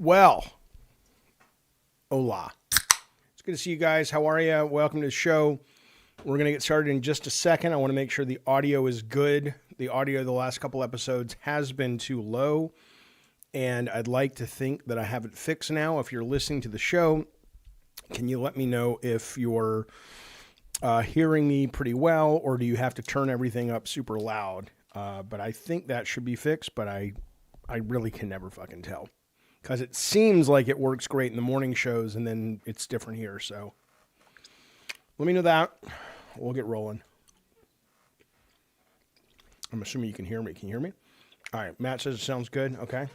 Well, hola. It's good to see you guys. How are you? Welcome to the show. We're going to get started in just a second. I want to make sure the audio is good. The audio of the last couple episodes has been too low, and I'd like to think that I have it fixed now. If you're listening to the show, can you let me know if you're hearing me pretty well, or do you have to turn everything up super loud? But I think that should be fixed, but I really can never fucking tell. Because it seems like it works great in the morning shows, and then it's different here. So let me know that. We'll get rolling. I'm assuming you can hear me. Can you hear me? All right. Matt says it sounds good. Okay.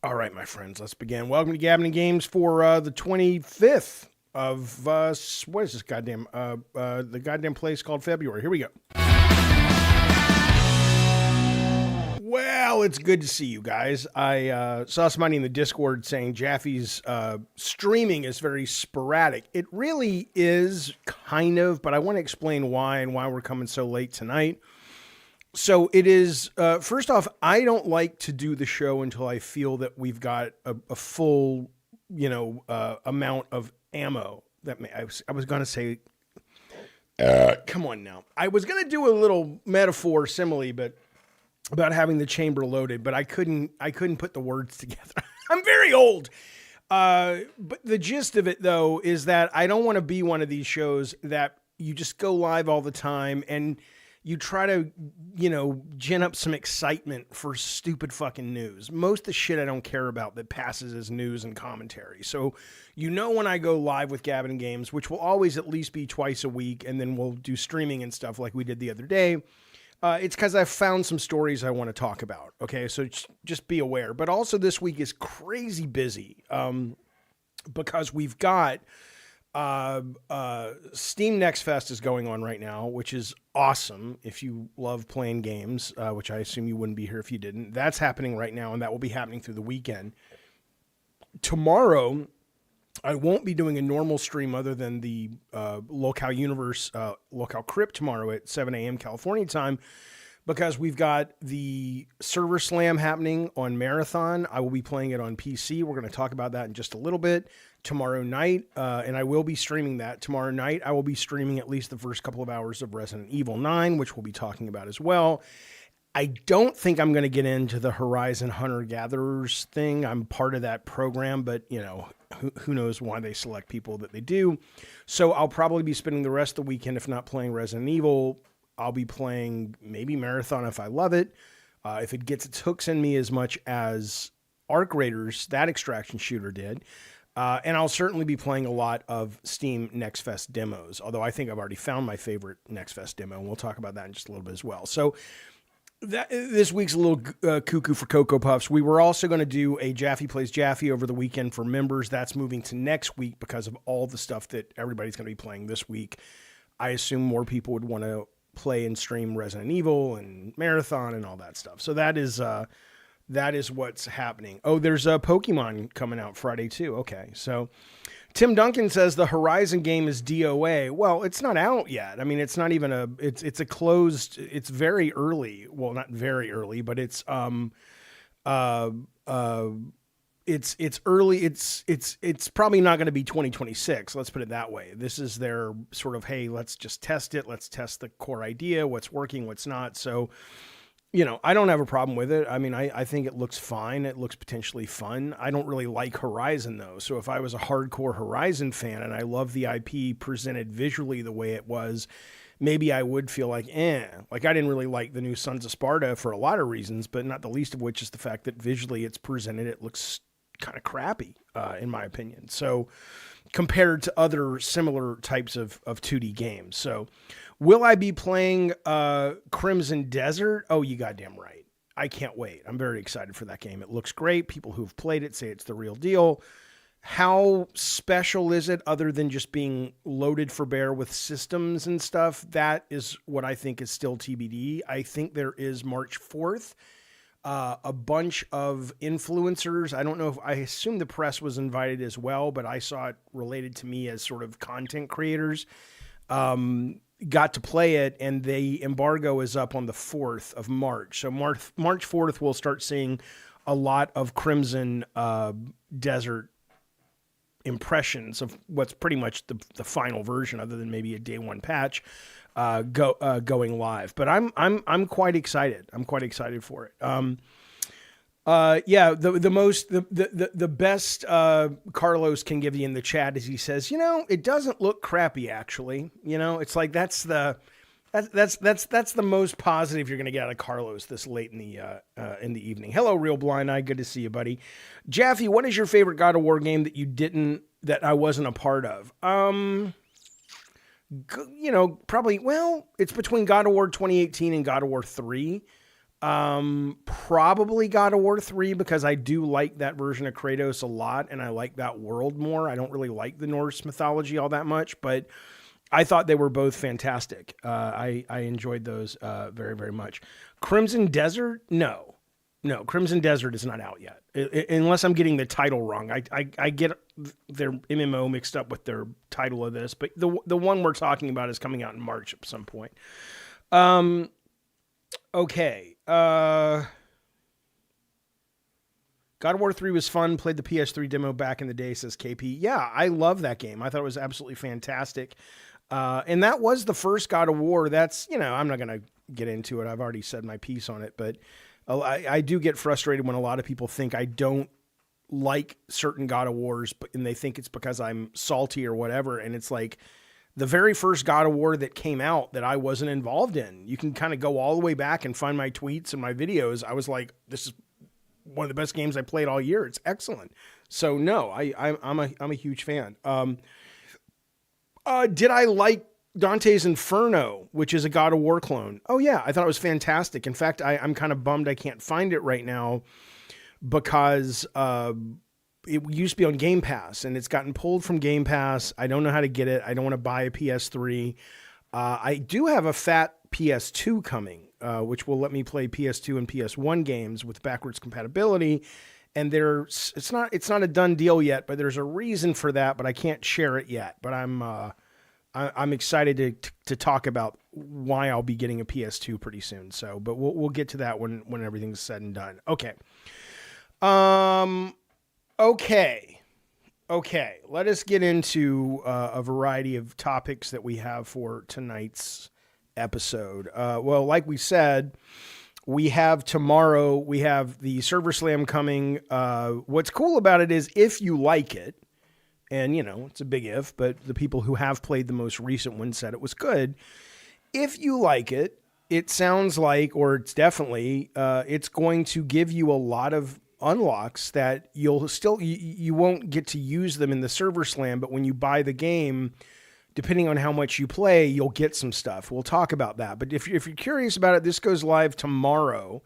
All right, my friends, let's begin. Welcome to gabbinandgames for the 25th of, what is this goddamn, the goddamn place called February. Here we go. Well, it's good to see you guys. I saw somebody in the Discord saying Jaffe's streaming is very sporadic. It really is, kind of, but I want to explain why and why we're coming so late tonight. So it is, first off, I don't like to do the show until I feel that we've got a full, amount of ammo. I was going to say, come on now. I was going to do a little metaphor simile, but about having the chamber loaded, but I couldn't put the words together. I'm very old. But the gist of it, though, is that I don't want to be one of these shows that you just go live all the time and you try to, gin up some excitement for stupid fucking news. Most of the shit I don't care about that passes as news and commentary. So, when I go live with Gabbin and Games, which will always at least be twice a week, and then we'll do streaming and stuff like we did the other day, it's because I've found some stories I want to talk about. Okay, so just be aware. But also this week is crazy busy because we've got... Steam Next Fest is going on right now, which is awesome if you love playing games, which I assume you wouldn't be here if you didn't. That's happening right now, and that will be happening through the weekend. Tomorrow, I won't be doing a normal stream other than the Locale Universe, Locale Crypt tomorrow at 7 a.m. California time, because we've got the Server Slam happening on Marathon. I will be playing it on PC. We're going to talk about that in just a little bit. Tomorrow night, and I will be streaming that. Tomorrow night, I will be streaming at least the first couple of hours of Resident Evil 9, which we'll be talking about as well. I don't think I'm going to get into the Horizon Hunter-Gatherers thing. I'm part of that program, but, who knows why they select people that they do. So I'll probably be spending the rest of the weekend, if not playing Resident Evil, I'll be playing maybe Marathon if I love it. If it gets its hooks in me as much as Arc Raiders, that extraction shooter did. And I'll certainly be playing a lot of Steam Next Fest demos, although I think I've already found my favorite Next Fest demo, and we'll talk about that in just a little bit as well. So this week's a little cuckoo for Cocoa Puffs. We were also going to do a Jaffe Plays Jaffe over the weekend for members. That's moving to next week because of all the stuff that everybody's going to be playing this week. I assume more people would want to play and stream Resident Evil and Marathon and all that stuff. So that is what's happening. Oh, there's a Pokemon coming out Friday too. Okay. So Tim Duncan says the Horizon game is DOA. Well, it's not out yet. I mean, it's not even it's a closed, it's very early. Well, not very early, but it's early. It's probably not going to be 2026. Let's put it that way. This is their sort of, hey, let's just test it. Let's test the core idea, what's working, what's not. So, I don't have a problem with it. I mean, I think it looks fine. It looks potentially fun. I don't really like Horizon, though. So if I was a hardcore Horizon fan and I love the IP presented visually the way it was, maybe I would feel like, Like, I didn't really like the new Sons of Sparta for a lot of reasons, but not the least of which is the fact that visually it's presented, it looks kind of crappy, in my opinion. So compared to other similar types of 2D games. So will I be playing Crimson Desert? Oh, you goddamn right. I can't wait. I'm very excited for that game. It looks great. People who've played it say it's the real deal. How special is it other than just being loaded for bear with systems and stuff? That is what I think is still TBD. I think there is March 4th. A bunch of influencers. I don't know if I assume the press was invited as well, but I saw it related to me as sort of content creators. Got to play it, and the embargo is up on the 4th of March. So March 4th, we'll start seeing a lot of Crimson Desert impressions of what's pretty much the final version, other than maybe a day one patch going live. But I'm quite excited. I'm quite excited for it. Yeah, the best Carlos can give you in the chat is he says, it doesn't look crappy actually. It's like that's the most positive you're going to get out of Carlos this late in the evening. Hello, Real Blind Eye. Good to see you, buddy. Jaffe, what is your favorite God of War game that I wasn't a part of? Probably, it's between God of War 2018 and God of War 3. Probably God of War 3 because I do like that version of Kratos a lot and I like that world more. I don't really like the Norse mythology all that much, but I thought they were both fantastic. I enjoyed those very, very much. Crimson Desert? No, Crimson Desert is not out yet. Unless I'm getting the title wrong. I get their MMO mixed up with their title of this, but the one we're talking about is coming out in March at some point. Okay. God of War 3 was fun. Played the PS3 demo back in the day, says KP. Yeah, I love that game. I thought it was absolutely fantastic. And that was the first God of War. That's, I'm not going to get into it. I've already said my piece on it, but I do get frustrated when a lot of people think I don't like certain God of Wars, and they think it's because I'm salty or whatever. And it's like the very first God of War that came out that I wasn't involved in. You can kind of go all the way back and find my tweets and my videos. I was like, this is one of the best games I played all year. It's excellent. So no, I'm a huge fan. Did I like Dante's Inferno, which is a God of War clone? Oh yeah, I thought it was fantastic. In fact, I'm kind of bummed I can't find it right now because it used to be on Game Pass and it's gotten pulled from Game Pass. I don't know how to get it. I don't want to buy a PS3. I do have a fat PS2 coming, which will let me play PS2 and PS1 games with backwards compatibility. And it's not a done deal yet, but there's a reason for that, but I can't share it yet. But I'm excited to talk about why I'll be getting a PS2 pretty soon. So, but we'll get to that when everything's said and done. Okay. Okay. Let us get into a variety of topics that we have for tonight's episode. Well, like we said, we have tomorrow, we have the Server Slam coming. What's cool about it is if you like it, and it's a big if, but the people who have played the most recent one said it was good. If you like it, it sounds like, or it's definitely, it's going to give you a lot of unlocks that you won't get to use them in the Server Slam, but when you buy the game, depending on how much you play, you'll get some stuff. We'll talk about that. But if you're curious about it, this goes live tomorrow.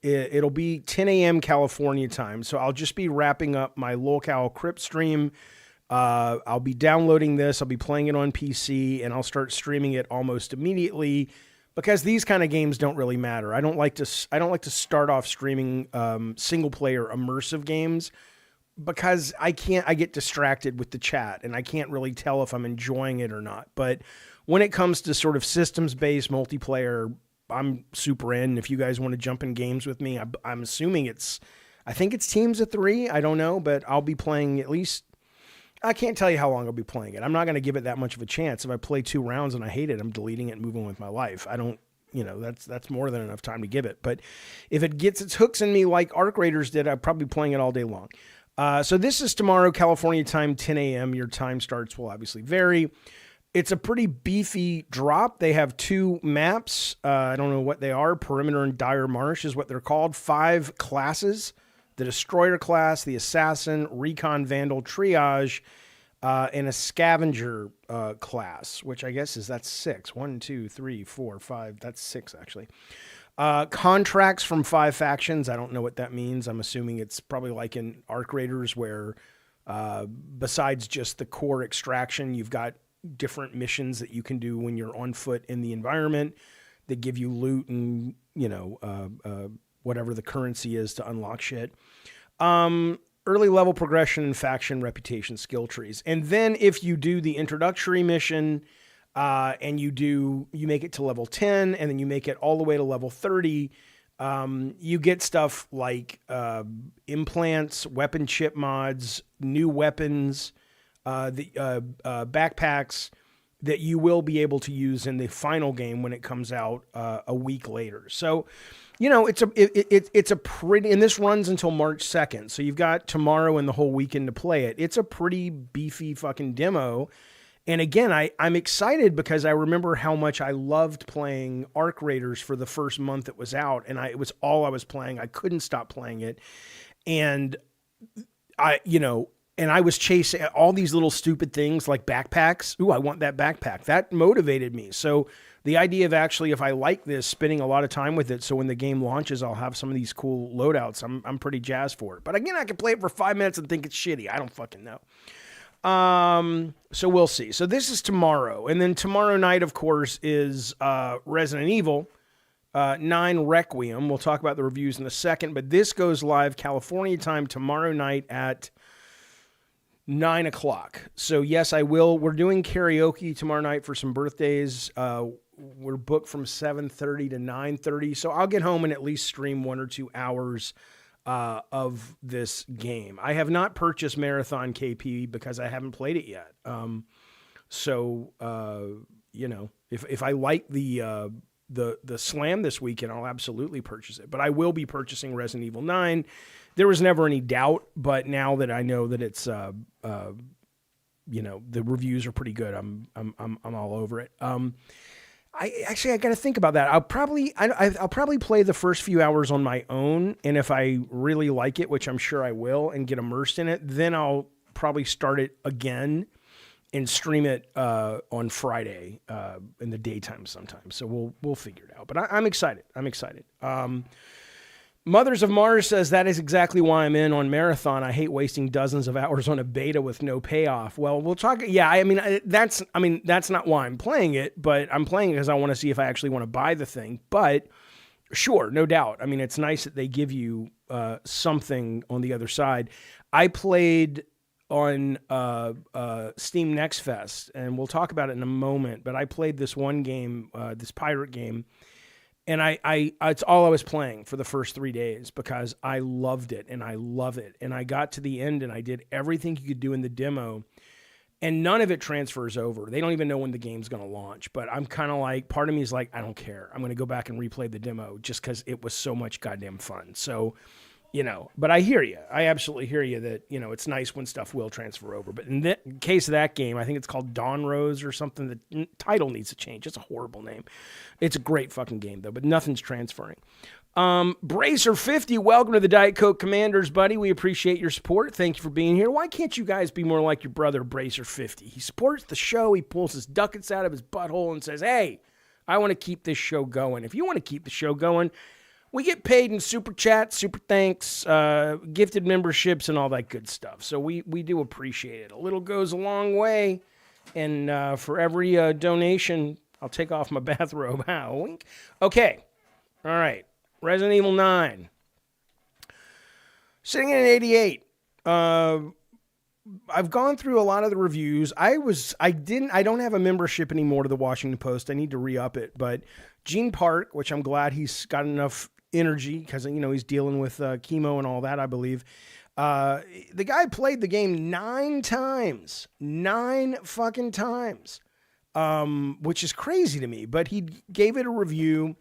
It'll be 10 a.m. California time. So I'll just be wrapping up my Locale Crypt stream. I'll be downloading this. I'll be playing it on PC, and I'll start streaming it almost immediately because these kind of games don't really matter. I don't like to start off streaming single player immersive games, because I get distracted with the chat and I can't really tell if I'm enjoying it or not. But when it comes to sort of systems-based multiplayer, I'm super in. If you guys want to jump in games with me, I'm assuming I think it's teams of 3. I don't know, but I'll be playing at least, I can't tell you how long I'll be playing it. I'm not going to give it that much of a chance. If I play 2 rounds and I hate it, I'm deleting it and moving with my life. I don't, that's more than enough time to give it. But if it gets its hooks in me like Arc Raiders did, I'm probably playing it all day long. So this is tomorrow, California time, 10 a.m. Your time starts will obviously vary. It's a pretty beefy drop. They have 2 maps. I don't know what they are. Perimeter and Dire Marsh is what they're called. 5 classes. The Destroyer class, the Assassin, Recon, Vandal, Triage, and a Scavenger class, which I guess that's 6. 1, 2, 3, 4, 5. That's 6, actually. Contracts from 5 factions. I don't know what that means. I'm assuming it's probably like in Arc Raiders where besides just the core extraction, you've got different missions that you can do when you're on foot in the environment that give you loot and, whatever the currency is to unlock shit. Early level progression and faction reputation skill trees. And then if you do the introductory mission and you make it to level 10 and then you make it all the way to level 30, you get stuff like implants, weapon chip mods, new weapons, the backpacks that you will be able to use in the final game when it comes out a week later. So, it's a pretty, and this runs until March 2nd. So you've got tomorrow and the whole weekend to play it. It's a pretty beefy fucking demo. And again, I'm excited because I remember how much I loved playing Arc Raiders for the first month it was out. And it was all I was playing. I couldn't stop playing it. And I was chasing all these little stupid things like backpacks. Ooh, I want that backpack. That motivated me. So the idea of actually, if I like this, spending a lot of time with it, so when the game launches, I'll have some of these cool loadouts. I'm pretty jazzed for it. But again, I can play it for 5 minutes and think it's shitty. I don't fucking know. So we'll see. So this is tomorrow. And then tomorrow night, of course, is Resident Evil 9 Requiem. We'll talk about the reviews in a second. But this goes live California time tomorrow night at 9 o'clock. So yes, I will. We're doing karaoke tomorrow night for some birthdays. We're booked from 7:30 to 9:30. So I'll get home and at least stream 1 or 2 hours of this game. I have not purchased Marathon KP because I haven't played it yet. If I like the slam this weekend, I'll absolutely purchase it. But I will be purchasing Resident Evil 9. There was never any doubt, but now that I know that it's the reviews are pretty good, I'm all over it. I got to think about that. I'll probably play the first few hours on my own, and if I really like it, which I'm sure I will, and get immersed in it, then I'll probably start it again and stream it on Friday in the daytime sometime. So we'll figure it out. But I'm excited. Mothers of Mars says that is exactly why I'm in on Marathon. I hate wasting dozens of hours on a beta with no payoff. Well, we'll talk. Yeah, that's not why I'm playing it, but I'm playing it because I want to see if I actually want to buy the thing. But sure, no doubt. I mean, it's nice that they give you something on the other side. I played on Steam Next Fest, and we'll talk about it in a moment. But I played this one game, this pirate game. And it's all I was playing for the first 3 days because I loved it and I love it. And I got to the end and I did everything you could do in the demo and none of it transfers over. They don't even know when the game's going to launch, but I'm kind of like, part of me is like, I don't care. I'm going to go back and replay the demo just because it was so much goddamn fun. So, but I hear you. I absolutely hear you that, it's nice when stuff will transfer over. But in the case of that game, I think it's called Dawn Rose or something. The title needs to change. It's a horrible name. It's a great fucking game, though, but nothing's transferring. Bracer50, welcome to the Diet Coke Commanders, buddy. We appreciate your support. Thank you for being here. Why can't you guys be more like your brother, Bracer50? He supports the show. He pulls his ducats out of his butthole and says, hey, I want to keep this show going. If you want to keep the show going, we get paid in super chats, super thanks, gifted memberships, and all that good stuff. So we do appreciate it. A little goes a long way. And for every donation, I'll take off my bathrobe. Wink. Okay. All right. Resident Evil 9. Sitting at an 88. I've gone through a lot of the reviews. I don't have a membership anymore to the Washington Post. I need to re-up it. But Gene Park, which I'm glad he's got enough energy because he's dealing with chemo and all that, I believe. The guy played the game 9 times, 9 fucking times, which is crazy to me. But he gave it a review,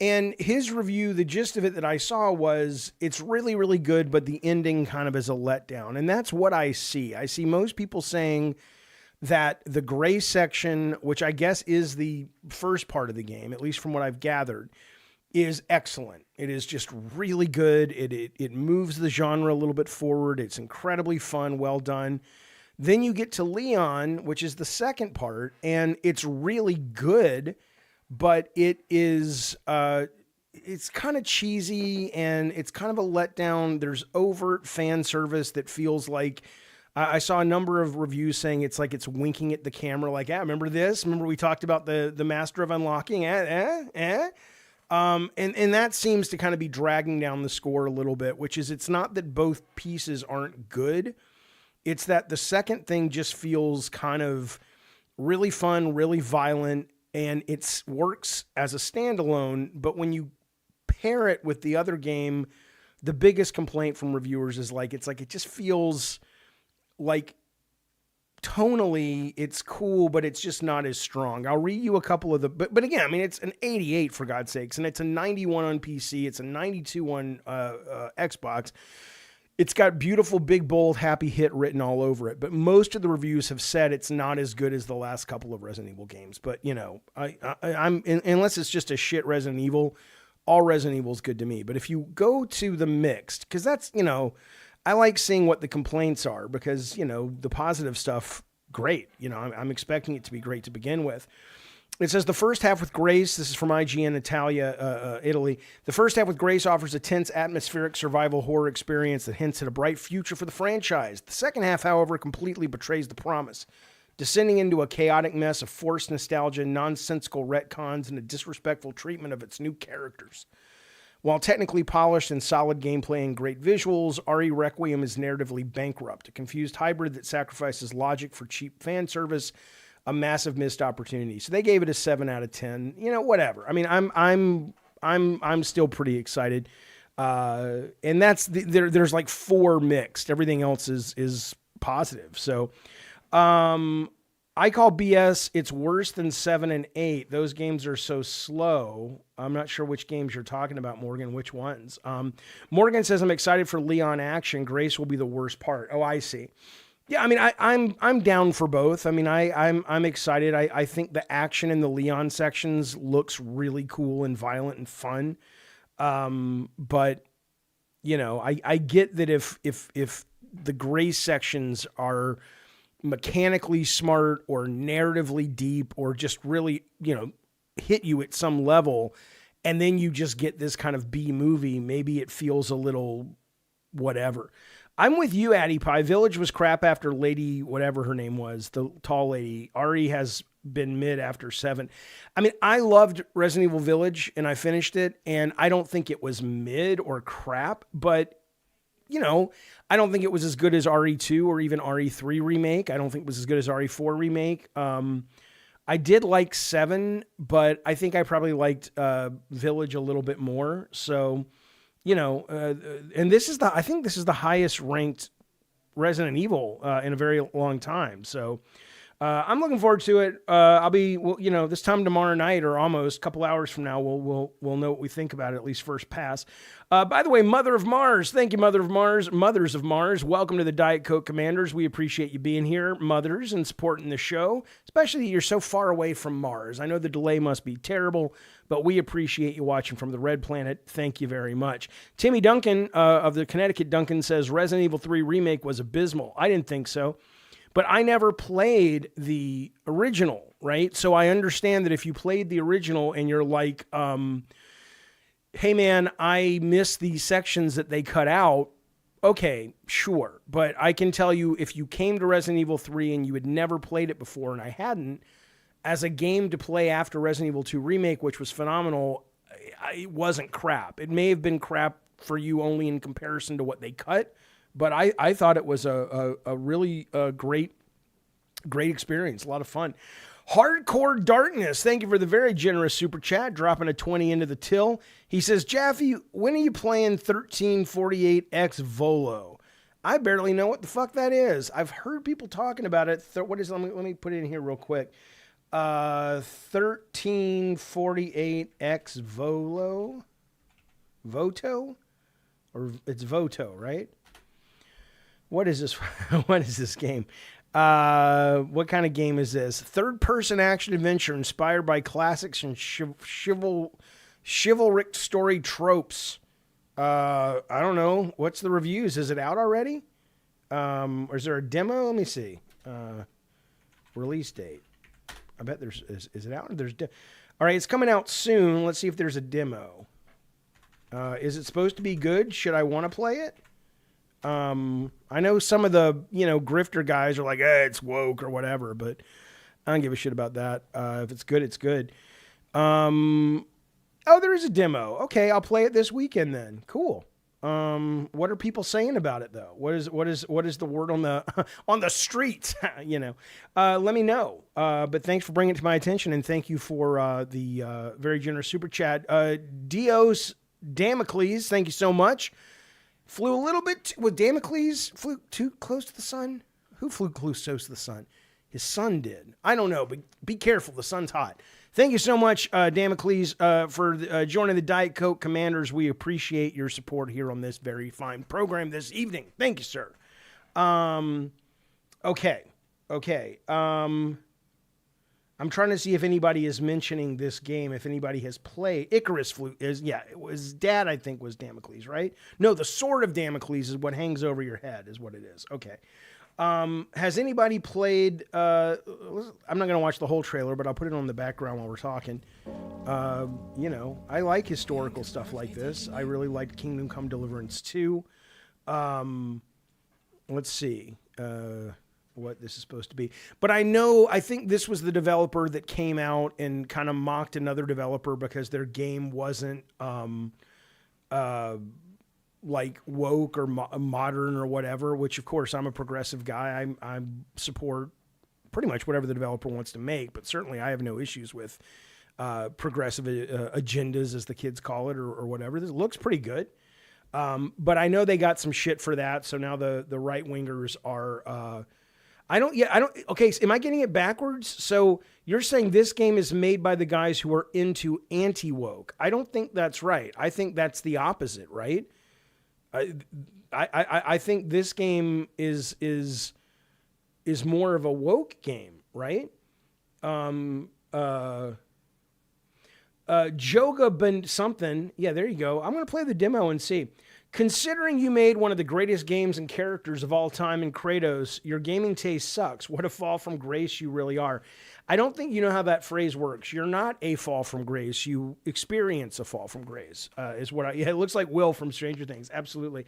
and his review, the gist of it that I saw was it's really, really good, but the ending kind of is a letdown, and that's what I see. I see most people saying that the gray section, which I guess is the first part of the game, at least from what I've gathered, is excellent. It is just really good. It moves the genre a little bit forward. It's incredibly fun, well done. Then you get to Leon, which is the second part, and it's really good, but it is it's kind of cheesy and it's kind of a letdown. There's overt fan service that feels like I saw a number of reviews saying it's like it's winking at the camera, like, remember this? Remember we talked about the Master of Unlocking? And that seems to kind of be dragging down the score a little bit, which is it's not that both pieces aren't good. It's that the second thing just feels kind of really fun, really violent, and it works as a standalone. But when you pair it with the other game, the biggest complaint from reviewers is like, it just feels like tonally it's cool, but it's just not as strong. I'll read you a couple of but again, I mean, it's an 88 for God's sakes, and it's a 91 on PC. It's a 92 on Xbox. It's got beautiful, big, bold, happy hit written all over it. But most of the reviews have said it's not as good as the last couple of Resident Evil games. But, you know, I'm unless it's just a shit Resident Evil, all Resident Evil is good to me. But if you go to the mixed, because that's, you know, I like seeing what the complaints are because, you know, the positive stuff, great. You know, I'm expecting it to be great to begin with. It says the first half with Grace, this is from IGN Italia, Italy. The first half with Grace offers a tense, atmospheric survival horror experience that hints at a bright future for the franchise. The second half, however, completely betrays the promise, descending into a chaotic mess of forced nostalgia, nonsensical retcons, and a disrespectful treatment of its new characters. While technically polished and solid gameplay and great visuals, RE Requiem is narratively bankrupt, a confused hybrid that sacrifices logic for cheap fan service, a massive missed opportunity. So they gave it a 7 out of 10. You know, whatever. I mean, I'm still pretty excited. And that's there's like 4 mixed. Everything else is positive. So I call BS. It's worse than 7 and 8. Those games are so slow. I'm not sure which games you're talking about, Morgan. Which ones? Morgan says, I'm excited for Leon action. Grace will be the worst part. Oh, I see. Yeah, I mean, I'm down for both. I mean, I'm excited. I think the action in the Leon sections looks really cool and violent and fun. But you know, I get that if the Grace sections are mechanically smart or narratively deep or just really, you know, hit you at some level, and then you just get this kind of B movie, maybe it feels a little whatever. I'm with you, Addie Pie. Village was crap after Lady, whatever her name was, the tall lady. RE has been mid after 7. I mean, I loved Resident Evil Village, and I finished it, and I don't think it was mid or crap, but, you know, I don't think it was as good as RE2 or even RE3 Remake. I don't think it was as good as RE4 Remake. I did like 7, but I think I probably liked Village a little bit more, so... You know, and I think this is the highest ranked Resident Evil in a very long time. So I'm looking forward to it. I'll be, well, you know, this time tomorrow night or almost a couple hours from now, we'll know what we think about it, at least first pass. By the way, Mother of Mars, thank you, Mother of Mars, Mothers of Mars. Welcome to the Diet Coke Commanders. We appreciate you being here, mothers, and supporting the show, especially you're so far away from Mars. I know the delay must be terrible, but we appreciate you watching from the Red Planet. Thank you very much. Timmy Duncan of the Connecticut Duncan says Resident Evil 3 Remake was abysmal. I didn't think so. But I never played the original, right? So I understand that if you played the original and you're like, hey man, I missed these sections that they cut out, okay, sure. But I can tell you, if you came to Resident Evil 3 and you had never played it before, and I hadn't, as a game to play after Resident Evil 2 Remake, which was phenomenal, it wasn't crap. It may have been crap for you only in comparison to what they cut, but I thought it was a really great experience, a lot of fun. Hardcore Darkness, thank you for the very generous super chat, dropping a 20 into the till. He says, Jaffe, when are you playing 1348X Volo? I barely know what the fuck that is. I've heard people talking about it. What is? Let me put it in here real quick. 1348X Volo? Voto? Or it's Voto, right? What is this? What is this game? What kind of game is this? Third-person action adventure inspired by classics and chivalric story tropes. I don't know. What's the reviews? Is it out already? Or is there a demo? Let me see. Release date. I bet there's... Is it out? All right, it's coming out soon. Let's see if there's a demo. Is it supposed to be good? Should I want to play it? I know some of the, grifter guys are like, it's woke or whatever, but I don't give a shit about that. If it's good, it's good. Oh, there is a demo. Okay, I'll play it this weekend then. Cool. What are people saying about it though? What is the word on the on the street? Let me know. But thanks for bringing it to my attention, and thank you for the very generous super chat. Dios Damocles, thank you so much. Flew a little bit with Damocles. Flew too close to the sun. Who flew close to the sun? His son did. I don't know, but be careful. The sun's hot. Thank you so much, Damocles, for joining the Diet Coke Commanders. We appreciate your support here on this very fine program this evening. Thank you, sir. Okay. I'm trying to see if anybody is mentioning this game, if anybody has played. Icarus it was Dad, I think, was Damocles, right? No, the Sword of Damocles is what hangs over your head, is what it is. Okay. Has anybody played, I'm not going to watch the whole trailer, but I'll put it on the background while we're talking. I like historical stuff like this. I really liked Kingdom Come Deliverance 2. Let's see what this is supposed to be. But I think this was the developer that came out and kind of mocked another developer because their game wasn't like woke or modern or whatever, which of course I'm a progressive guy. I support pretty much whatever the developer wants to make, but certainly I have no issues with progressive agendas, as the kids call it, or whatever. This looks pretty good. But I know they got some shit for that. So now the right wingers are, okay. So am I getting it backwards? So you're saying this game is made by the guys who are into anti-woke. I don't think that's right. I think that's the opposite, right? I think this game is more of a woke game, right? Joga something. Yeah, there you go. I'm going to play the demo and see. Considering you made one of the greatest games and characters of all time in Kratos, your gaming taste sucks. What a fall from grace you really are. I don't think you know how that phrase works. You're not a fall from grace. You experience a fall from grace, is what it looks like Will from Stranger Things. Absolutely.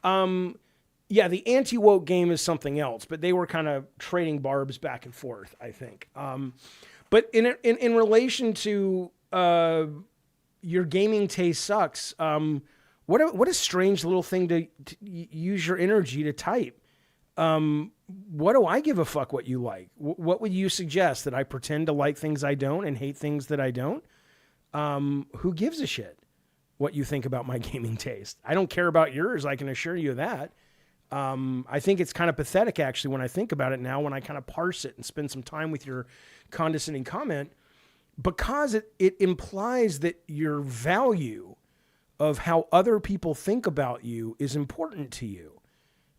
Yeah, the anti-woke game is something else, but they were kind of trading barbs back and forth, I think. But in relation to your gaming taste sucks, what a strange little thing to use your energy to type. What do I give a fuck what you like? What would you suggest? That I pretend to like things I don't and hate things that I don't? Who gives a shit what you think about my gaming taste? I don't care about yours. I can assure you of that. I think it's kind of pathetic, actually, when I think about it now, when I kind of parse it and spend some time with your condescending comment, because it implies that your value of how other people think about you is important to you.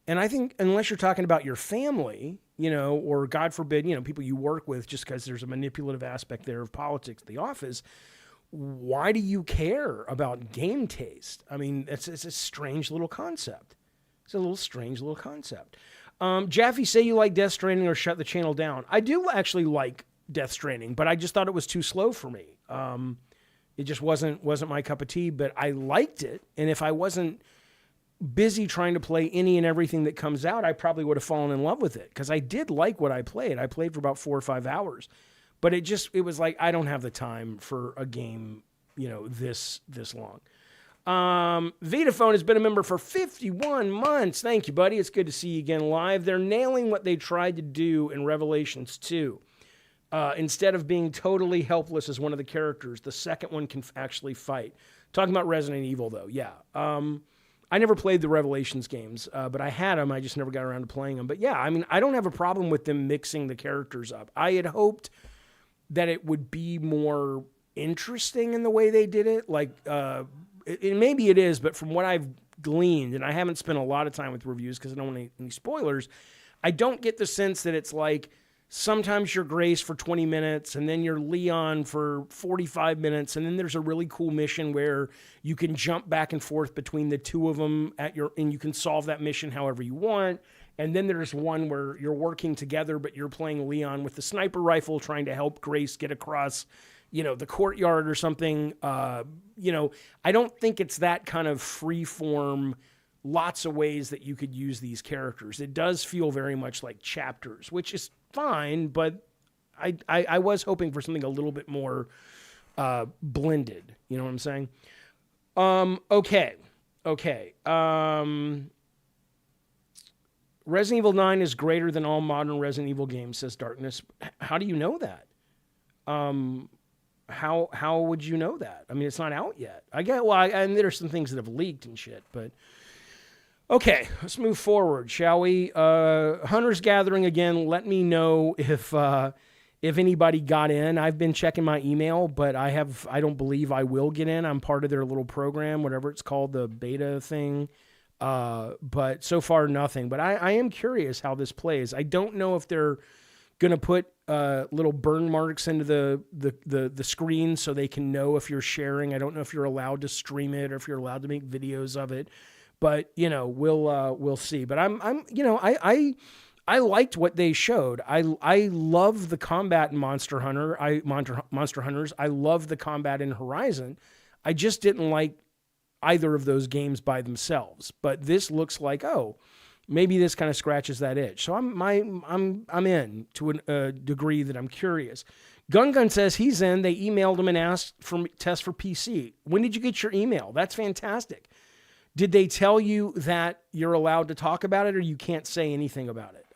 And I think unless you're talking about your family, or God forbid, people you work with, just because there's a manipulative aspect there of politics at the office, why do you care about game taste? I mean, it's a strange little concept. It's a little strange little concept. Jaffe, say you like Death Stranding or shut the channel down. I do actually like Death Stranding, but I just thought it was too slow for me. It just wasn't my cup of tea, but I liked it. And if I wasn't busy trying to play any and everything that comes out, I probably would have fallen in love with it, because I did like what I played. I played for about 4 or 5 hours, but it was like, I don't have the time for a game, this long. Vitaphone has been a member for 51 months. Thank you, buddy. It's good to see you again live. They're nailing what they tried to do in Revelations 2. Instead of being totally helpless as one of the characters, the second one can actually fight. Talking about Resident Evil, though, yeah. I never played the Revelations games, but I had them. I just never got around to playing them. But yeah, I mean, I don't have a problem with them mixing the characters up. I had hoped that it would be more interesting in the way they did it. Like, maybe it is, but from what I've gleaned, and I haven't spent a lot of time with reviews because I don't want any spoilers, I don't get the sense that it's like, sometimes you're Grace for 20 minutes, and then you're Leon for 45 minutes, and then there's a really cool mission where you can jump back and forth between the two of them and you can solve that mission however you want. And then there's one where you're working together, but you're playing Leon with the sniper rifle trying to help Grace get across, the courtyard or something. I don't think it's that kind of free form, lots of ways that you could use these characters. It does feel very much like chapters, which is fine, but I was hoping for something a little bit more blended. You know what I'm saying? Okay. Resident Evil 9 is greater than all modern Resident Evil games, says Darkness. How do you know that? How would you know that? I mean, it's not out yet. And there's some things that have leaked and shit, but okay, let's move forward, shall we? Hunter's Gathering again. Let me know if anybody got in. I've been checking my email, but I don't believe I will get in. I'm part of their little program, whatever it's called, the beta thing. But so far nothing. But I am curious how this plays. I don't know if they're gonna put little burn marks into the screen so they can know if you're sharing. I don't know if you're allowed to stream it or if you're allowed to make videos of it. But we'll see. But I liked what they showed. I love the combat in Monster Hunters. I love the combat in Horizon. I just didn't like either of those games by themselves. But this looks like, maybe this kind of scratches that itch. So I'm in to a degree that I'm curious. Gun says he's in. They emailed him and asked for tests for PC. When did you get your email? That's fantastic. Did they tell you that you're allowed to talk about it or you can't say anything about it?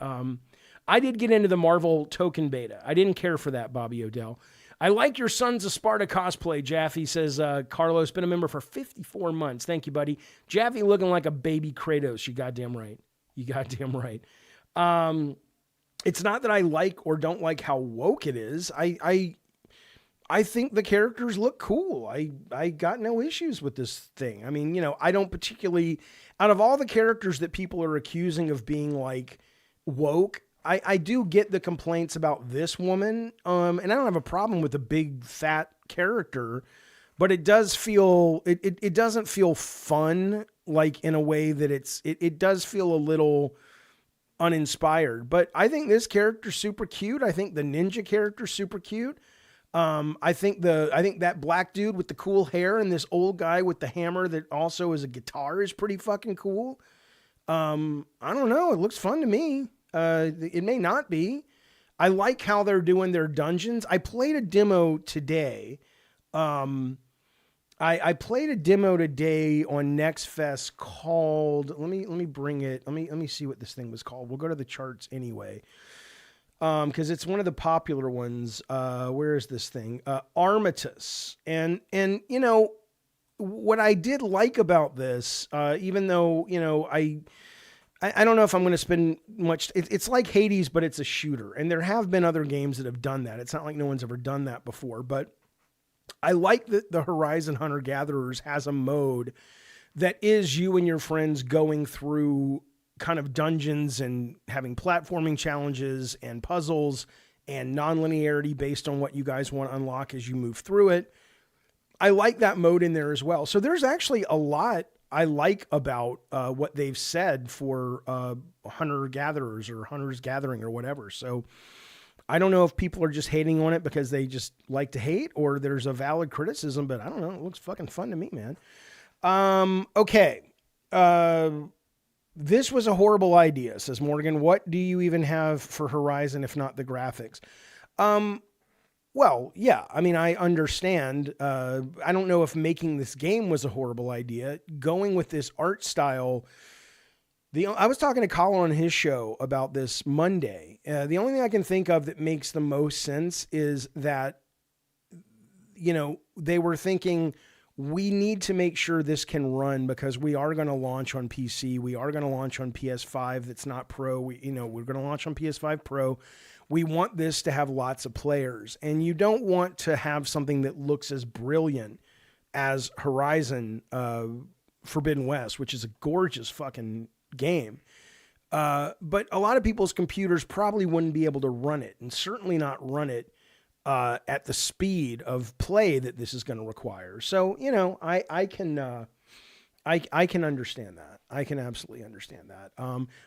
I did get into the Marvel token beta. I didn't care for that, Bobby Odell. I like your Sons of Sparta cosplay, Jaffe, says Carlos. Been a member for 54 months. Thank you, buddy. Jaffe looking like a baby Kratos. You goddamn right. It's not that I like or don't like how woke it is. I think the characters look cool. I got no issues with this thing. I mean, I don't particularly, out of all the characters that people are accusing of being like woke, I do get the complaints about this woman. And I don't have a problem with the big fat character, but it does feel, it doesn't feel fun, like in a way that it does feel a little uninspired. But I think this character's super cute. I think the ninja character's super cute. I think that black dude with the cool hair and this old guy with the hammer that also is a guitar is pretty fucking cool. I don't know. It looks fun to me. It may not be. I like how they're doing their dungeons. I played a demo today. I played a demo today on Next Fest called, let me bring it. Let me see what this thing was called. We'll go to the charts anyway. Cause it's one of the popular ones. Where is this thing? Armistice. And what I did like about this, even though, I don't know if I'm going to spend much. It's like Hades, but it's a shooter. And there have been other games that have done that. It's not like no one's ever done that before, but I like that the Horizon Hunter Gatherers has a mode that is you and your friends going through kind of dungeons and having platforming challenges and puzzles and non-linearity based on what you guys want to unlock as you move through it. I like that mode in there as well. So there's actually a lot I like about what they've said for Hunter Gatherers or Hunter's Gathering or whatever. So I don't know if people are just hating on it because they just like to hate or there's a valid criticism, but I don't know. It looks fucking fun to me, man. Okay. This was a horrible idea, says Morgan. What do you even have for Horizon if not the graphics? Well, yeah, I mean, I understand. I don't know if making this game was a horrible idea. Going with this art style, I was talking to Colin on his show about this Monday. The only thing I can think of that makes the most sense is that, they were thinking, we need to make sure this can run because we are going to launch on PC. We are going to launch on PS5 that's not Pro. We're going to launch on PS5 Pro. We want this to have lots of players. And you don't want to have something that looks as brilliant as Horizon Forbidden West, which is a gorgeous fucking game. But a lot of people's computers probably wouldn't be able to run it, and certainly not run it at the speed of play that this is going to require. So, I I can understand that. I can absolutely understand that.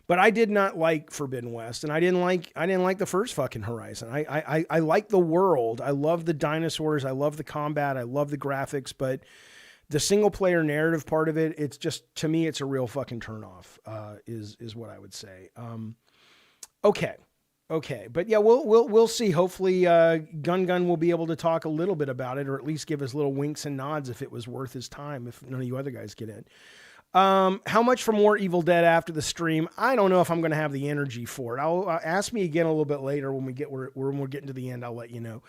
But I did not like Forbidden West, and I didn't like the first fucking Horizon. I like the world. I love the dinosaurs. I love the combat. I love the graphics, but the single player narrative part of it, it's just, to me, it's a real fucking turnoff, is what I would say. Okay. But yeah, we'll see. Hopefully, Gun will be able to talk a little bit about it, or at least give us little winks and nods if it was worth his time, if none of you other guys get in. How much for more Evil Dead after the stream? I don't know if I'm going to have the energy for it. I'll ask me again a little bit later when we're getting to the end. I'll let you know.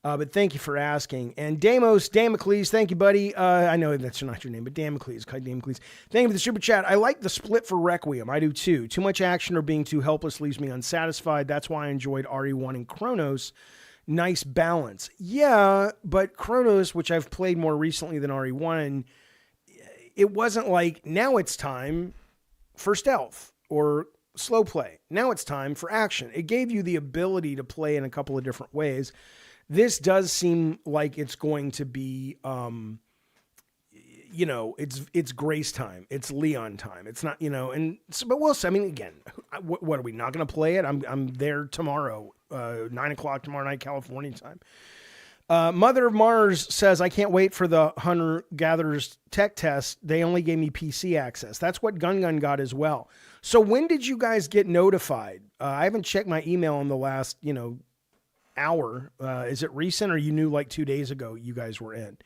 But thank you for asking. And Damocles, thank you, buddy. I know that's not your name, but Damocles. Thank you for the super chat. I like the split for Requiem. I do too. Too much action or being too helpless leaves me unsatisfied. That's why I enjoyed RE1 and Chronos. Nice balance. Yeah, but Chronos, which I've played more recently than RE1, it wasn't like, now it's time for stealth or slow play. Now it's time for action. It gave you the ability to play in a couple of different ways. This does seem like it's going to be, it's Grace time. It's Leon time. It's not, but we'll see. I mean, again, what are we not going to play it? I'm there tomorrow, 9:00 tomorrow night, California time. Mother of Mars says, I can't wait for the Hunter-Gatherers tech test. They only gave me PC access. That's what Gun got as well. So when did you guys get notified? I haven't checked my email in the last, hour. Is it recent, or you knew like 2 days ago you guys were in?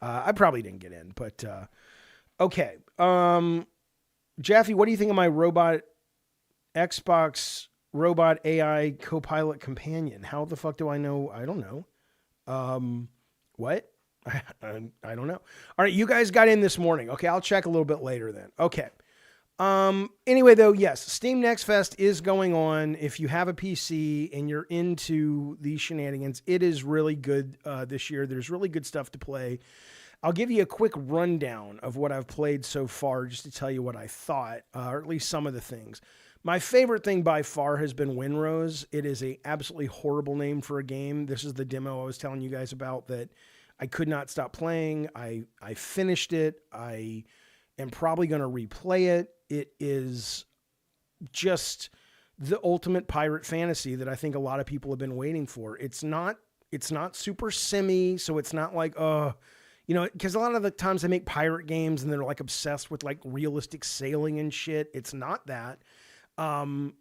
I probably didn't get in, but okay. Jaffe, what do you think of my Xbox robot AI co-pilot companion? How the fuck do I know? I don't know. What? I don't know. All right, you guys got in this morning. Okay, I'll check a little bit later then. Okay. Anyway, though, yes, Steam Next Fest is going on. If you have a PC and you're into these shenanigans, it is really good this year. There's really good stuff to play. I'll give you a quick rundown of what I've played so far, just to tell you what I thought, or at least some of the things. My favorite thing by far has been Windrose. It is a absolutely horrible name for a game. This is the demo I was telling you guys about that I could not stop playing. I finished it. I am probably going to replay it. It is just the ultimate pirate fantasy that I think a lot of people have been waiting for. It's not super simmy, so it's not like, because a lot of the times they make pirate games and they're like obsessed with like realistic sailing and shit. It's not that.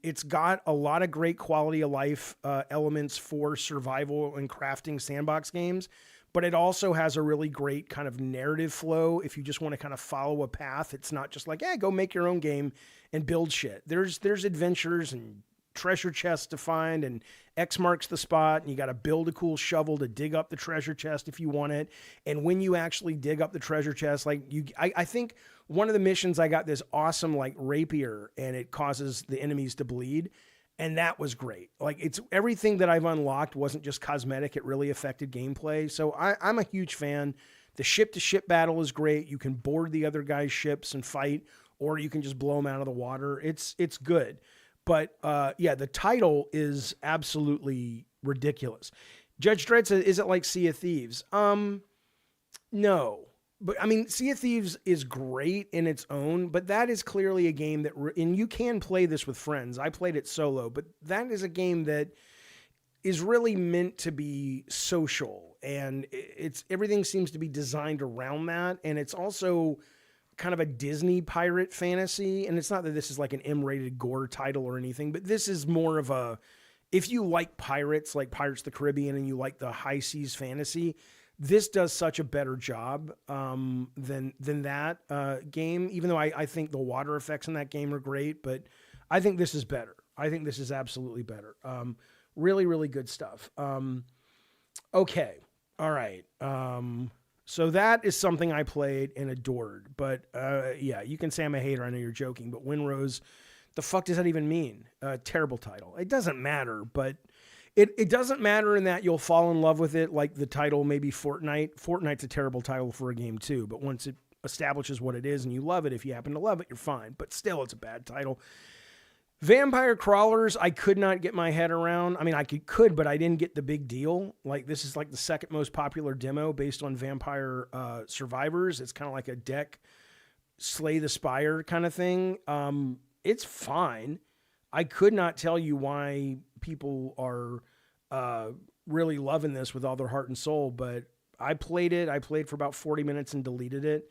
It's got a lot of great quality of life elements for survival and crafting sandbox games, but it also has a really great kind of narrative flow. If you just want to kind of follow a path, it's not just like, go make your own game and build shit. There's adventures and treasure chests to find, and X marks the spot, and you got to build a cool shovel to dig up the treasure chest if you want it. And when you actually dig up the treasure chest, I think one of the missions, I got this awesome like rapier, and it causes the enemies to bleed. And that was great. Like, it's everything that I've unlocked wasn't just cosmetic. It really affected gameplay. So I'm a huge fan. The ship-to-ship battle is great. You can board the other guy's ships and fight, or you can just blow them out of the water. It's good. But, the title is absolutely ridiculous. Judge Dredd says, is it like Sea of Thieves? No. But, I mean, Sea of Thieves is great in its own, but that is clearly a game that, and you can play this with friends. I played it solo, but that is a game that is really meant to be social, and everything seems to be designed around that, and it's also kind of a Disney pirate fantasy, and it's not that this is like an M-rated gore title or anything, but this is more of a, if you like pirates, like Pirates of the Caribbean, and you like the high seas fantasy, this does such a better job than that game, even though I think the water effects in that game are great, but I think this is better. I think this is absolutely better. Really, really good stuff. Okay. All right. So that is something I played and adored, but you can say I'm a hater. I know you're joking, but Windrose, the fuck does that even mean? Terrible title. It doesn't matter, but It doesn't matter in that you'll fall in love with it, like the title maybe Fortnite. Fortnite's a terrible title for a game too, but once it establishes what it is and you love it, if you happen to love it, you're fine. But still, it's a bad title. Vampire Crawlers, I could not get my head around. I mean, I could, but I didn't get the big deal. Like, this is like the second most popular demo based on Vampire Survivors. It's kind of like a deck Slay the Spire kind of thing. It's fine. I could not tell you why people are really loving this with all their heart and soul, but I played it. I played for about 40 minutes and deleted it.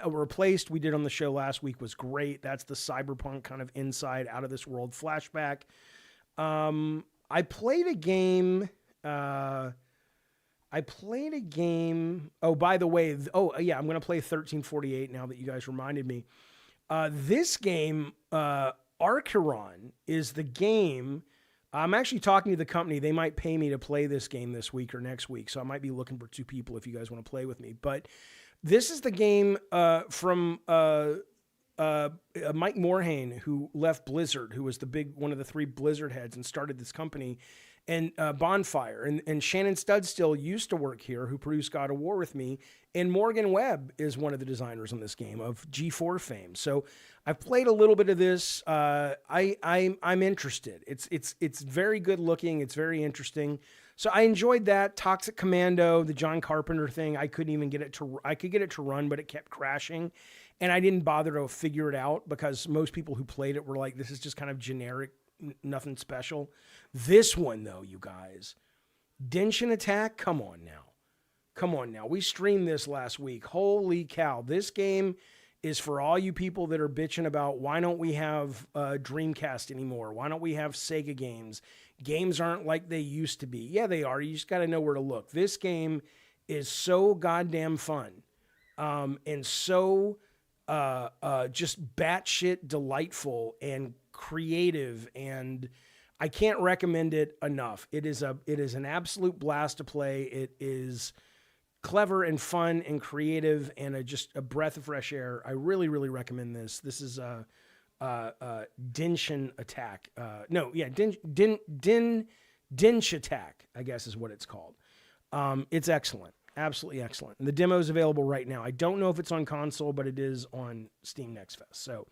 Replaced, we did on the show last week, was great. That's the cyberpunk kind of inside out of this world flashback. I played a game. Oh, by the way, I'm going to play 1348 now that you guys reminded me. This game, Archeron, is the game. I'm actually talking to the company. They might pay me to play this game this week or next week, so I might be looking for 2 people if you guys want to play with me. But this is the game from Mike Morhaime, who left Blizzard, who was one of the 3 Blizzard heads and started this company, and Bonfire. And Shannon Studstill used to work here, who produced God of War with me. And Morgan Webb is one of the designers on this game of G4 fame. So I've played a little bit of this. I'm interested. It's very good looking. It's very interesting. So I enjoyed that. Toxic Commando, the John Carpenter thing. I couldn't even get it to. I could get it to run, but it kept crashing, and I didn't bother to figure it out because most people who played it were like, "This is just kind of generic, nothing special." This one, though, you guys, Genshin Attack. Come on now. We streamed this last week. Holy cow! This game is for all you people that are bitching about why don't we have Dreamcast anymore? Why don't we have Sega games? Games aren't like they used to be. Yeah, they are. You just got to know where to look. This game is so goddamn fun, and so just batshit delightful and creative, and I can't recommend it enough. It is an absolute blast to play. It is clever and fun and creative and just a breath of fresh air. I really, really recommend this. This is Genshin Attack. Genshin Attack, I guess is what it's called. It's excellent. Absolutely excellent. And the demo is available right now. I don't know if it's on console, but it is on Steam Next Fest. So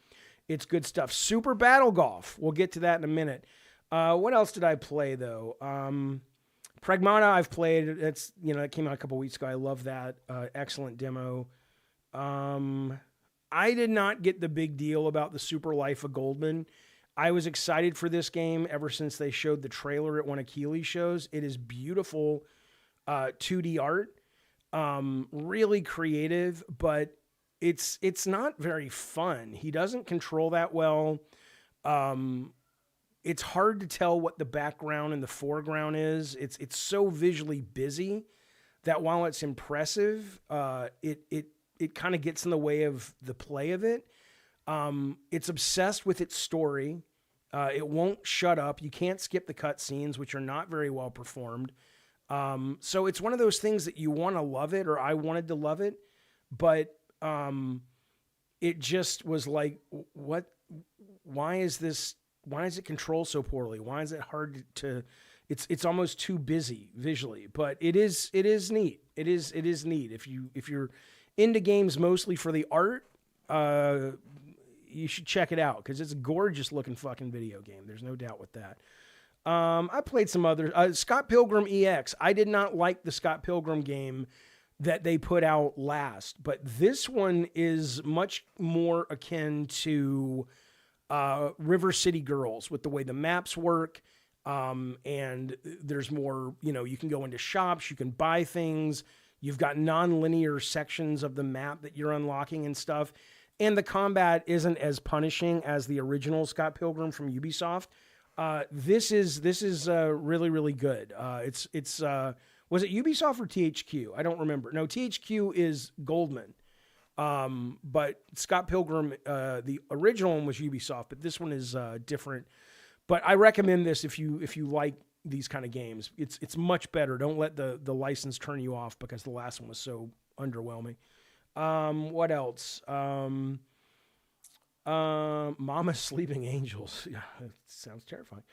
it's good stuff. Super Battle Golf. We'll get to that in a minute. What else did I play, though? Pragmata I've played. It came out a couple weeks ago. I love that. Excellent demo. I did not get the big deal about the Super Life of Goldman. I was excited for this game ever since they showed the trailer at one of Keeley's shows. It is beautiful 2D art. Really creative, but it's not very fun. He doesn't control that well. It's hard to tell what the background and the foreground is. It's so visually busy that while it's impressive, it kind of gets in the way of the play of it. It's obsessed with its story. It won't shut up. You can't skip the cutscenes, which are not very well performed. So it's one of those things that you want to love it, or I wanted to love it, but it just was like, what? Why is this? Why does it control so poorly? Why is it hard to? It's almost too busy visually, but it is neat. It is neat. If you're into games mostly for the art, you should check it out because it's a gorgeous looking fucking video game. There's no doubt with that. I played some other Scott Pilgrim EX. I did not like the Scott Pilgrim game that they put out last, but this one is much more akin to River City Girls with the way the maps work. And there's more, you can go into shops, you can buy things. You've got non-linear sections of the map that you're unlocking and stuff. And the combat isn't as punishing as the original Scott Pilgrim from Ubisoft. This is really, really good. Was it Ubisoft or THQ? I don't remember. No, THQ is Goldman. But Scott Pilgrim, the original one was Ubisoft, but this one is different. But I recommend this if you like these kind of games. It's much better. Don't let the license turn you off because the last one was so underwhelming. What else? Mama's Sleeping Angels. Yeah, it sounds terrifying.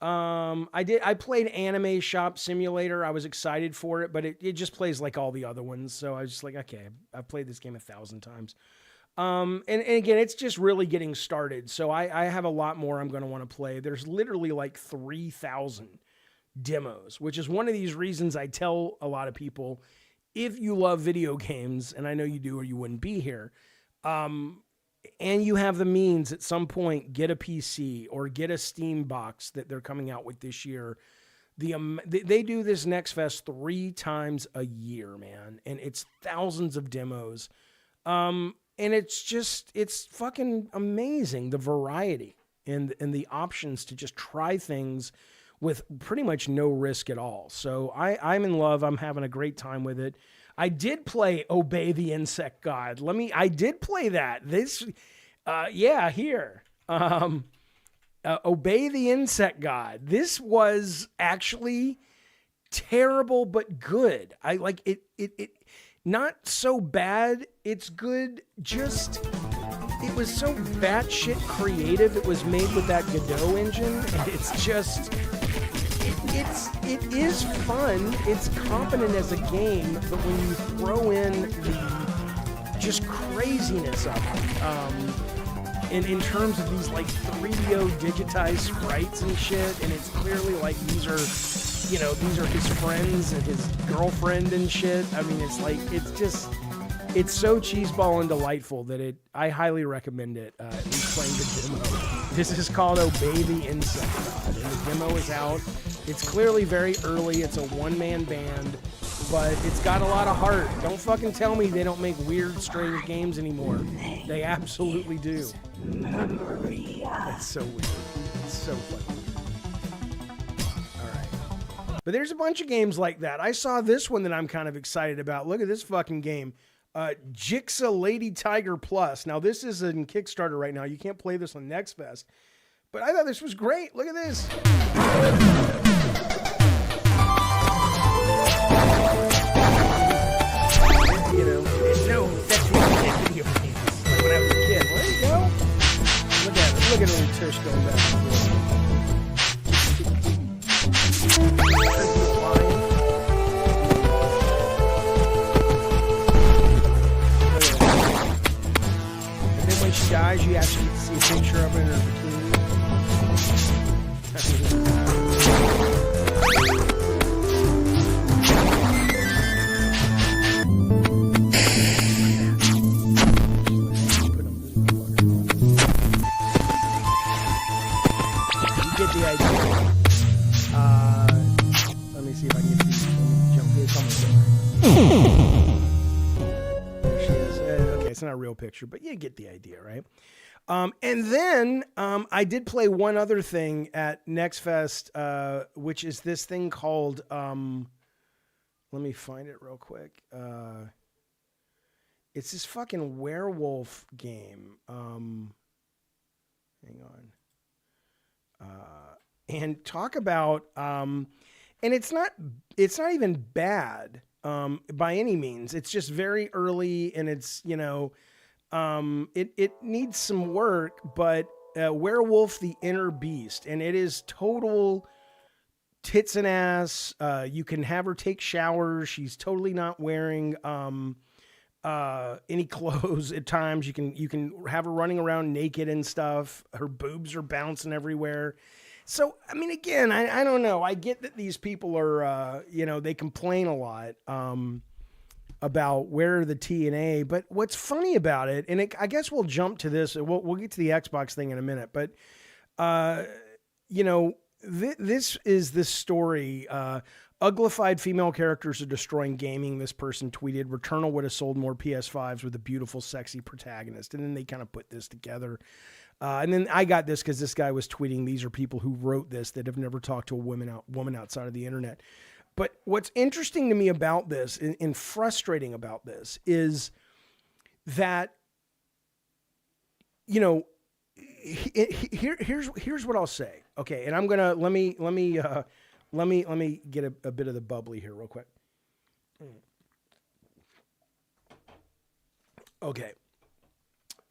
I played Anime Shop Simulator. I was excited for it, but it just plays like all the other ones. So I was just like, okay, I've played this game 1,000 times. And again, it's just really getting started. So I have a lot more I'm going to want to play. There's literally like 3,000 demos, which is one of these reasons I tell a lot of people, if you love video games, and I know you do or you wouldn't be here, and you have the means at some point, get a PC or get a Steam box that they're coming out with this year. They do this Next Fest 3 times a year, man, and it's thousands of demos. And it's fucking amazing, the variety and the options to just try things with pretty much no risk at all. So I'm in love. I'm having a great time with it. I did play Obey the Insect God. I did play that. Here. Obey the Insect God. This was actually terrible, but good. I like it. It not so bad. It's good. Just, it was so batshit creative. It was made with that Godot engine, and it's just, it is fun. It's competent as a game, but when you throw in the just craziness of it, in terms of these like 3D digitized sprites and shit, and it's clearly like these are his friends and his girlfriend and shit. I mean, it's like, it's so cheeseball and delightful that I highly recommend it, at least playing the demo. This is called Obey the Insect God, and the demo is out. It's clearly very early. It's a one-man band, but it's got a lot of heart. Don't fucking tell me they don't make weird, strange games anymore. They absolutely do. That's so weird. It's so funny. All right. But there's a bunch of games like that. I saw this one that I'm kind of excited about. Look at this fucking game. Jigsaw Lady Tiger Plus. Now, this is in Kickstarter right now. You can't play this on Next Fest. But I thought this was great. Look at this. No sexual video games. Like when I was a kid. There you go. Look at it. Look at little Tish going back and forth. And then when she dies, you actually get to see a picture of her in her bikini. The idea. Let me see if I can get these. Jump here. There she is. Okay, it's not a real picture, but you get the idea, right? And then I did play one other thing at Next Fest, which is this thing called. Let me find it real quick. It's this fucking werewolf game. Hang on. And talk about, and it's not even bad, by any means. It's just very early, and it's, it needs some work, but, Werewolf the Inner Beast, and it is total tits and ass. You can have her take showers. She's totally not wearing, any clothes at times. You can have her running around naked and stuff. Her boobs are bouncing everywhere. So, I mean, again, I don't know. I get that these people are, they complain a lot about where the T and A. But what's funny about it, and I guess we'll jump to this. We'll get to the Xbox thing in a minute. But, this is the story. Uglified female characters are destroying gaming. This person tweeted, Returnal would have sold more PS5s with a beautiful, sexy protagonist. And then they kind of put this together. And then I got this because this guy was tweeting, these are people who wrote this that have never talked to a woman outside of the internet. But what's interesting to me about this and frustrating about this is that, here's what I'll say. Okay. And I'm going to, let me get a bit of the bubbly here real quick. Okay.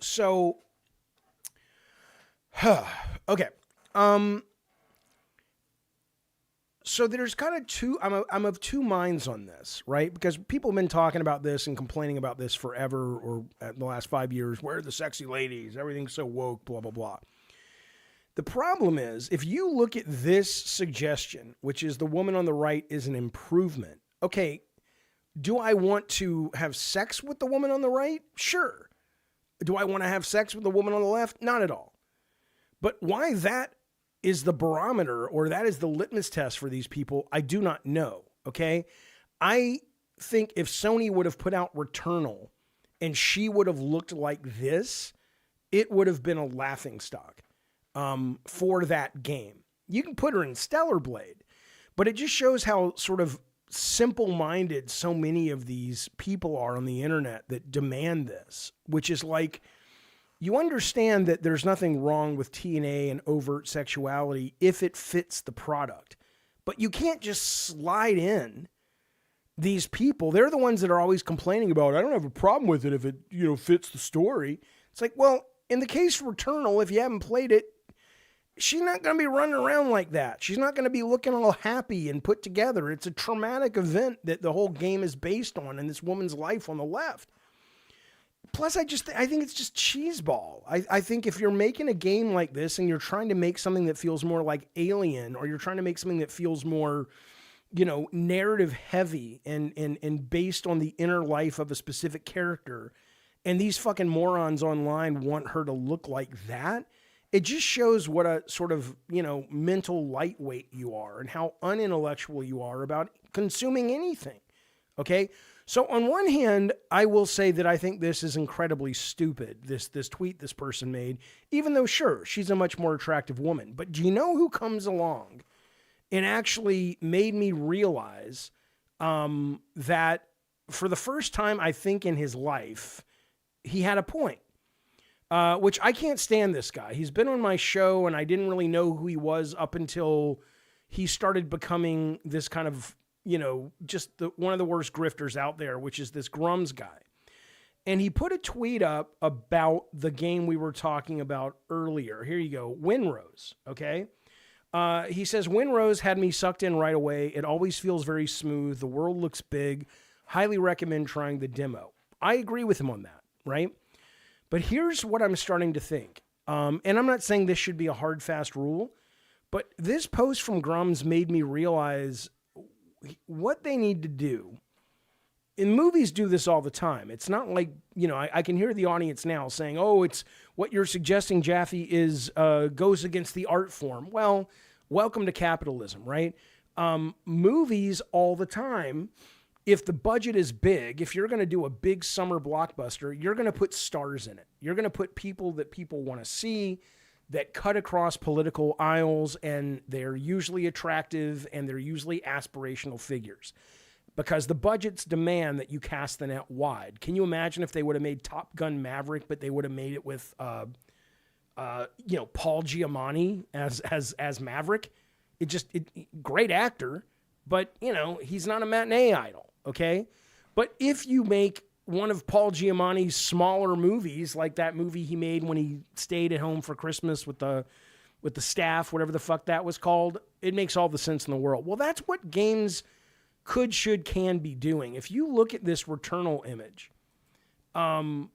So, okay. So there's kind of I'm of two minds on this, right? Because people have been talking about this and complaining about this forever, or in the last 5 years. Where are the sexy ladies? Everything's so woke, blah, blah, blah. The problem is, if you look at this suggestion, which is the woman on the right is an improvement. Okay, Do I want to have sex with the woman on the right? Sure. Do I want to have sex with the woman on the left? Not at all. But why that is the barometer or that is the litmus test for these people, I do not know. Okay. I think if Sony would have put out Returnal and she would have looked like this, it would have been a laughingstock for that game. You can put her in Stellar Blade, but it just shows how sort of simple-minded so many of these people are on the internet that demand this, which is like, you understand that there's nothing wrong with TNA and overt sexuality if it fits the product, but you can't just slide in these people. They're the ones that are always complaining about, I don't have a problem with it if it, fits the story. It's like, well, in the case of Returnal, if you haven't played it, she's not going to be running around like that. She's not going to be looking all happy and put together. It's a traumatic event that the whole game is based on in this woman's life on the left. Plus, I think it's just cheeseball. I think if you're making a game like this and you're trying to make something that feels more like Alien, or you're trying to make something that feels more, narrative heavy and based on the inner life of a specific character, and these fucking morons online want her to look like that, it just shows what a sort of, mental lightweight you are and how unintellectual you are about consuming anything. Okay? So on one hand, I will say that I think this is incredibly stupid, this tweet this person made, even though, sure, she's a much more attractive woman. But do you know who comes along and actually made me realize that for the first time, I think, in his life, he had a point? Which I can't stand this guy. He's been on my show, and I didn't really know who he was up until he started becoming this kind of, just one of the worst grifters out there, which is this Grums guy. And he put a tweet up about the game we were talking about earlier. Here you go. Winrose, okay? He says, Winrose had me sucked in right away. It always feels very smooth. The world looks big. Highly recommend trying the demo. I agree with him on that, right? But here's what I'm starting to think. And I'm not saying this should be a hard, fast rule, but this post from Grums made me realize what they need to do. And movies do this all the time. It's not like, I can hear the audience now saying, oh, it's what you're suggesting, Jaffe, is goes against the art form. Well, welcome to capitalism, right? Movies all the time, if the budget is big, if you're going to do a big summer blockbuster, you're going to put stars in it. You're going to put people that people want to see, that cut across political aisles, and they're usually attractive and they're usually aspirational figures because the budgets demand that you cast the net wide. Can you imagine if they would have made Top Gun Maverick, but they would have made it with, Paul Giamatti as Maverick? Great actor, but he's not a matinee idol. Okay. But if you make one of Paul Giamatti's smaller movies, like that movie he made when he stayed at home for Christmas with the staff, whatever the fuck that was called, it makes all the sense in the world. Well, that's what games could, should, can be doing. If you look at this Returnal image, I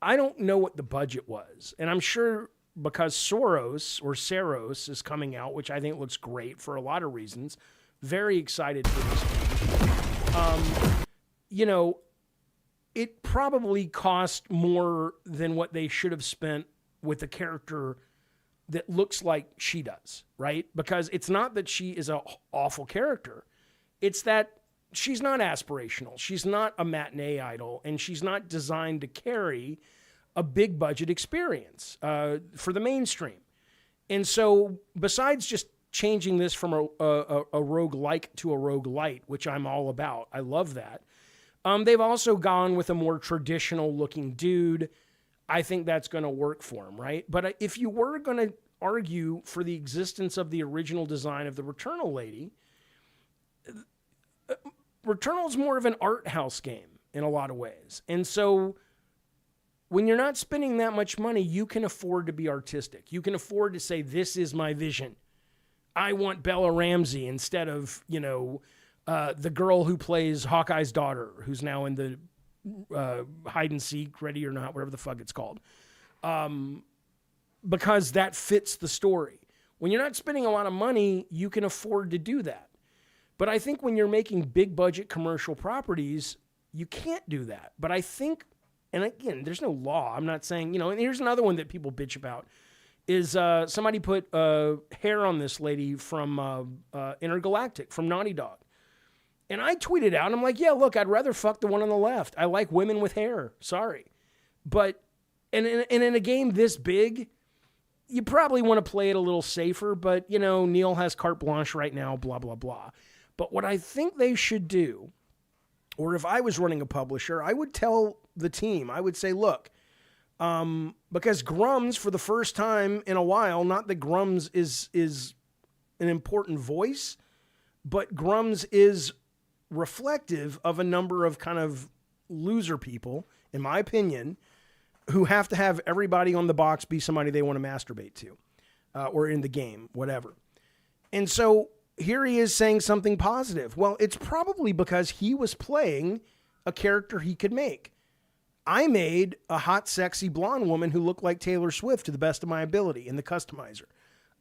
don't know what the budget was. And I'm sure because Saros is coming out, which I think looks great for a lot of reasons. Very excited for this game. It probably cost more than what they should have spent with a character that looks like she does, right? Because it's not that she is an awful character. It's that she's not aspirational. She's not a matinee idol, and she's not designed to carry a big budget experience for the mainstream. And so besides just changing this from a roguelike to a roguelite, which I'm all about, I love that. They've also gone with a more traditional looking dude. I think that's going to work for him, right? But if you were going to argue for the existence of the original design of the Returnal lady, Returnal is more of an art house game in a lot of ways. And so when you're not spending that much money, you can afford to be artistic. You can afford to say, this is my vision. I want Bella Ramsey instead of, the girl who plays Hawkeye's daughter, who's now in the hide and seek, Ready or Not, whatever the fuck it's called. Because that fits the story. When you're not spending a lot of money, you can afford to do that. But I think when you're making big budget commercial properties, you can't do that. But I think, and again, there's no law. I'm not saying, and here's another one that people bitch about is somebody put hair on this lady from Intergalactic, from Naughty Dog. And I tweeted out, I'm like, yeah, look, I'd rather fuck the one on the left. I like women with hair. Sorry. But, and in a game this big, you probably want to play it a little safer, but, Neil has carte blanche right now, blah, blah, blah. But what I think they should do, or if I was running a publisher, I would tell the team, I would say, look, because Grums, for the first time in a while, not that Grums is an important voice, but Grums is reflective of a number of kind of loser people, in my opinion, who have to have everybody on the box be somebody they want to masturbate to, or in the game, whatever. And so here he is saying something positive. Well, it's probably because he was playing a character he could make. I made a hot, sexy blonde woman who looked like Taylor Swift to the best of my ability in the customizer.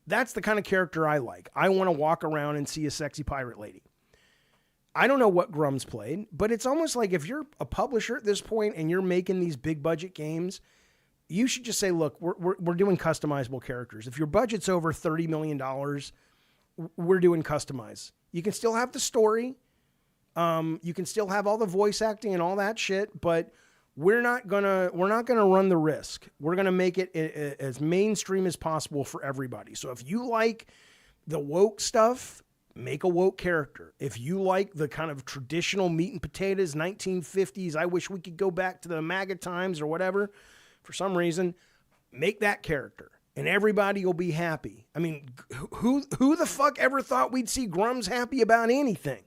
That's the kind of character I like. I want to walk around and see a sexy pirate lady. I don't know what Grums played, but it's almost like if you're a publisher at this point and you're making these big budget games, you should just say, look, we're doing customizable characters. If your budget's over $30 million, we're doing customize. You can still have the story. You can still have all the voice acting and all that shit, but we're not gonna run the risk. We're gonna make it as mainstream as possible for everybody. So if you like the woke stuff, make a woke character. If you like the kind of traditional meat and potatoes, 1950s, I wish we could go back to the MAGA times or whatever, for some reason, make that character and everybody will be happy. I mean, who the fuck ever thought we'd see Grums happy about anything?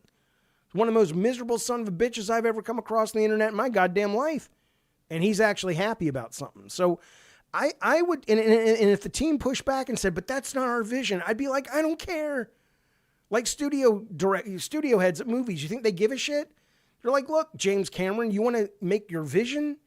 One of the most miserable son of a bitches I've ever come across on the internet in my goddamn life. And he's actually happy about something. So I would, and if the team pushed back and said, but that's not our vision, I'd be like, I don't care. Like studio heads at movies, you think they give a shit? They're like, look, James Cameron, you want to make your vision?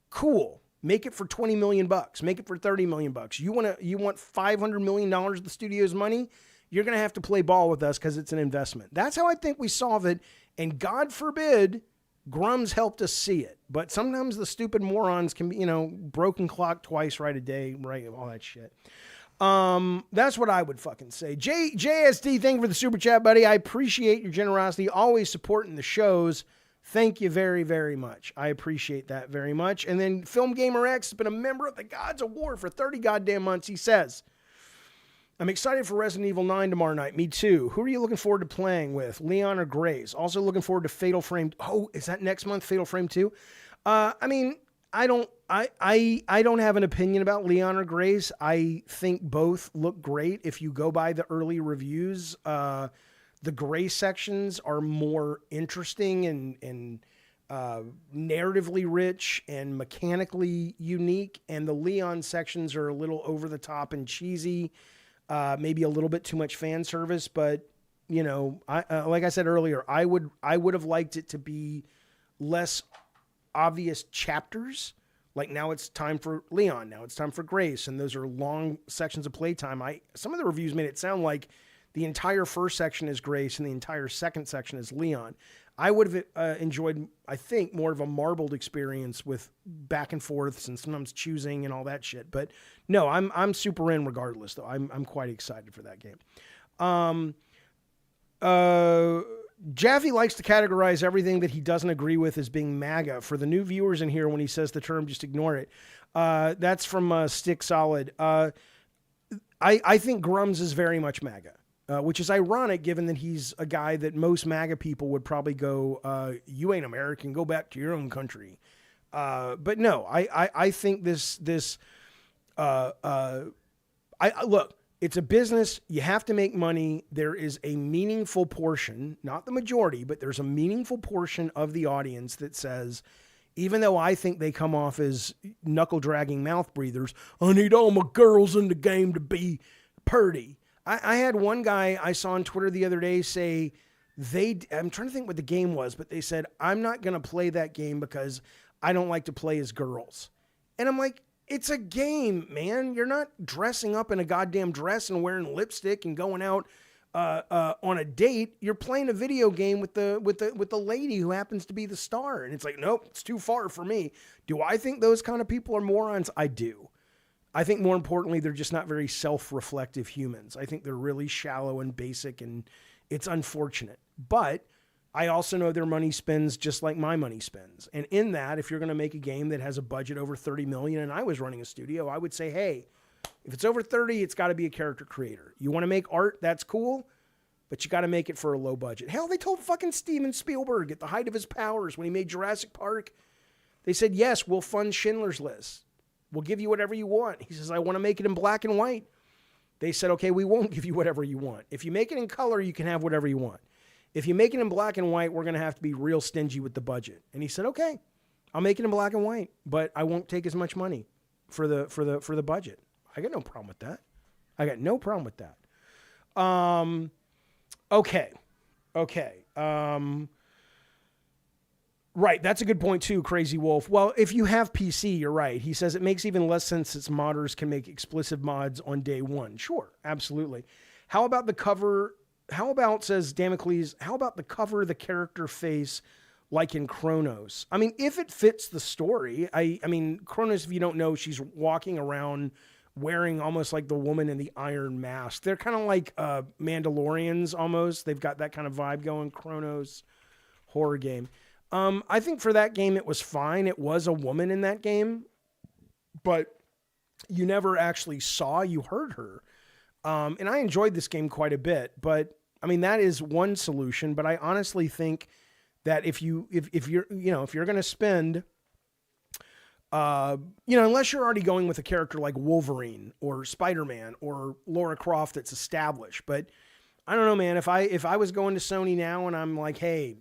Cool. Make it for $20 million. Make it for $30 million. You want $500 million of the studio's money? You're going to have to play ball with us because it's an investment. That's how I think we solve it. And God forbid, Grums helped us see it. But sometimes the stupid morons can be, broken clock twice, right a day, right, all that shit. That's what I would fucking say. JSD, thank you for the super chat, buddy. I appreciate your generosity, always supporting the shows. Thank you very, very much. I appreciate that very much. And then Film Gamer X has been a member of the Gods of War for 30 goddamn months. He says, I'm excited for Resident Evil 9 tomorrow night. Me too. Who are you looking forward to playing with? Leon or Grace? Also looking forward to Fatal Frame. Oh, is that next month, Fatal Frame 2? I don't have an opinion about Leon or Grace. I think both look great. If you go by the early reviews, the Grace sections are more interesting and narratively rich and mechanically unique. And the Leon sections are a little over the top and cheesy, maybe a little bit too much fan service. But, like I said earlier, I would have liked it to be less obvious chapters. Like now it's time for Leon, now it's time for Grace, and those are long sections of playtime. Some of the reviews made it sound like the entire first section is Grace and the entire second section is Leon. I would have enjoyed, I think, more of a marbled experience with back and forths and sometimes choosing and all that shit. But no, I'm super in regardless, though. I'm quite excited for that game. Jaffe likes to categorize everything that he doesn't agree with as being MAGA. For the new viewers in here, when he says the term, just ignore it. That's from Stick Solid. I think Grums is very much MAGA, which is ironic given that he's a guy that most MAGA people would probably go, you ain't American, go back to your own country. But no, I think look, it's a business. You have to make money. There is a meaningful portion, not the majority, but there's a meaningful portion of the audience that says, even though I think they come off as knuckle-dragging mouth breathers, I need all my girls in the game to be purty. I had one guy I saw on Twitter the other day say, I'm trying to think what the game was, but they said, I'm not going to play that game because I don't like to play as girls. And I'm like, it's a game, man. You're not dressing up in a goddamn dress and wearing lipstick and going out on a date, you're playing a video game with the lady who happens to be the star. And it's like, nope, it's too far for me. Do I think those kind of people are morons? I do. I think more importantly, they're just not very self-reflective humans. I think they're really shallow and basic, and it's unfortunate. But I also know their money spends just like my money spends. And in that, if you're going to make a game that has a budget over 30 million and I was running a studio, I would say, hey, if it's over 30, it's got to be a character creator. You want to make art, that's cool, but you got to make it for a low budget. Hell, they told fucking Steven Spielberg at the height of his powers when he made Jurassic Park, they said, yes, we'll fund Schindler's List. We'll give you whatever you want. He says, I want to make it in black and white. They said, okay, we won't give you whatever you want. If you make it in color, you can have whatever you want. If you make it in black and white, we're going to have to be real stingy with the budget. And he said, okay, I'll make it in black and white, but I won't take as much money for the budget. I got no problem with that. Okay. Right, that's a good point too, Crazy Wolf. Well, if you have PC, you're right. He says it makes even less sense since modders can make explicit mods on day one. Sure, absolutely. How about the cover? How about, says Damocles, how about the cover the character face like in Chronos? I mean, if it fits the story, I mean, Chronos, if you don't know, she's walking around wearing almost like the woman in the Iron Mask. They're kind of like Mandalorians almost. They've got that kind of vibe going. Chronos horror game. I think for that game, it was fine. It was a woman in that game, but you never actually saw, you heard her. And I enjoyed this game quite a bit, but I mean, that is one solution, but I honestly think that if you're going to spend, unless you're already going with a character like Wolverine or Spider-Man or Lara Croft that's established, but I don't know, man, if I was going to Sony now and I'm like, hey,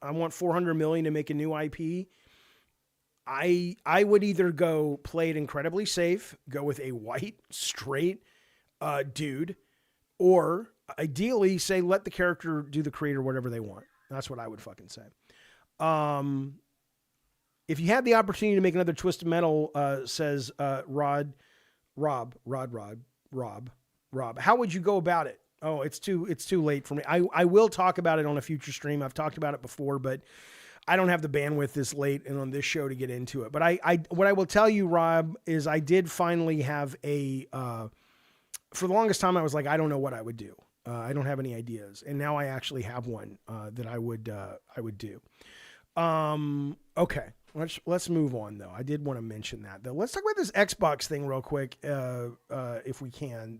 I want 400 million to make a new IP, I would either go play it incredibly safe, go with a white, straight dude, or ideally say, let the character do the creator whatever they want. That's what I would fucking say. If you had the opportunity to make another Twisted Metal, says Rob, how would you go about it? Oh, it's too late for me. I will talk about it on a future stream. I've talked about it before, but I don't have the bandwidth this late and on this show to get into it. But what I will tell you, Rob, is I did finally have for the longest time, I was like, I don't know what I would do. I don't have any ideas. And now I actually have one that I would do. Okay. Let's move on, though. I did want to mention that, though. Let's talk about this Xbox thing real quick, if we can.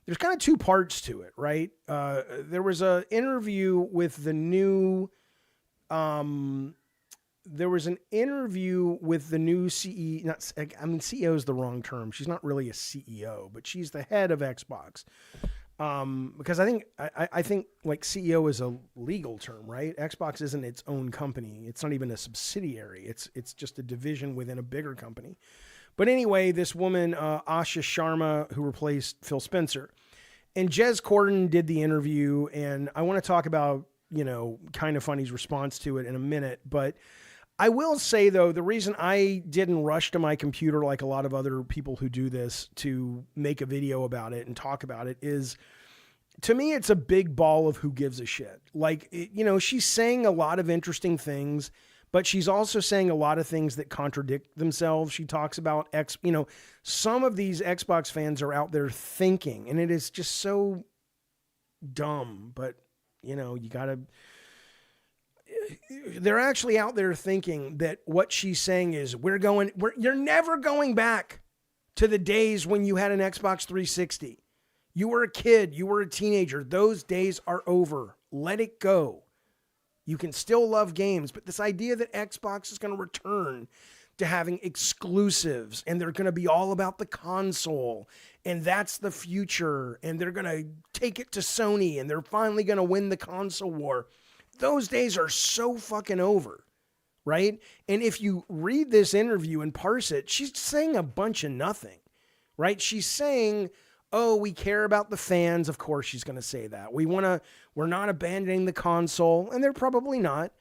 There's kind of two parts to it, right? There was an interview with the new... there was an interview with the new CEO. CEO is the wrong term. She's not really a CEO, but she's the head of Xbox. Because I think like CEO is a legal term, right? Xbox isn't its own company. It's not even a subsidiary. It's just a division within a bigger company. But anyway, this woman, Asha Sharma, who replaced Phil Spencer, and Jez Corden did the interview, and I want to talk about, Kind of Funny's response to it in a minute. But I will say, though, the reason I didn't rush to my computer like a lot of other people who do this to make a video about it and talk about it is, to me, it's a big ball of who gives a shit. Like, she's saying a lot of interesting things, but she's also saying a lot of things that contradict themselves. She talks about some of these Xbox fans are out there thinking, and it is just so dumb, but they're actually out there thinking that what she's saying is you're never going back to the days when you had an Xbox 360. You were a kid, you were a teenager. Those days are over. Let it go. You can still love games, but this idea that Xbox is going to return to having exclusives and they're going to be all about the console and that's the future and they're going to take it to Sony and they're finally going to win the console war. Those days are so fucking over, right? And if you read this interview and parse it, she's saying a bunch of nothing, right? She's saying, oh, we care about the fans. Of course she's going to say that. We're not abandoning the console, and they're probably not.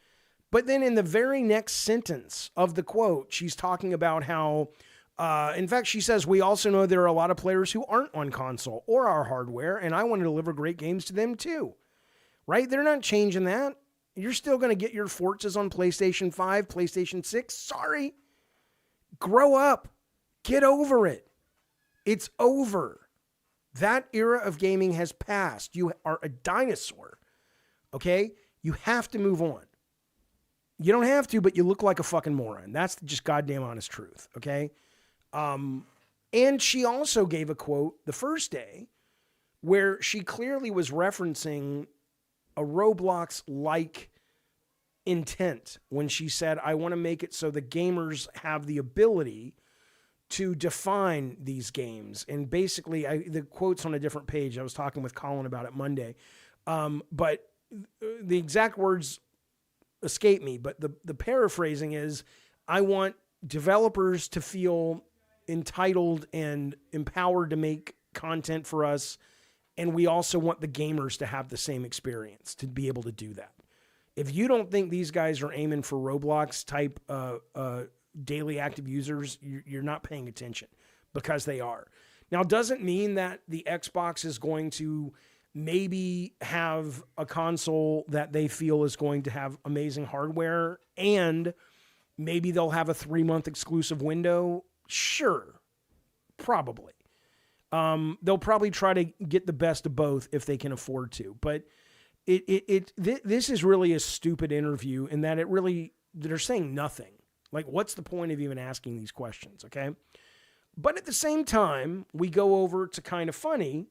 But then in the very next sentence of the quote, she's talking about how In fact, she says, we also know there are a lot of players who aren't on console or our hardware, and I want to deliver great games to them too. Right? They're not changing that. You're still going to get your Forzas on PlayStation 5, PlayStation 6. Sorry. Grow up. Get over it. It's over. That era of gaming has passed. You are a dinosaur. Okay? You have to move on. You don't have to, but you look like a fucking moron. That's just goddamn honest truth. Okay? And she also gave a quote the first day where she clearly was referencing a Roblox-like intent when she said, I want to make it so the gamers have the ability to define these games. And basically, the quote's on a different page. I was talking with Colin about it Monday. But the exact words escape me. But the paraphrasing is, I want developers to feel entitled and empowered to make content for us. And we also want the gamers to have the same experience, to be able to do that. If you don't think these guys are aiming for Roblox type daily active users, you're not paying attention, because they are. Now, it doesn't mean that the Xbox is going to maybe have a console that they feel is going to have amazing hardware, and maybe they'll have a 3-month exclusive window. Sure, probably. They'll probably try to get the best of both if they can afford to. But this is really a stupid interview in that they're saying nothing. Like, what's the point of even asking these questions, okay? But at the same time, we go over to Kind of Funny.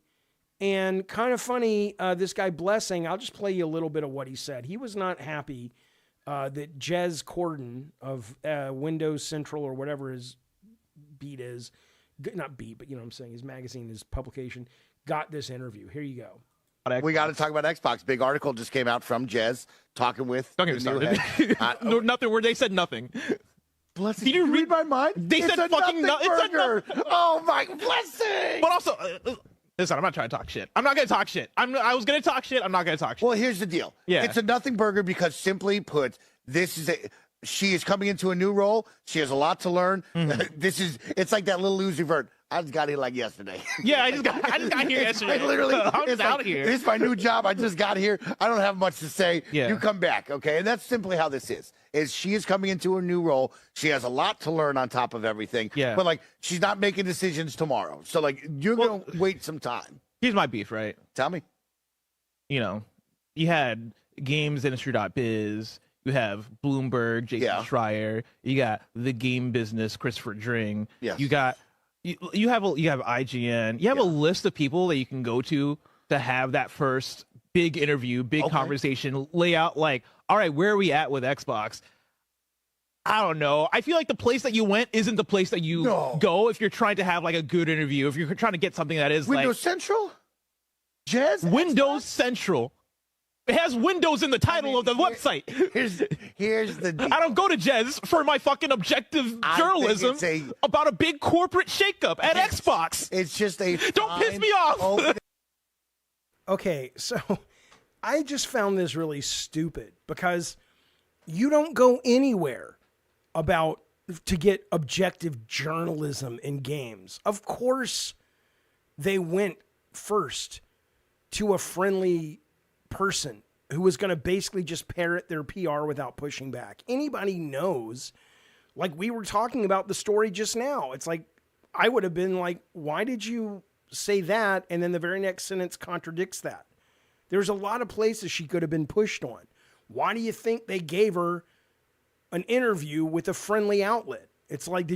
And Kind of Funny, this guy Blessing, I'll just play you a little bit of what he said. He was not happy that Jez Corden of Windows Central or whatever his beat is, not beat, but you know what I'm saying, his magazine, his publication, got this interview. Here you go. We got to talk about Xbox. Big article just came out from Jez talking with. Don't get me started. No, nothing. Where they said nothing. Blessing. Did you read my mind? They said fucking nothing. Oh my Blessing! But also, listen, I'm not trying to talk shit. I'm not gonna talk shit. I was gonna talk shit. I'm not gonna talk shit. Well, here's the deal. Yeah. It's a nothing burger because, simply put, she is coming into a new role. She has a lot to learn. Mm-hmm. It's like that little Uzi Vert. I just got here like yesterday. Yeah, I just got here yesterday. Literally, I'm just out here. This is my new job. I just got here. I don't have much to say. Yeah. You come back, okay? And that's simply how this is. She is coming into a new role. She has a lot to learn on top of everything. Yeah. But, like, she's not making decisions tomorrow. So, like, you're going to wait some time. Here's my beef, right? Tell me. You know, you had gamesindustry.biz. You have Bloomberg, Jason Schreier. You got The Game Business, Christopher Dring. Yes. You got you have IGN. You have a list of people that you can go to have that first big interview, big conversation, lay out like, all right, where are we at with Xbox? I don't know. I feel like the place that you went isn't the place that you go if you're trying to have like a good interview. If you're trying to get something that is Windows Central? Jez? Windows Xbox? Central. It has Windows in the title of the website. Here's the deal. I don't go to Jez for my fucking objective journalism about a big corporate shakeup at Xbox. It's just a Don't piss me off. Okay, so I just found this really stupid because you don't go anywhere to get objective journalism in games. Of course, they went first to a friendly person who was going to basically just parrot their PR without pushing back. Anybody knows, like we were talking about the story just now. It's like, I would have been like, why did you say that? And then the very next sentence contradicts that. There's a lot of places she could have been pushed on. Why do you think they gave her an interview with a friendly outlet? It's like,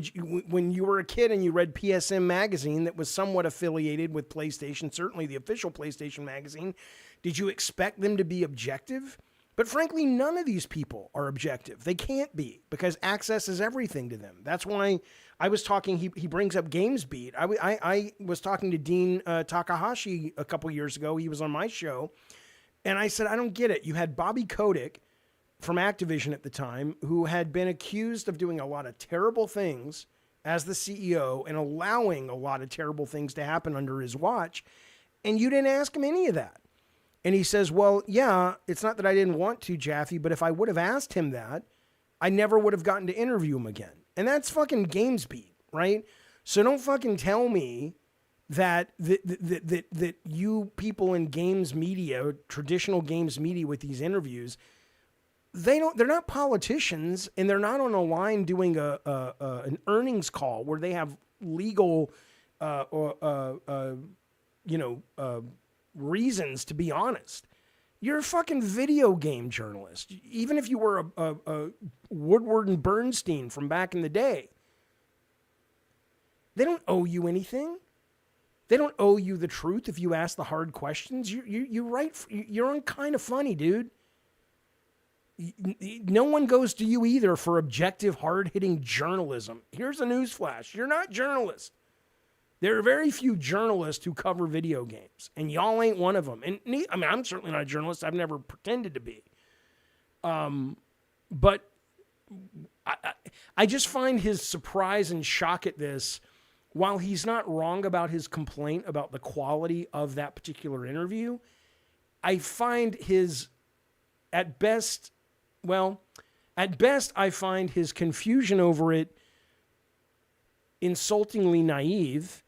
when you were a kid and you read PSM magazine that was somewhat affiliated with PlayStation, certainly the official PlayStation magazine, did you expect them to be objective? But frankly, none of these people are objective. They can't be, because access is everything to them. That's why I was talking, he brings up GamesBeat. I was talking to Dean Takahashi a couple years ago. He was on my show. And I said, I don't get it. You had Bobby Kotick from Activision at the time, who had been accused of doing a lot of terrible things as the CEO and allowing a lot of terrible things to happen under his watch. And you didn't ask him any of that. And he says, well, yeah, it's not that I didn't want to, Jaffe, but if I would have asked him that, I never would have gotten to interview him again. And that's fucking GamesBeat, right? So don't fucking tell me that you people in games media, traditional games media with these interviews, they're not politicians, and they're not on a line doing an earnings call where they have legal reasons to be honest. You're a fucking video game journalist. Even if you were a Woodward and Bernstein from back in the day, they don't owe you anything. They don't owe you the truth if you ask the hard questions. You're on Kind of Funny, dude. No one goes to you either for objective, hard-hitting journalism. Here's a newsflash. You're not journalists. There are very few journalists who cover video games, and y'all ain't one of them. And I'm certainly not a journalist. I've never pretended to be. But I just find his surprise and shock at this, while he's not wrong about his complaint about the quality of that particular interview, I find at best, I find his confusion over it insultingly naive.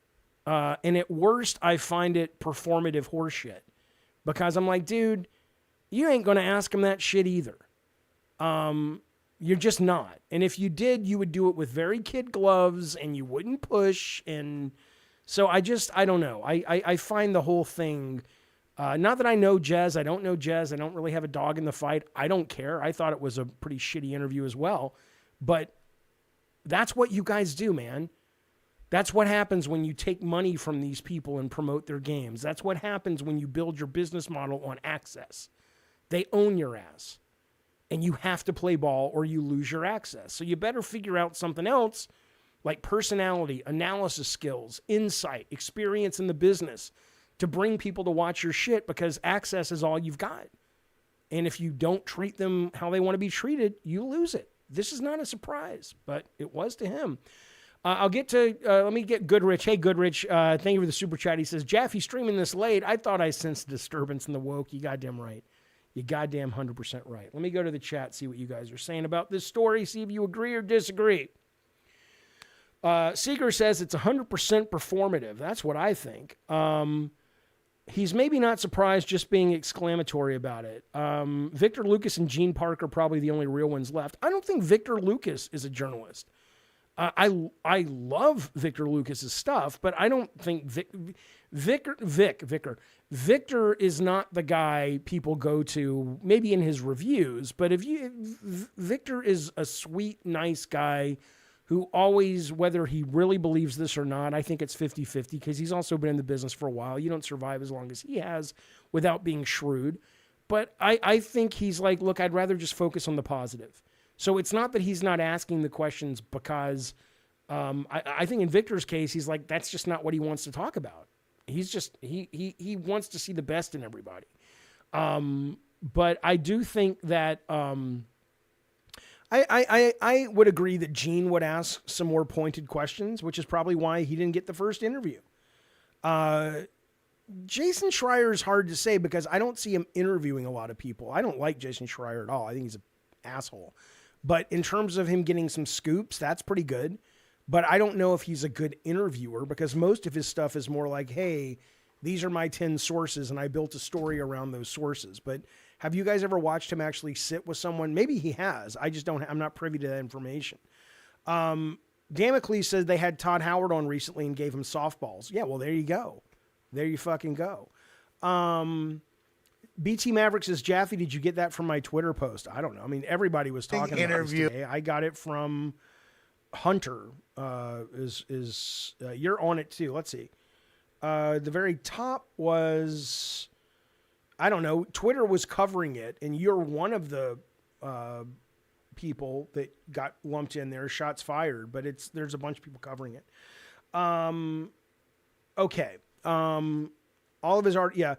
And at worst, I find it performative horseshit. Because I'm like, dude, you ain't going to ask him that shit either. You're just not. And if you did, you would do it with very kid gloves and you wouldn't push. And so I don't know. I find the whole thing, not that I know Jez. I don't know Jez. I don't really have a dog in the fight. I don't care. I thought it was a pretty shitty interview as well. But that's what you guys do, man. That's what happens when you take money from these people and promote their games. That's what happens when you build your business model on access. They own your ass. And you have to play ball or you lose your access. So you better figure out something else like personality, analysis skills, insight, experience in the business to bring people to watch your shit, because access is all you've got. And if you don't treat them how they want to be treated, you lose it. This is not a surprise, but it was to him. I'll get to, let me get Goodrich. Hey, Goodrich, thank you for the super chat. He says, Jaffe streaming this late. I thought I sensed disturbance in the woke. You goddamn right. You goddamn 100% right. Let me go to the chat, see what you guys are saying about this story, see if you agree or disagree. Seeger says it's 100% performative. That's what I think. He's maybe not surprised, just being exclamatory about it. Victor Lucas and Gene Park are probably the only real ones left. I don't think Victor Lucas is a journalist. I love Victor Lucas's stuff, but I don't think Victor is not the guy people go to, maybe in his reviews, but Victor is a sweet, nice guy who always, whether he really believes this or not, I think it's 50-50, because he's also been in the business for a while. You don't survive as long as he has without being shrewd. But I think he's like, look, I'd rather just focus on the positive. So it's not that he's not asking the questions because I think in Victor's case, he's like, that's just not what he wants to talk about. He's just, he wants to see the best in everybody. But I do think that I would agree that Gene would ask some more pointed questions, which is probably why he didn't get the first interview. Jason Schreier is hard to say because I don't see him interviewing a lot of people. I don't like Jason Schreier at all. I think he's an asshole. But in terms of him getting some scoops, that's pretty good. But I don't know if he's a good interviewer, because most of his stuff is more like, hey, these are my 10 sources and I built a story around those sources. But have you guys ever watched him actually sit with someone? Maybe he has. I'm not privy to that information. Damocles said they had Todd Howard on recently and gave him softballs. Yeah, well, there you go. There you fucking go. BT Maverick says, Jaffe, did you get that from my Twitter post? I don't know. I mean, everybody was talking about this today. I got it from Hunter. You're on it too. Let's see. The very top was, I don't know, Twitter was covering it, and you're one of the people that got lumped in there, shots fired, but there's a bunch of people covering it. Okay. All of his art, yeah.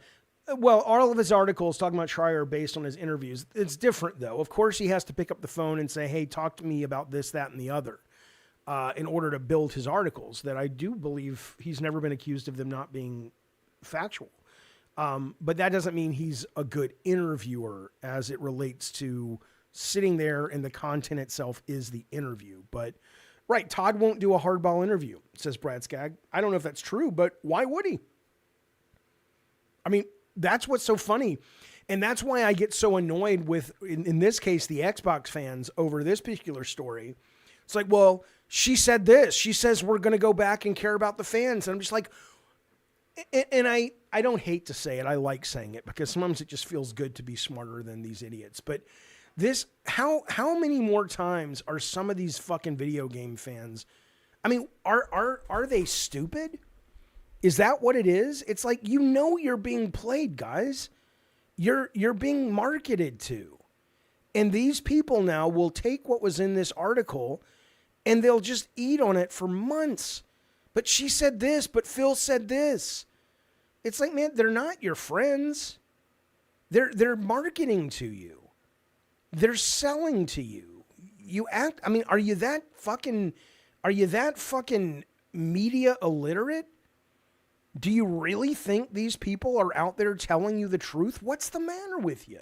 Well, all of his articles talking about Schreier are based on his interviews. It's different, though. Of course, he has to pick up the phone and say, hey, talk to me about this, that, and the other, in order to build his articles, that I do believe he's never been accused of them not being factual. But that doesn't mean he's a good interviewer as it relates to sitting there and the content itself is the interview. But Right. Todd won't do a hardball interview, says Brad Skagg. I don't know if that's true, but why would he? I mean, that's what's so funny. And that's why I get so annoyed with, in this case, the Xbox fans over this particular story. It's like, well, she said this. She says we're going to go back and care about the fans. And I'm just like, and I don't hate to say it. I like saying it because sometimes it just feels good to be smarter than these idiots. But this, how many more times are some of these fucking video game fans? I mean, are they stupid? Is that what it is? It's like, you're being played, guys. You're being marketed to. And these people now will take what was in this article and they'll just eat on it for months. But she said this, but Phil said this. It's like, man, they're not your friends. They're marketing to you. They're selling to you. I mean, are you that fucking media illiterate? Do you really think these people are out there telling you the truth? What's the matter with you?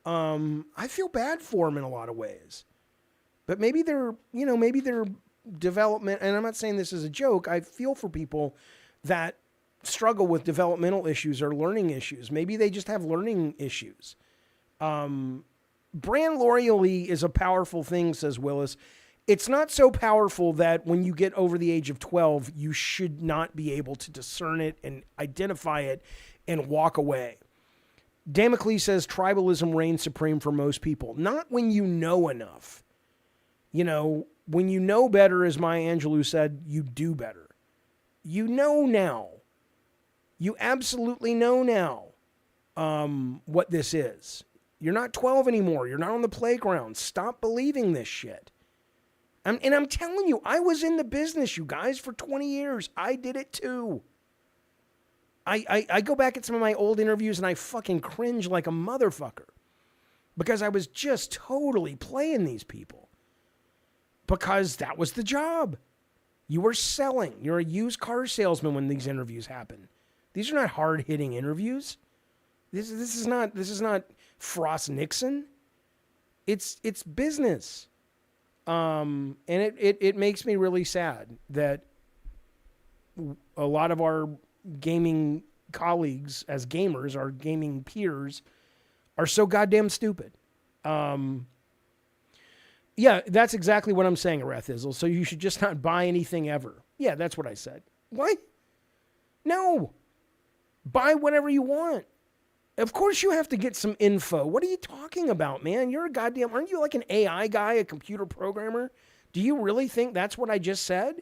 I feel bad for them in a lot of ways. But maybe they're development, and I'm not saying this is a joke. I feel for people that struggle with developmental issues or learning issues. Maybe they just have learning issues. Brand loyalty is a powerful thing, says Willis. It's not so powerful that when you get over the age of 12, you should not be able to discern it and identify it and walk away. Damocles says tribalism reigns supreme for most people. Not when you know enough. When you know better, as Maya Angelou said, you do better. You know now. You absolutely know now what this is. You're not 12 anymore. You're not on the playground. Stop believing this shit. And I'm telling you, I was in the business, you guys, for 20 years. I did it too. I go back at some of my old interviews and I fucking cringe like a motherfucker because I was just totally playing these people because that was the job. You were selling. You're a used car salesman when these interviews happen. These are not hard-hitting interviews. This is not Frost Nixon. It's business. And it makes me really sad that a lot of our gaming colleagues as gamers, our gaming peers, are so goddamn stupid. Yeah, that's exactly what I'm saying, Areth Izzle. So you should just not buy anything ever. Yeah, that's what I said. What? No. Buy whatever you want. Of course you have to get some info. What are you talking about, man? Aren't you like an AI guy, a computer programmer? Do you really think that's what I just said?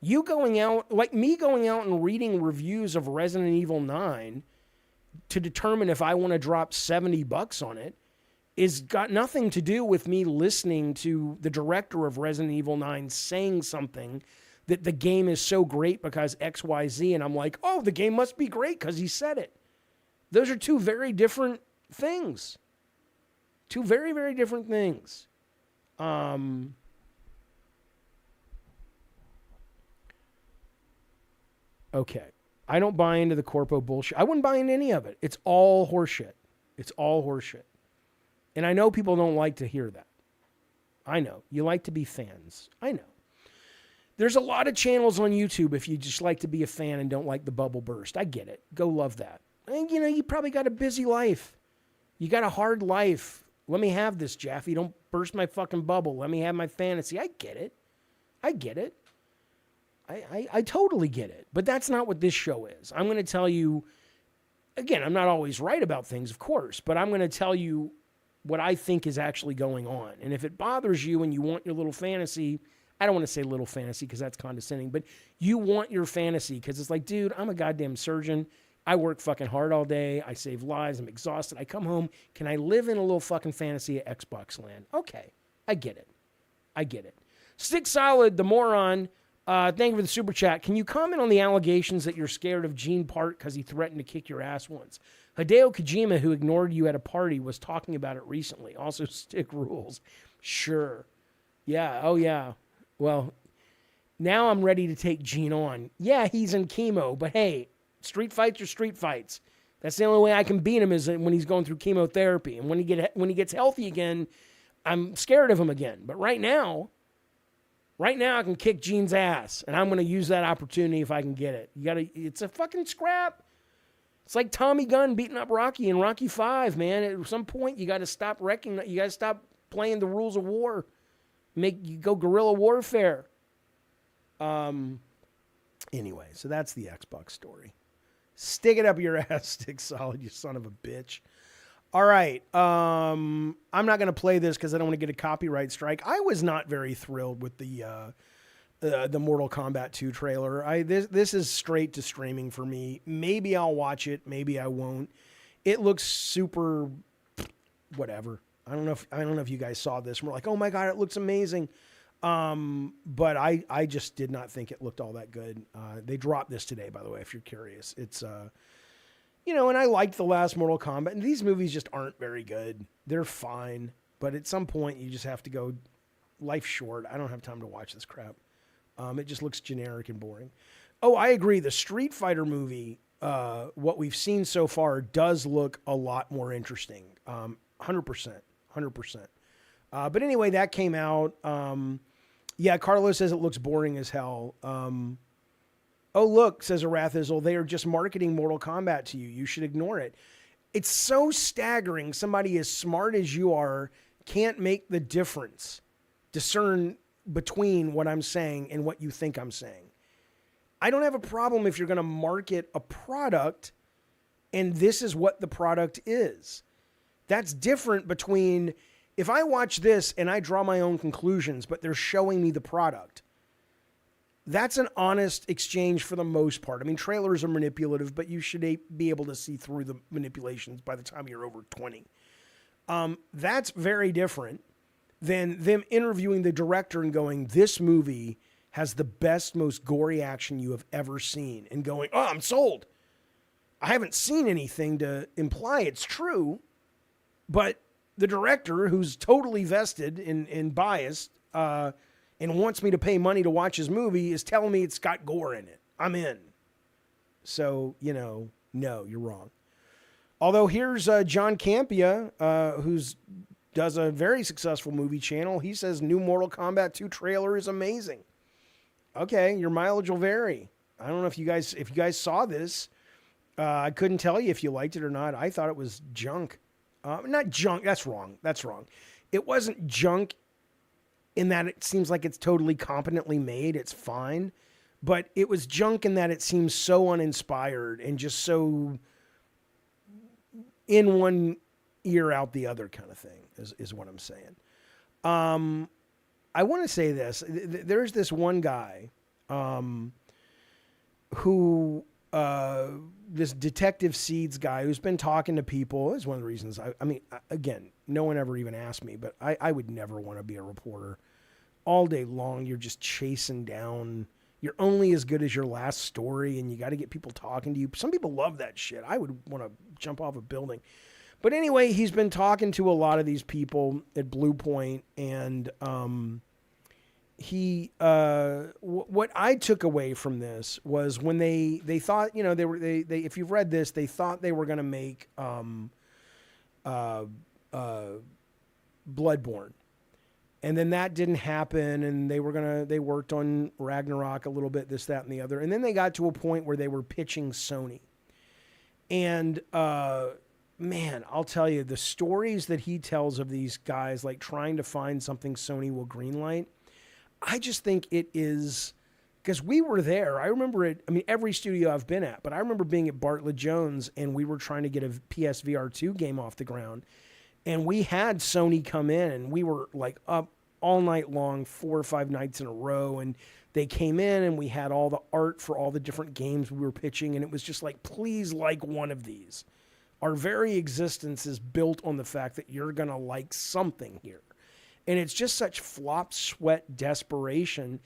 You going out and reading reviews of Resident Evil 9 to determine if I want to drop $70 on it is got nothing to do with me listening to the director of Resident Evil 9 saying something that the game is so great because XYZ, and I'm like, oh, the game must be great because he said it. Those are two very different things. Two very, very different things. Okay. I don't buy into the corpo bullshit. I wouldn't buy into any of it. It's all horseshit. It's all horseshit. And I know people don't like to hear that. I know. You like to be fans. I know. There's a lot of channels on YouTube if you just like to be a fan and don't like the bubble burst. I get it. Go love that. And, you probably got a busy life. You got a hard life. Let me have this, Jaffe. Don't burst my fucking bubble. Let me have my fantasy. I get it. I get it. I totally get it. But that's not what this show is. I'm going to tell you, again, I'm not always right about things, of course, but I'm going to tell you what I think is actually going on. And if it bothers you and you want your little fantasy, I don't want to say little fantasy because that's condescending, but you want your fantasy because it's like, dude, I'm a goddamn surgeon. I work fucking hard all day. I save lives. I'm exhausted. I come home. Can I live in a little fucking fantasy at Xbox land? Okay. I get it. I get it. Stick Solid, the moron. Thank you for the super chat. Can you comment on the allegations that you're scared of Gene Park because he threatened to kick your ass once? Hideo Kojima, who ignored you at a party, was talking about it recently. Also, stick rules. Sure. Yeah. Oh, yeah. Well, now I'm ready to take Gene on. Yeah, he's in chemo, but hey, street fights are street fights. That's the only way I can beat him is when he's going through chemotherapy. And when he gets healthy again, I'm scared of him again. But right now, Right now, I can kick Gene's ass, and I'm going to use that opportunity if I can get it. It's a fucking scrap. It's like Tommy Gunn beating up Rocky in Rocky 5, man. At some point, you got to stop playing the rules of war. You go guerrilla warfare. Anyway, so that's the Xbox story. Stick it up your ass, Stick Solid, you son of a bitch. All right. I'm not going to play this because I don't want to get a copyright strike. I was not very thrilled with the Mortal Kombat 2 trailer. This is straight to streaming for me. Maybe I'll watch it. Maybe I won't. It looks super whatever. I don't know if you guys saw this. We're like, oh my God, it looks amazing. But I just did not think it looked all that good. They dropped this today, by the way, if you're curious. It's, and I liked the last Mortal Kombat, and these movies just aren't very good. They're fine, but at some point you just have to go, life's short. I don't have time to watch this crap. It just looks generic and boring. Oh, I agree. The Street Fighter movie, what we've seen so far does look a lot more interesting. 100%. But anyway, that came out. Yeah, Carlos says it looks boring as hell. Oh, look, says Arathizel, they are just marketing Mortal Kombat to you. You should ignore it. It's so staggering. Somebody as smart as you are can't make the difference, discern between what I'm saying and what you think I'm saying. I don't have a problem if you're going to market a product and this is what the product is. That's different between if I watch this and I draw my own conclusions, but they're showing me the product. That's an honest exchange for the most part. I mean, trailers are manipulative, but you should be able to see through the manipulations by the time you're over 20. That's very different than them interviewing the director and going, this movie has the best, most gory action you have ever seen, and going, oh, I'm sold. I haven't seen anything to imply it's true, but the director, who's totally vested in biased, and wants me to pay money to watch his movie, is telling me it's got gore in it. I'm in. So, no, you're wrong. Although here's John Campia, who's does a very successful movie channel. He says new Mortal Kombat 2 trailer is amazing. Okay, your mileage will vary. I don't know if you guys saw this. I couldn't tell you if you liked it or not. I thought it was junk. Not junk. That's wrong. It wasn't junk in that it seems like it's totally competently made. It's fine. But it was junk in that it seems so uninspired and just so in one ear out the other kind of thing is what I'm saying. I want to say this. There's this one guy who this Detective Seeds guy who's been talking to people. Is one of the reasons. I mean, again, no one ever even asked me, but I would never want to be a reporter. All day long, you're just chasing down. You're only as good as your last story, and you got to get people talking to you. Some people love that shit. I would want to jump off a building. But anyway, he's been talking to a lot of these people at Blue Point, and what I took away from this was when they thought, they if you've read this, they thought they were going to make Bloodborne. And then that didn't happen, and they worked on Ragnarok a little bit, this, that, and the other. And then they got to a point where they were pitching Sony. And man, I'll tell you, the stories that he tells of these guys, like trying to find something Sony will greenlight, I just think it is, because we were there. I remember it. I mean, every studio I've been at, but I remember being at Bartlett Jones, and we were trying to get a PSVR 2 game off the ground. And we had Sony come in, and we were like up all night long, 4 or 5 nights in a row. And they came in, and we had all the art for all the different games we were pitching. And it was just like, please like one of these. Our very existence is built on the fact that you're going to like something here. And it's just such flop, sweat, desperation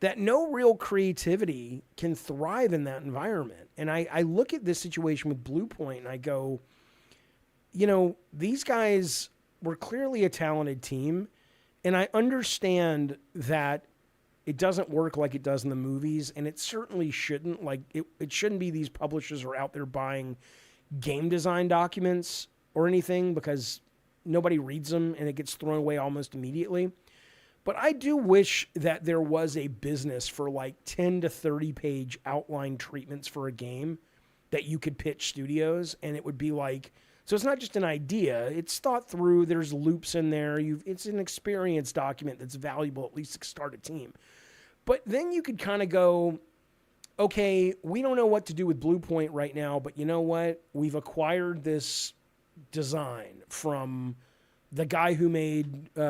that no real creativity can thrive in that environment. And I look at this situation with Blue Point, and I go, these guys were clearly a talented team, and I understand that it doesn't work like it does in the movies, and it certainly shouldn't. Like, it shouldn't be these publishers are out there buying game design documents or anything, because nobody reads them, and it gets thrown away almost immediately. But I do wish that there was a business for like 10 to 30 page outline treatments for a game that you could pitch studios, and it would be like, so it's not just an idea, it's thought through, there's loops in there, it's an experience document that's valuable, at least to start a team. But then you could kind of go, okay, we don't know what to do with Blue Point right now, but you know what? We've acquired this design from the guy who made, he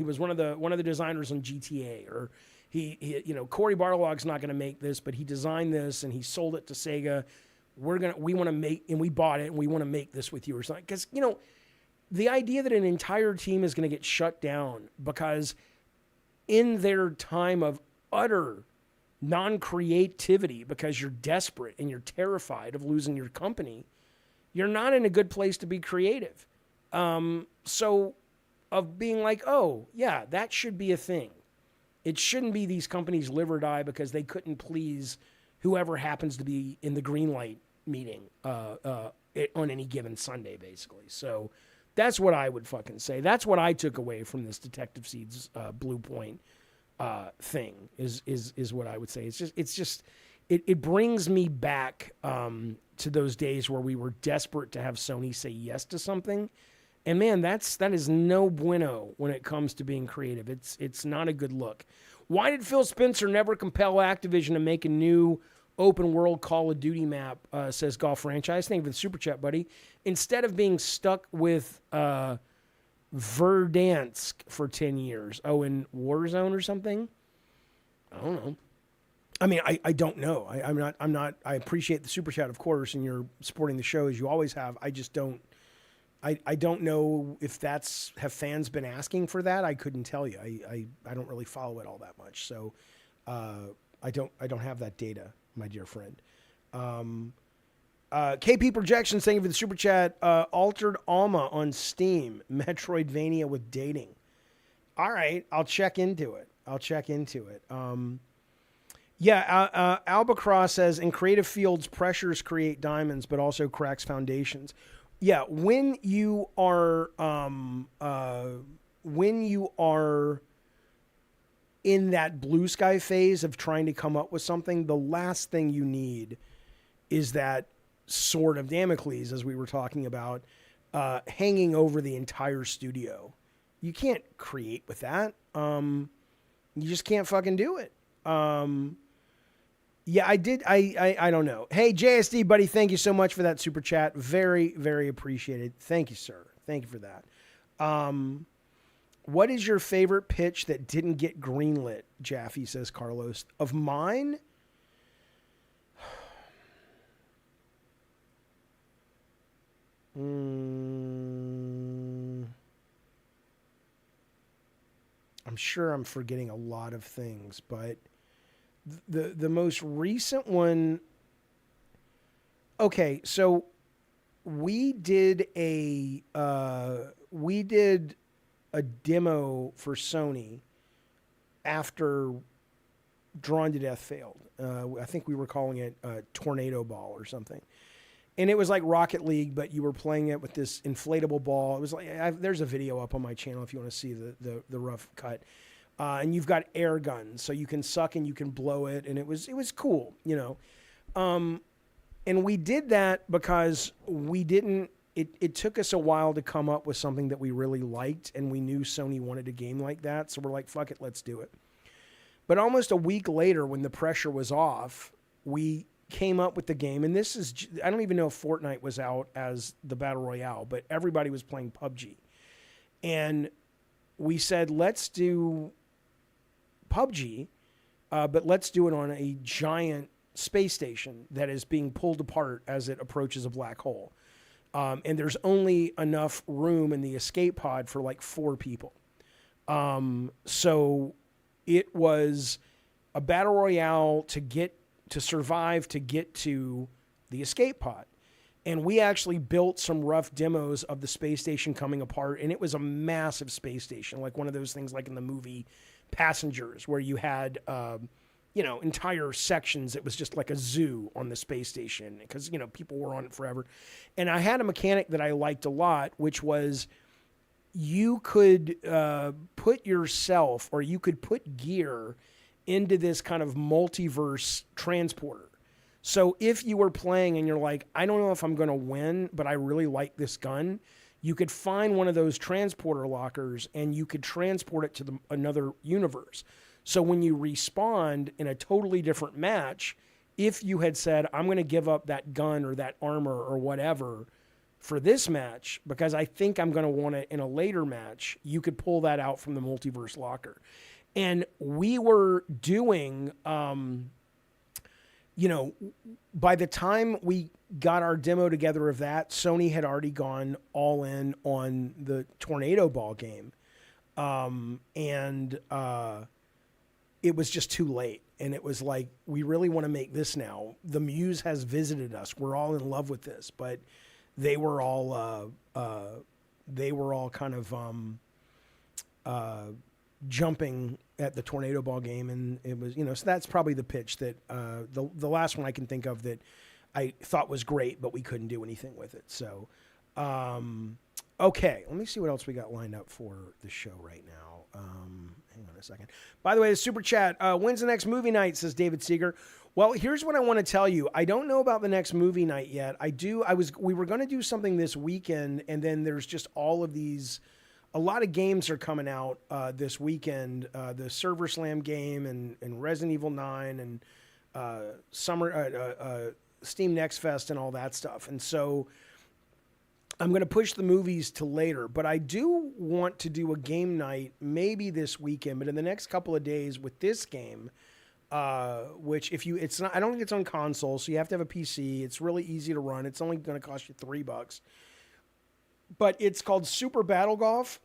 was one of the designers on GTA, or he Cory Barlog's not going to make this, but he designed this and he sold it to Sega. We want to make, and we bought it, and we want to make this with you or something. Because the idea that an entire team is going to get shut down because in their time of utter non-creativity, because you're desperate and you're terrified of losing your company, you're not in a good place to be creative. So of being like, oh, yeah, that should be a thing. It shouldn't be these companies live or die because they couldn't please whoever happens to be in the green light meeting on any given Sunday, basically. So that's what I would fucking say. That's what I took away from this Detective Seeds Blue Point thing is what I would say. It brings me back to those days where we were desperate to have Sony say yes to something. And man, that is no bueno when it comes to being creative. It's not a good look. Why did Phil Spencer never compel Activision to make a new open world Call of Duty map, says Golf Franchise? Thank you for the super chat, buddy. Instead of being stuck with Verdansk for 10 years. Oh, in Warzone or something? I don't know. I mean, I don't know. I'm not I appreciate the super chat, of course, and you're supporting the show as you always have. I just don't I don't know if have fans been asking for that. I couldn't tell you. I don't really follow it all that much. So I don't have that data, my dear friend. KP Projections, thank you for the super chat. Altered Alma on Steam, Metroidvania with dating. All right, I'll check into it. Albacross says, in creative fields, pressures create diamonds, but also cracks foundations. Yeah, when you are in that blue sky phase of trying to come up with something, the last thing you need is that sword of Damocles, as we were talking about, hanging over the entire studio. You can't create with that. You just can't fucking do it. Yeah, I did. I don't know. Hey, JSD, buddy, thank you so much for that super chat. Very, very appreciated. Thank you, sir. Thank you for that. What is your favorite pitch that didn't get greenlit? Jaffe, says Carlos. Of mine? I'm sure I'm forgetting a lot of things, but the most recent one. Okay, so we did a demo for Sony after Drawn to Death failed. I think we were calling it Tornado Ball or something. And it was like Rocket League, but you were playing it with this inflatable ball. It was like, there's a video up on my channel if you want to see the rough cut. And you've got air guns, so you can suck and you can blow it. And it was cool, you know. And we did that because we didn't, it took us a while to come up with something that we really liked. And we knew Sony wanted a game like that. So we're like, fuck it, let's do it. But almost a week later, when the pressure was off, we came up with the game. And this is, I don't even know if Fortnite was out as the Battle Royale, but everybody was playing PUBG. And we said, let's do PUBG, but let's do it on a giant space station that is being pulled apart as it approaches a black hole. And there's only enough room in the escape pod for like 4 people. So it was a battle royale to survive, to get to the escape pod. And we actually built some rough demos of the space station coming apart. And it was a massive space station, like one of those things like in the movie Passengers, where you had, entire sections. It was just like a zoo on the space station because, people were on it forever. And I had a mechanic that I liked a lot, which was you could put yourself, or you could put gear into this kind of multiverse transporter. So if you were playing and you're like, I don't know if I'm going to win, but I really like this gun, you could find one of those transporter lockers and you could transport it to another universe. So when you respawned in a totally different match, if you had said, I'm going to give up that gun or that armor or whatever for this match because I think I'm going to want it in a later match, you could pull that out from the multiverse locker. And we were doing, by the time we got our demo together of that, Sony had already gone all in on the Tornado Ball game. It was just too late. And it was like, we really want to make this now. The Muse has visited us. We're all in love with this. But they were all kind of jumping at the Tornado Ball game. And it was, so that's probably the pitch that the last one I can think of that I thought was great, but we couldn't do anything with it. So, okay, let me see what else we got lined up for the show right now. Hang on a second. By the way, the super chat, when's the next movie night, says David Seeger. Well, here's what I want to tell you. I don't know about the next movie night yet. We were going to do something this weekend, and then there's just all of these, a lot of games are coming out this weekend. The Server Slam game and Resident Evil 9 and Steam Next Fest and all that stuff. And so I'm going to push the movies to later, but I do want to do a game night maybe this weekend, but in the next couple of days with this game, which it's not, I don't think it's on console, so you have to have a PC. It's really easy to run. It's only going to cost you $3, but it's called Super Battle Golf.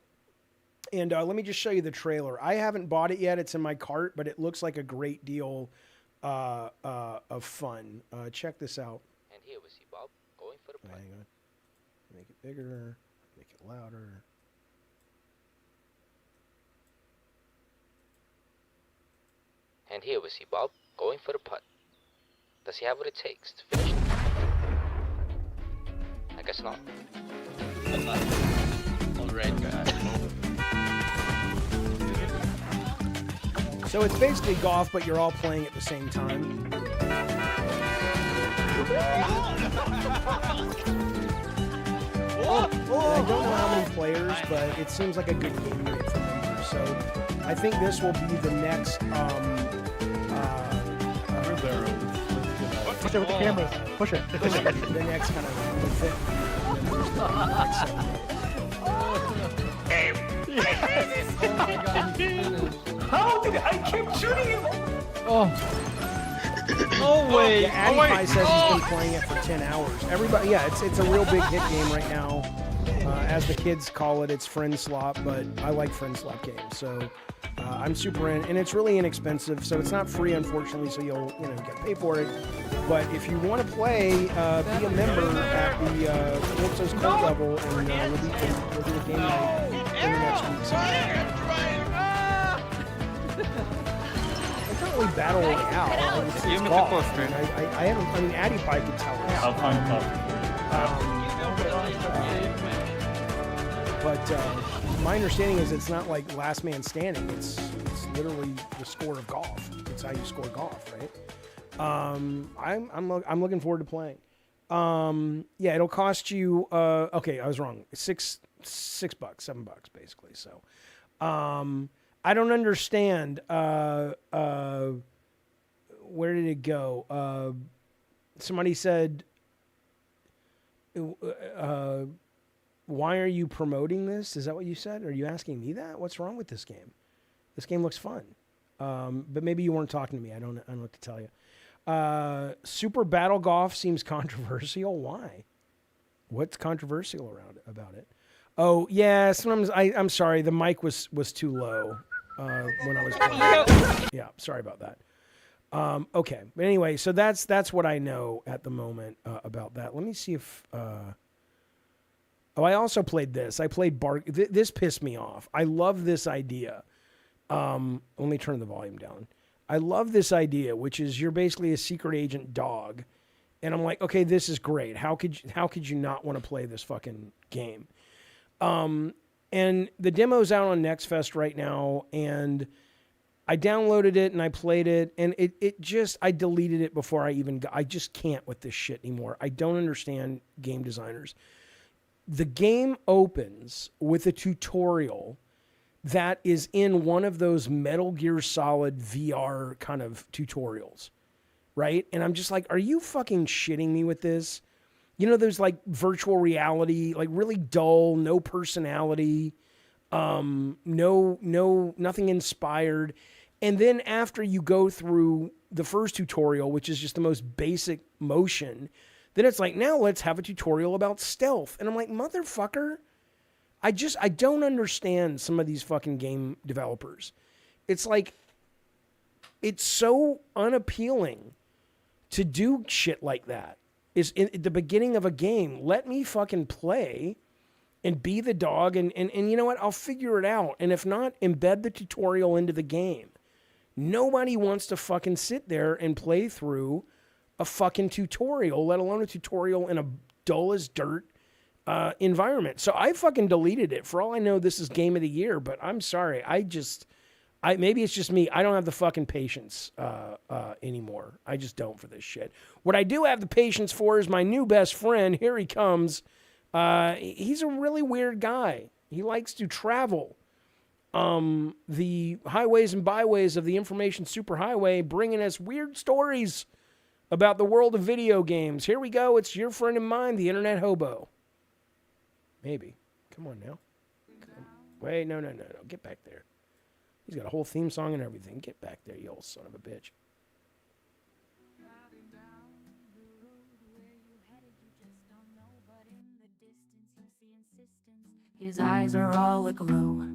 And let me just show you the trailer. I haven't bought it yet. It's in my cart, but it looks like a great deal of fun. Check this out. And here we see Bob going for the putt. Hang on. Make it bigger, make it louder. And here we see Bob going for the putt. Does he have what it takes to finish? I guess not. All right, guys. So it's basically golf, but you're all playing at the same time. I don't know how many players, but it seems like a good game night for members. So I think this will be the next. Push it with the cameras. Push it. The next kind of event. How did I keep shooting him? Oh. No way. Yeah, Addy Pie says he's been playing it for 10 hours. Everybody, yeah, it's a real big hit game right now. As the kids call it, it's friend slop, but I like friend slop games. So I'm super in, and it's really inexpensive. So it's not free, unfortunately. So you'll get paid for it. But if you want to play, be a member at the Calypso's Cult level, and we'll do a game night in the next week. So. It's not really battle royale. It's golf. I haven't. I mean, Addy Pie could tell us. I'll find tough. But my understanding is it's not like last man standing. It's literally the score of golf. It's how you score golf, right? I'm looking forward to playing. Yeah, it'll cost you. Okay, I was wrong. $6, $7 basically. So, I don't understand. Where did it go? Somebody said, why are you promoting this? Is that what you said? Are you asking me that? What's wrong with this game? This game looks fun. But maybe you weren't talking to me. I don't know what to tell you. Super Battle Golf seems controversial. Why? What's controversial about it? Oh, yeah, sometimes I'm sorry. The mic was too low when I was playing. Yeah, sorry about that. Okay, but anyway, so that's what I know at the moment about that. Let me see if. I also played this. I played This pissed me off. I love this idea. Let me turn the volume down. I love this idea, which is you're basically a secret agent dog, and I'm like, okay, this is great. How could you not want to play this fucking game? And And the demo's out on Next Fest right now, and I downloaded it and I played it, and it just, I deleted it before I even got, I just can't with this shit anymore. I don't understand game designers. The game opens with a tutorial that is in one of those Metal Gear Solid VR kind of tutorials, right? And I'm just like, are you fucking shitting me with this? You know, there's like virtual reality, like really dull, no personality, nothing inspired. And then after you go through the first tutorial, which is just the most basic motion, then it's like, now let's have a tutorial about stealth. And I'm like, motherfucker, I don't understand some of these fucking game developers. It's like, it's so unappealing to do shit like that. Is at the beginning of a game, let me fucking play and be the dog, and you know what? I'll figure it out. And if not, embed the tutorial into the game. Nobody wants to fucking sit there and play through a fucking tutorial, let alone a tutorial in a dull as dirt environment. So I fucking deleted it. For all I know, this is game of the year, but I'm sorry. Maybe it's just me. I don't have the fucking patience anymore. I just don't for this shit. What I do have the patience for is my new best friend. Here he comes. He's a really weird guy. He likes to travel the highways and byways of the information superhighway, bringing us weird stories about the world of video games. Here we go. It's your friend and mine, the Internet Hobo. Maybe. Come on now. Wait, no. Get back there. He's got a whole theme song and everything. Get back there, you old son of a bitch. His eyes are all aglow.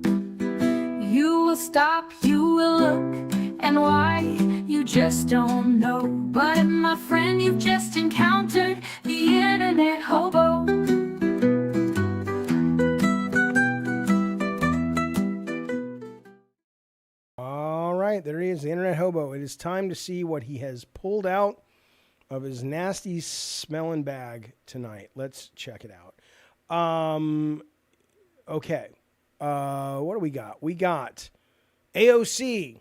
You will stop, you will look, and why, you just don't know. But my friend, you've just encountered the Internet Hobo. All right, there he is, the Internet Hobo. It is time to see what he has pulled out of his nasty smelling bag tonight. Let's check it out. Okay. What do we got? We got AOC.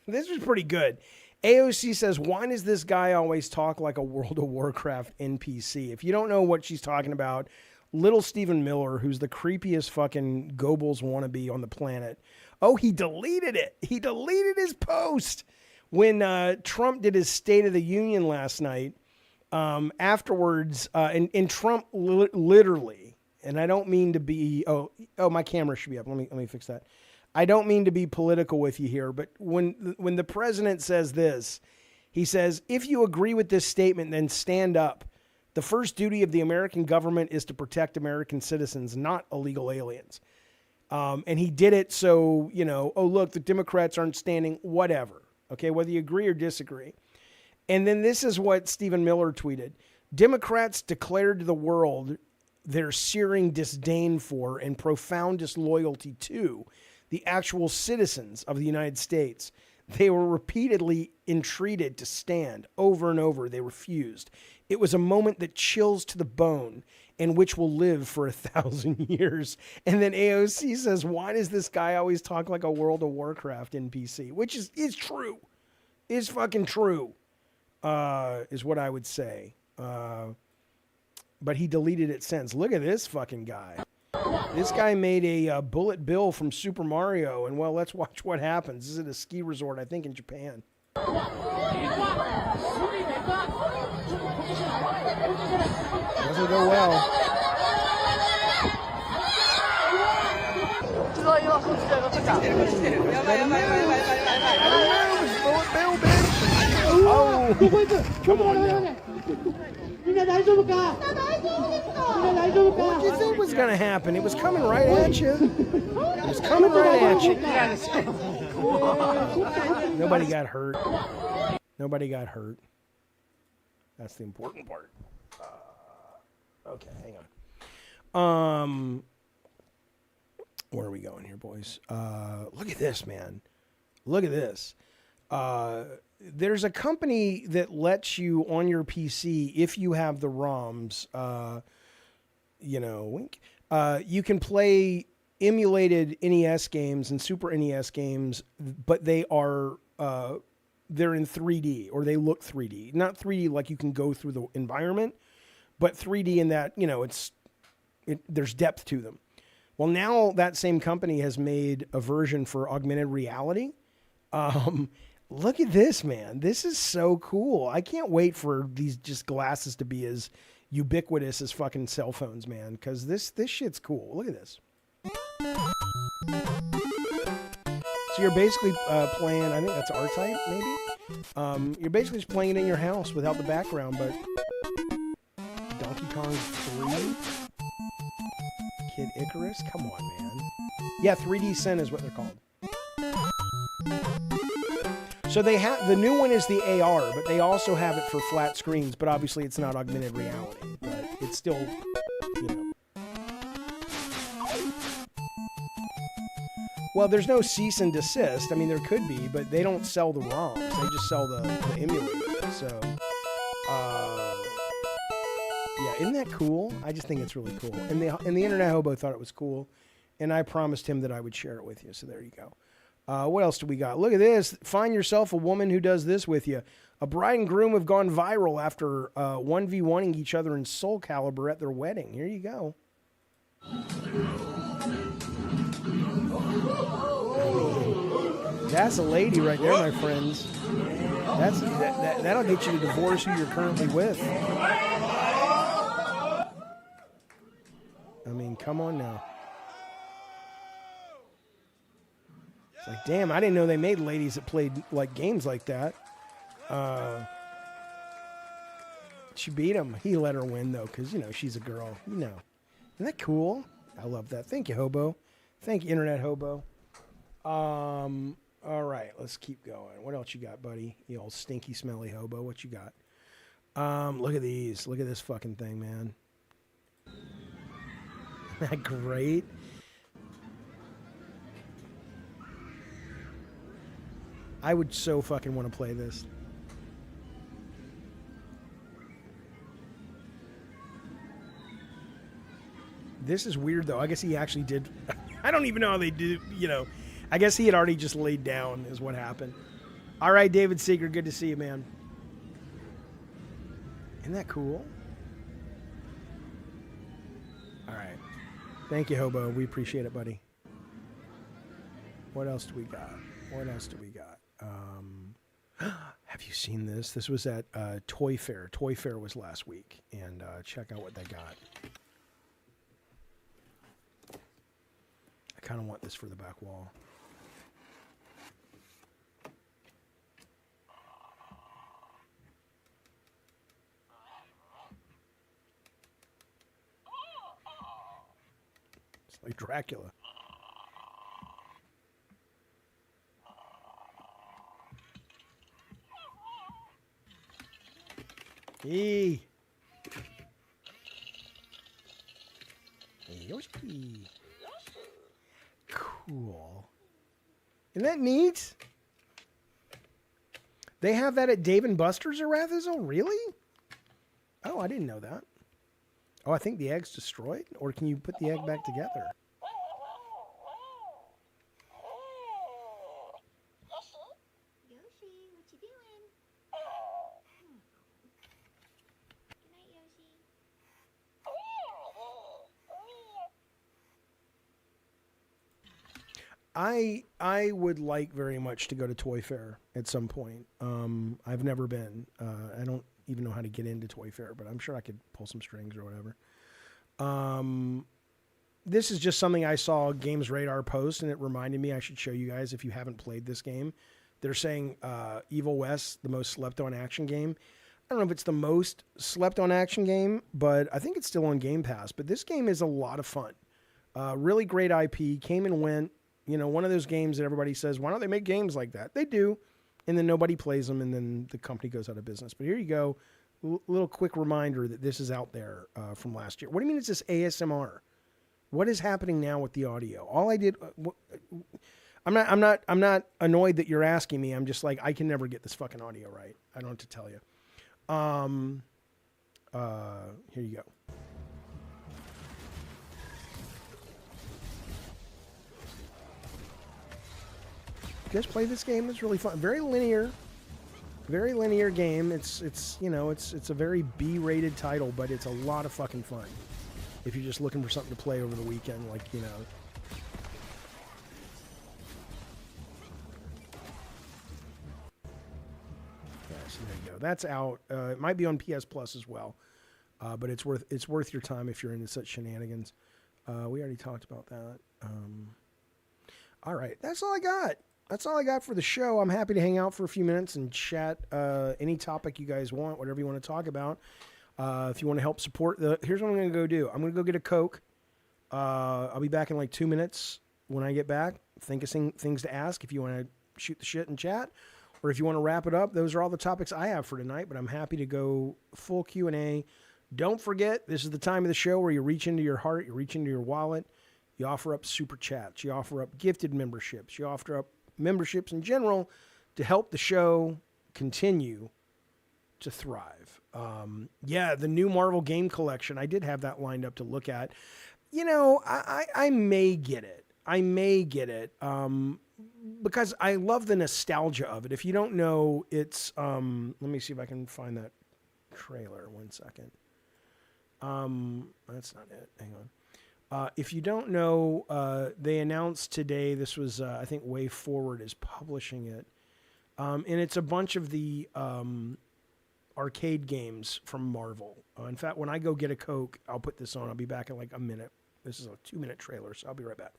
This was pretty good. AOC says, why does this guy always talk like a World of Warcraft NPC? If you don't know what she's talking about, little Stephen Miller, who's the creepiest fucking Goebbels wannabe on the planet. Oh, he deleted it. He deleted his post when Trump did his State of the Union last night. Afterwards, and Trump literally, and I don't mean to be, oh, my camera should be up. Let me fix that. I don't mean to be political with you here, but when the president says this, he says, if you agree with this statement, then stand up. The first duty of the American government is to protect American citizens, not illegal aliens. And he did it so, you know, oh, look, the Democrats aren't standing, whatever. Okay, whether you agree or disagree. And then this is what Stephen Miller tweeted. Democrats declared to the world their searing disdain for and profound disloyalty to the actual citizens of the United States. They were repeatedly entreated to stand. Over and over, they refused. It was a moment that chills to the bone and which will live for 1,000 years. And then AOC says, why does this guy always talk like a World of Warcraft NPC? Which is true. Is fucking true, is what I would say. But he deleted it since. Look at this fucking guy. This guy made a Bullet Bill from Super Mario, and well, let's watch what happens. This is at a ski resort, I think, in Japan. Doesn't go well. Bullet Bill, bitch! Oh! Come on now. What did you think was going to happen? It was coming right at you. It was coming right at you. Nobody got hurt. Nobody got hurt. That's the important part. Okay, hang on. Where are we going here, boys? Look at this, man. Look at this. There's a company that lets you on your PC, if you have the ROMs, wink, you can play emulated NES games and Super NES games, but they are they're in 3D, or they look 3D. Not 3D like you can go through the environment, but 3D in that, you know, there's depth to them. Well, now that same company has made a version for augmented reality. Look at this, man. This is so cool. I can't wait for these just glasses to be as ubiquitous as fucking cell phones, man, because this shit's cool. Look at this. So you're basically playing, I think that's R-Type, maybe? You're basically just playing it in your house without the background, but Donkey Kong 3? Kid Icarus? Come on, man. Yeah, 3D Sin is what they're called. So they have, the new one is the AR, but they also have it for flat screens, but obviously it's not augmented reality, but it's still, you know. Well, there's no cease and desist. I mean, there could be, but they don't sell the ROMs. They just sell the emulator. So, yeah, isn't that cool? I just think it's really cool. And the Internet Hobo thought it was cool, and I promised him that I would share it with you. So there you go. What else do we got? Look at this. Find yourself a woman who does this with you. A bride and groom have gone viral after 1v1ing each other in Soul Calibur at their wedding. Here you go. That's a lady right there, my friends. That'll get you to divorce who you're currently with. I mean, come on now. It's like, damn, I didn't know they made ladies that played like games like that. She beat him. He let her win though, because you know she's a girl. You know, isn't that cool? I love that. Thank you, Hobo. Thank you, Internet Hobo. All right, let's keep going. What else you got, buddy? You old stinky, smelly hobo. What you got? Look at these. Look at this fucking thing, man. Isn't that great? I would so fucking want to play this. This is weird, though. I guess he actually did. I don't even know how they do, you know. I guess he had already just laid down is what happened. All right, David Seeger, good to see you, man. Isn't that cool? All right. Thank you, Hobo. We appreciate it, buddy. What else do we got? What else do we got? Have you seen this? This was at Toy Fair. Toy Fair was last week. And check out what they got. I kind of want this for the back wall. It's like Dracula. Hey. Yoshi. Cool. Isn't that neat? They have that at Dave & Buster's or Rathizel? Really? Oh, I didn't know that. Oh, I think the egg's destroyed? Or can you put the egg back together? Yoshi, what you doing? Good night, Yoshi. I would like very much to go to Toy Fair at some point. I've never been. I don't even know how to get into Toy Fair, but I'm sure I could pull some strings or whatever. This is just something I saw Games Radar post, and it reminded me I should show you guys if you haven't played this game. They're saying Evil West, the most slept-on action game. I don't know if it's the most slept-on action game, but I think it's still on Game Pass. But this game is a lot of fun. Really great IP, came and went. You know, one of those games that everybody says, why don't they make games like that? They do. And then nobody plays them, and then the company goes out of business. But here you go. Little quick reminder that this is out there from last year. What do you mean it's this ASMR? What is happening now with the audio? All I did... I'm not annoyed that you're asking me. I'm just like, I can never get this fucking audio right. I don't have to tell you. Here you go. just play this game. It's really fun. Very linear game. It's you know, it's a very B-rated title, but it's a lot of fucking fun. If you're just looking for something to play over the weekend, like, you know. Yeah, so there you go. That's out. It might be on PS Plus as well, but it's worth your time if you're into such shenanigans. We already talked about that. All right, that's all I got. That's all I got for the show. I'm happy to hang out for a few minutes and chat any topic you guys want, whatever you want to talk about. If you want to help support here's what I'm going to go do. I'm going to go get a Coke. I'll be back in like 2 minutes. When I get back, think of things to ask if you want to shoot the shit and chat, or if you want to wrap it up. Those are all the topics I have for tonight, but I'm happy to go full Q&A. Don't forget, this is the time of the show where you reach into your heart, you reach into your wallet, you offer up super chats, you offer up gifted memberships, you offer up memberships in general to help the show continue to thrive. Yeah, the new Marvel game collection, I did have that lined up to look at. You know, I may get it. Because I love the nostalgia of it. If you don't know, it's let me see if I can find that trailer. 1 second. That's not it. Hang on. If you don't know, they announced today, this was, I think Way Forward is publishing it. And it's a bunch of the arcade games from Marvel. In fact, when I go get a Coke, I'll put this on. I'll be back in like a minute. This is a 2-minute trailer, so I'll be right back.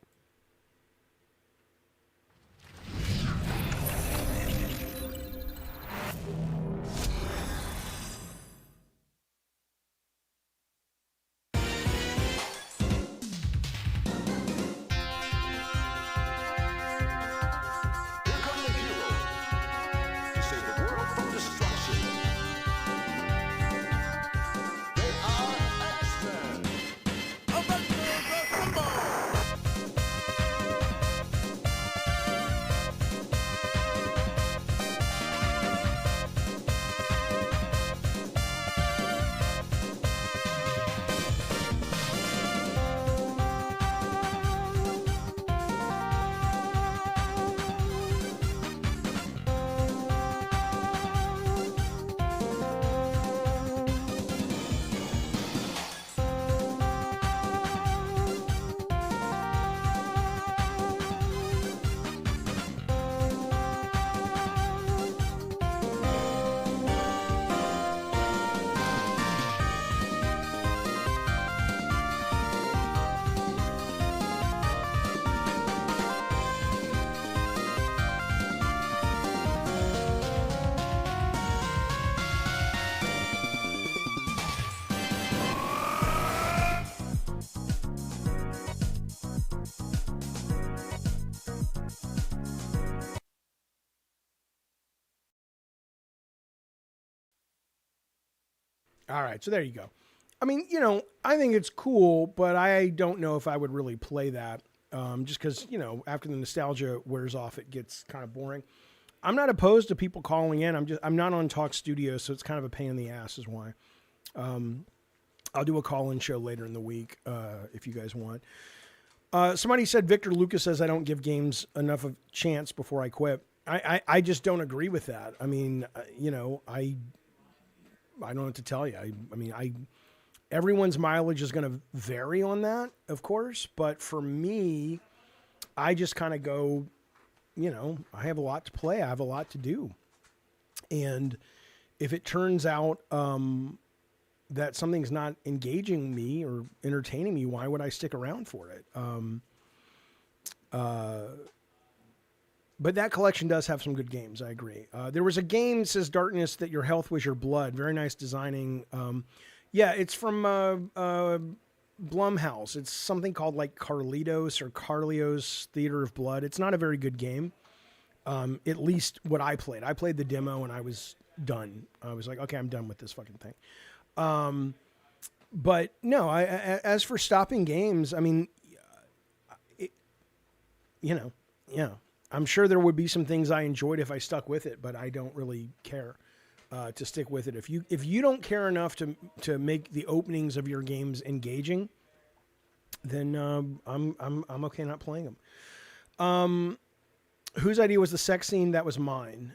All right, so there you go. I mean, you know, I think it's cool, but I don't know if I would really play that. Just because, you know, after the nostalgia wears off, it gets kind of boring. I'm not opposed to people calling in. I'm not on Talk Studio, so it's kind of a pain in the ass is why. I'll do a call-in show later in the week if you guys want. Somebody said, Victor Lucas says I don't give games enough of a chance before I quit. I just don't agree with that. I mean, you know, I don't know what to tell you. I mean, everyone's mileage is going to vary on that, of course. But for me, I just kind of go, you know, I have a lot to play. I have a lot to do. And if it turns out that something's not engaging me or entertaining me, why would I stick around for it? But that collection does have some good games. I agree. There was a game, says Darkness, that your health was your blood. Very nice designing. Yeah, it's from Blumhouse. It's something called like Carlitos or Carlio's Theater of Blood. It's not a very good game. At least what I played. I played the demo and I was done. I was like, okay, I'm done with this fucking thing. But no, as for stopping games, I mean, you know, yeah. I'm sure there would be some things I enjoyed if I stuck with it, but I don't really care to stick with it. If you don't care enough to make the openings of your games engaging, then I'm okay not playing them. Whose idea was the sex scene? That was mine.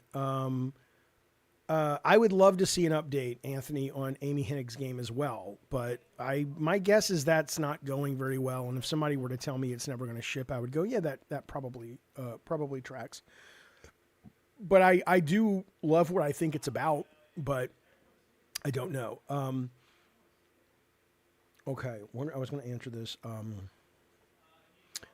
I would love to see an update, Anthony, on Amy Hennig's game as well. But my guess is that's not going very well. And if somebody were to tell me it's never going to ship, I would go, yeah, that probably tracks. But I do love what I think it's about, but I don't know. Okay, I was going to answer this.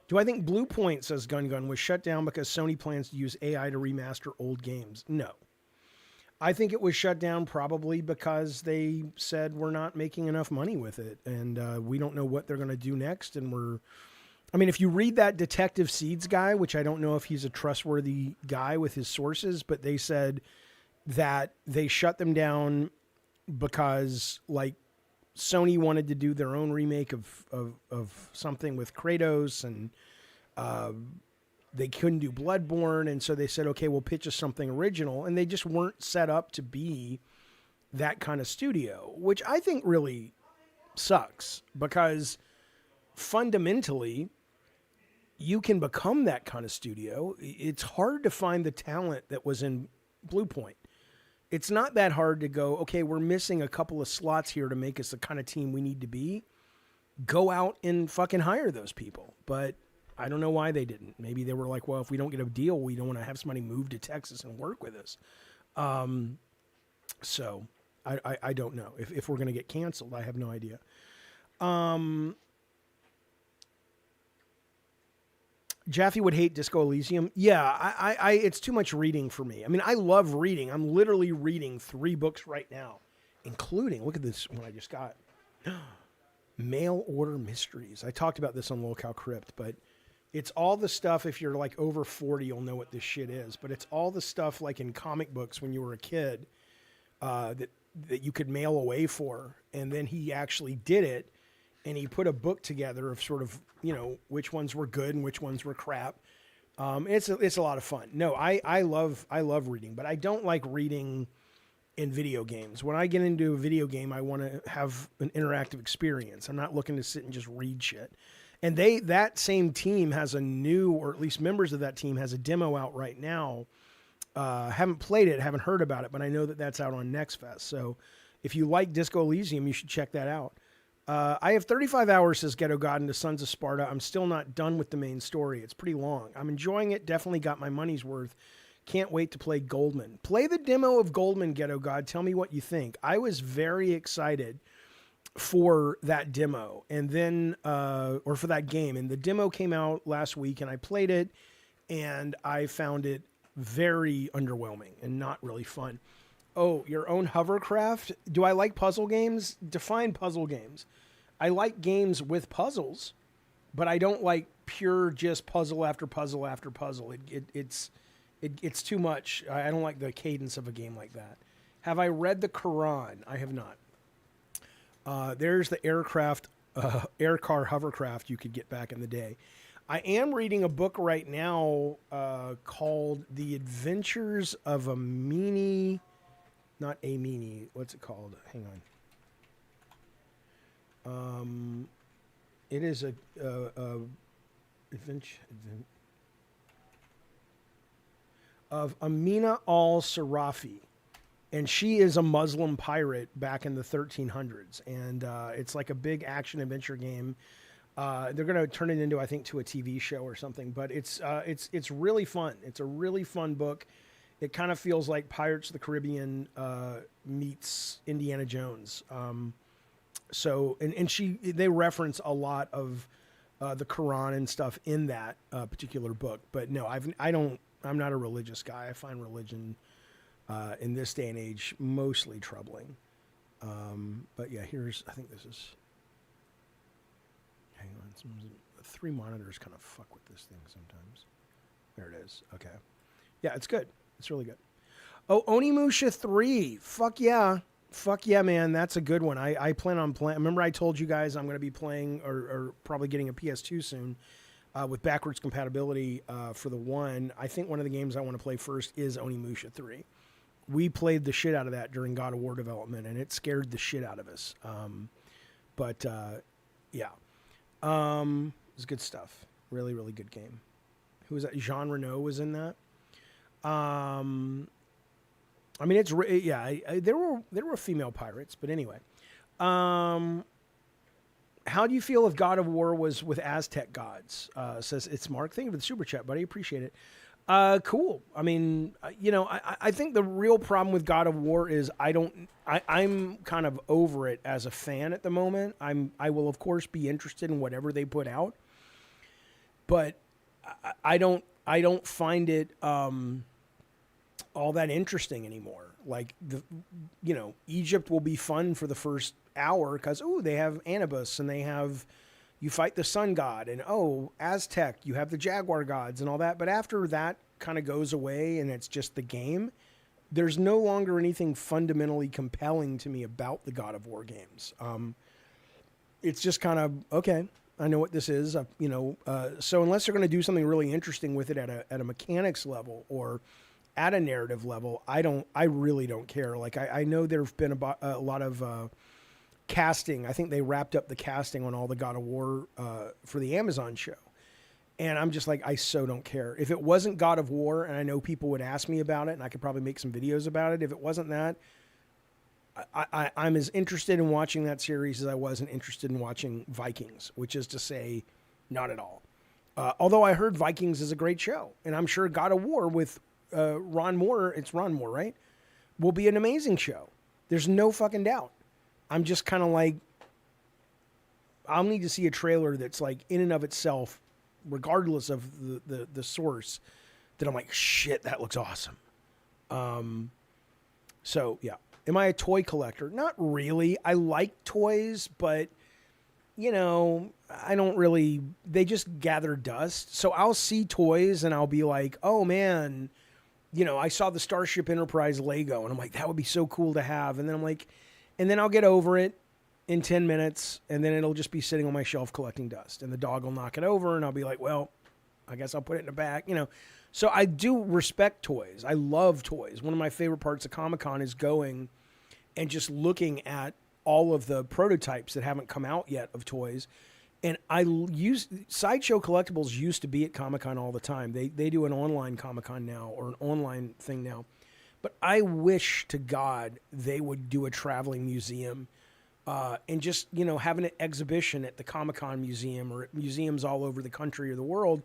Do I think Blue Point, says Gun, was shut down because Sony plans to use AI to remaster old games? No. I think it was shut down probably because they said we're not making enough money with it, and we don't know what they're going to do next. And if you read that Detective Seeds guy, which I don't know if he's a trustworthy guy with his sources, but they said that they shut them down because, like, Sony wanted to do their own remake of something with Kratos, and they couldn't do Bloodborne, and so they said, okay, we'll pitch us something original, and they just weren't set up to be that kind of studio, which I think really sucks, because fundamentally, you can become that kind of studio. It's hard to find the talent that was in Blue Point. It's not that hard to go, okay, we're missing a couple of slots here to make us the kind of team we need to be. Go out and fucking hire those people. But I don't know why they didn't. Maybe they were like, well, if we don't get a deal, we don't want to have somebody move to Texas and work with us. So I don't know. If we're going to get canceled, I have no idea. Jaffe would hate Disco Elysium. Yeah, I it's too much reading for me. I mean, I love reading. I'm literally reading 3 books right now, including, look at this one I just got. Mail Order Mysteries. I talked about this on Locale Crypt, but it's all the stuff, if you're like over 40, you'll know what this shit is, but it's all the stuff like in comic books when you were a kid that you could mail away for, and then he actually did it. And he put a book together of sort of, which ones were good and which ones were crap. It's a lot of fun. No, I love reading, but I don't like reading in video games. When I get into a video game, I want to have an interactive experience. I'm not looking to sit and just read shit. And that same team has a new, or at least members of that team has a demo out right now. Haven't played it, haven't heard about it, but I know that that's out on Next Fest. So if you like Disco Elysium, you should check that out. I have 35 hours, says Ghetto God, into Sons of Sparta. I'm still not done with the main story. It's pretty long. I'm enjoying it. Definitely got my money's worth. Can't wait to play Goldman. Play the demo of Goldman, Ghetto God. Tell me what you think. I was very excited for that demo, and then or for that game. And the demo came out last week, and I played it, and I found it very underwhelming and not really fun. Oh, your own hovercraft? Do I like puzzle games? Define puzzle games. I like games with puzzles, but I don't like pure just puzzle after puzzle after puzzle. It's too much. I don't like the cadence of a game like that. Have I read the Quran? I have not. There's the air car hovercraft you could get back in the day. I am reading a book right now called The Adventures of a Meanie... Not a meanie. What's it called? Hang on. It is a adventure of Amina al-Sarafi, and she is a Muslim pirate back in the 1300s, and it's like a big action adventure game. They're going to turn it into, I think, to a TV show or something, but it's really fun. It's a really fun book. It kind of feels like Pirates of the Caribbean meets Indiana Jones. They reference a lot of the Quran and stuff in that particular book. But no, I'm not a religious guy. I find religion in this day and age mostly troubling. But yeah, I think this is. Hang on, 3 monitors kind of fuck with this thing sometimes. There it is. Okay, yeah, it's good. It's really good. Oh, Onimusha 3. Fuck yeah. Fuck yeah, man. That's a good one. I plan on playing. Remember I told you guys I'm going to be playing or probably getting a PS2 soon with backwards compatibility for the one. I think one of the games I want to play first is Onimusha 3. We played the shit out of that during God of War development, and it scared the shit out of us. Yeah. It's good stuff. Really, really good game. Who was that? Jean Reno was in that. I mean, there were female pirates, but anyway. How do you feel if God of War was with Aztec gods? Says it's Mark. Thank you for the super chat, buddy. Appreciate it. Cool. I mean, I think the real problem with God of War is I'm kind of over it as a fan at the moment. I will of course be interested in whatever they put out, but I don't find it all that interesting anymore. Like Egypt will be fun for the first hour because they have Anubis and you fight the sun god, and Aztec, you have the jaguar gods and all that. But after that kind of goes away and it's just the game, there's no longer anything fundamentally compelling to me about the God of War games. It's just kind of, okay, I know what this is. So unless they're going to do something really interesting with it at a mechanics level or at a narrative level, I really don't care. Like I know there've been a lot of casting. I think they wrapped up the casting on all the God of War for the Amazon show. And I'm just like, I so don't care. If it wasn't God of War, and I know people would ask me about it, and I could probably make some videos about it. If it wasn't that, I'm as interested in watching that series as I wasn't interested in watching Vikings, which is to say, not at all. Although I heard Vikings is a great show, and I'm sure God of War with Ron Moore, it's Ron Moore, right? Will be an amazing show. There's no fucking doubt. I'm just kind of like, I'll need to see a trailer that's like in and of itself, regardless of the source, that I'm like, shit, that looks awesome. So yeah. Am I a toy collector? Not really. I like toys, but I don't really, they just gather dust. So I'll see toys and I'll be like, oh man, I saw the Starship Enterprise Lego and I'm like, that would be so cool to have. And then I'm like, and then I'll get over it in 10 minutes and then it'll just be sitting on my shelf collecting dust and the dog will knock it over and I'll be like, well, I guess I'll put it in the back, So I do respect toys. I love toys. One of my favorite parts of Comic-Con is going and just looking at all of the prototypes that haven't come out yet of toys. And Sideshow Collectibles used to be at Comic-Con all the time. They do an online Comic-Con now or an online thing now. But I wish to God they would do a traveling museum and just, have an exhibition at the Comic-Con museum or at museums all over the country or the world,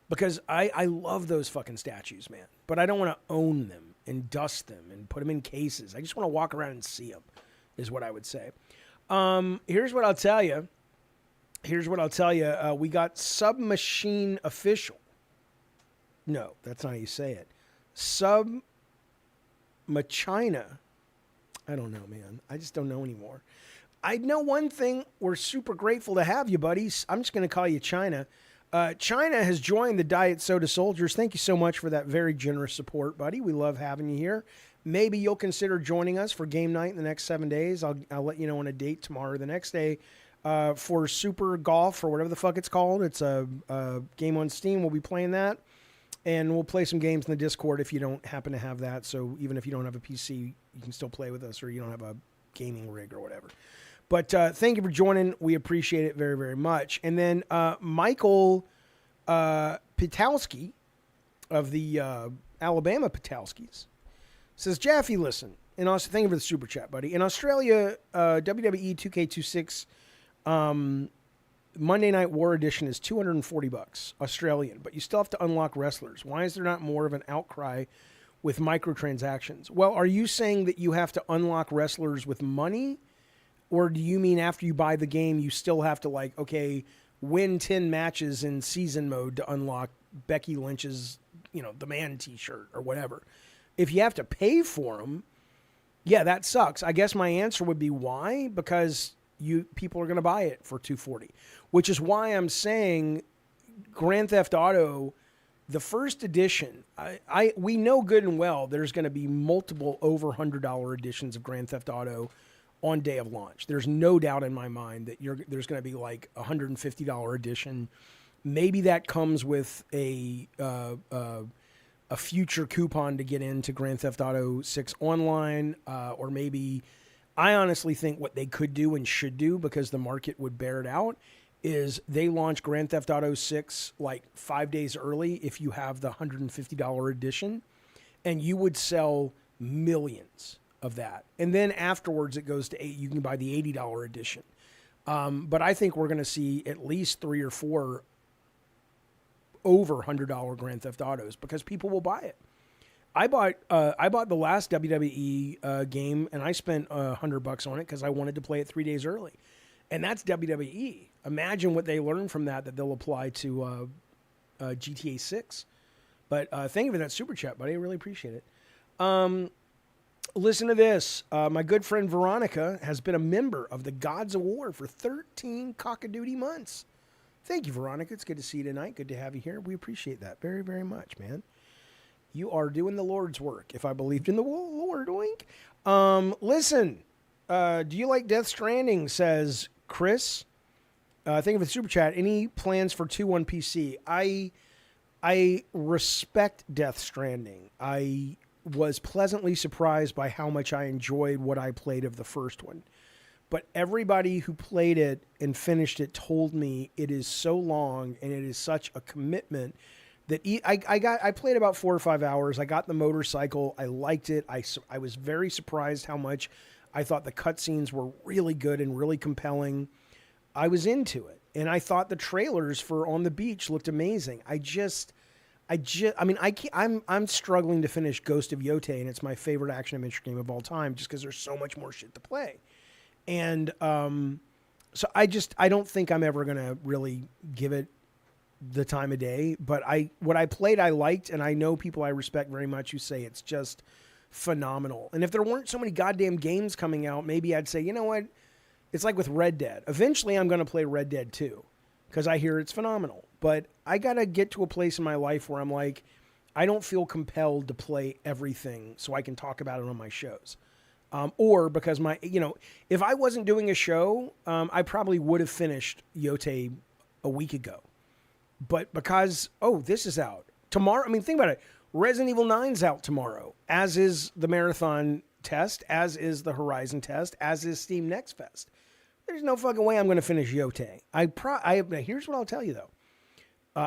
because I love those fucking statues, man. But I don't want to own them and dust them and put them in cases. I just want to walk around and see them, is what I would say. Here's what I'll tell you. We got Submachine Official. No, that's not how you say it. Submachina. I don't know, man. I just don't know anymore. I know one thing. We're super grateful to have you, buddies. I'm just going to call you China. China has joined the Diet Soda Soldiers. Thank you so much for that very generous support, buddy. We love having you here. Maybe you'll consider joining us for game night in the next 7 days. I'll let you know on a date tomorrow or the next day for Super Golf or whatever the fuck it's called. It's a game on Steam. We'll be playing that. And we'll play some games in the Discord if you don't happen to have that. So even if you don't have a PC, you can still play with us, or you don't have a gaming rig or whatever. But thank you for joining. We appreciate it very, very much. And then Michael Pitowski of the Alabama Pitowskis says, Jaffe, listen. And also, thank you for the super chat, buddy. In Australia, WWE 2K26 Monday Night War Edition is $240 Australian, but you still have to unlock wrestlers. Why is there not more of an outcry with microtransactions? Well, are you saying that you have to unlock wrestlers with money? Or do you mean after you buy the game, you still have to win 10 matches in season mode to unlock Becky Lynch's, the man t-shirt or whatever? If you have to pay for them, yeah, that sucks. I guess my answer would be why? Because people are going to buy it for $240, which is why I'm saying Grand Theft Auto, the first edition, we know good and well there's going to be multiple over $100 editions of Grand Theft Auto on day of launch. There's no doubt in my mind that there's going to be like a $150 edition. Maybe that comes with a future coupon to get into Grand Theft Auto 6 online, or maybe I honestly think what they could do and should do, because the market would bear it out, is they launch Grand Theft Auto 6 like 5 days early if you have the $150 edition, and you would sell millions of that. And then afterwards it goes to you can buy the $80 edition. But I think we're going to see at least 3 or 4 over $100 Grand Theft Autos because people will buy it. I bought the last WWE game and I spent $100 on it because I wanted to play it 3 days early, and that's WWE. Imagine what they learned from that they'll apply to GTA 6. But thank you for that super chat, buddy. I really appreciate it. Listen to this. My good friend Veronica has been a member of the Gods of War for 13 cockadoodie months. Thank you, Veronica. It's good to see you tonight. Good to have you here. We appreciate that very, very much, man. You are doing the Lord's work. If I believed in the Lord, wink. Listen, do you like Death Stranding, says Chris. Thank you for the super chat. Any plans for 2 on PC? I respect Death Stranding. I was pleasantly surprised by how much I enjoyed what I played of the first one. But everybody who played it and finished it told me it is so long and it is such a commitment that I played about 4 or 5 hours. I got the motorcycle. I liked it. I was very surprised how much I thought the cutscenes were really good and really compelling. I was into it. And I thought the trailers for On the Beach looked amazing. I'm struggling to finish Ghost of Yote, and it's my favorite action adventure game of all time just because there's so much more shit to play. And so I don't think I'm ever going to really give it the time of day. But what I played, I liked, and I know people I respect very much who say it's just phenomenal. And if there weren't so many goddamn games coming out, maybe I'd say, you know what? It's like with Red Dead. Eventually, I'm going to play Red Dead 2 because I hear it's phenomenal. But I got to get to a place in my life where I'm like, I don't feel compelled to play everything so I can talk about it on my shows. Or because if I wasn't doing a show, I probably would have finished Yote a week ago. But because, this is out tomorrow. I mean, think about it. Resident Evil 9's out tomorrow, as is the Marathon test, as is the Horizon test, as is Steam Next Fest. There's no fucking way I'm going to finish Yote. Here's what I'll tell you, though.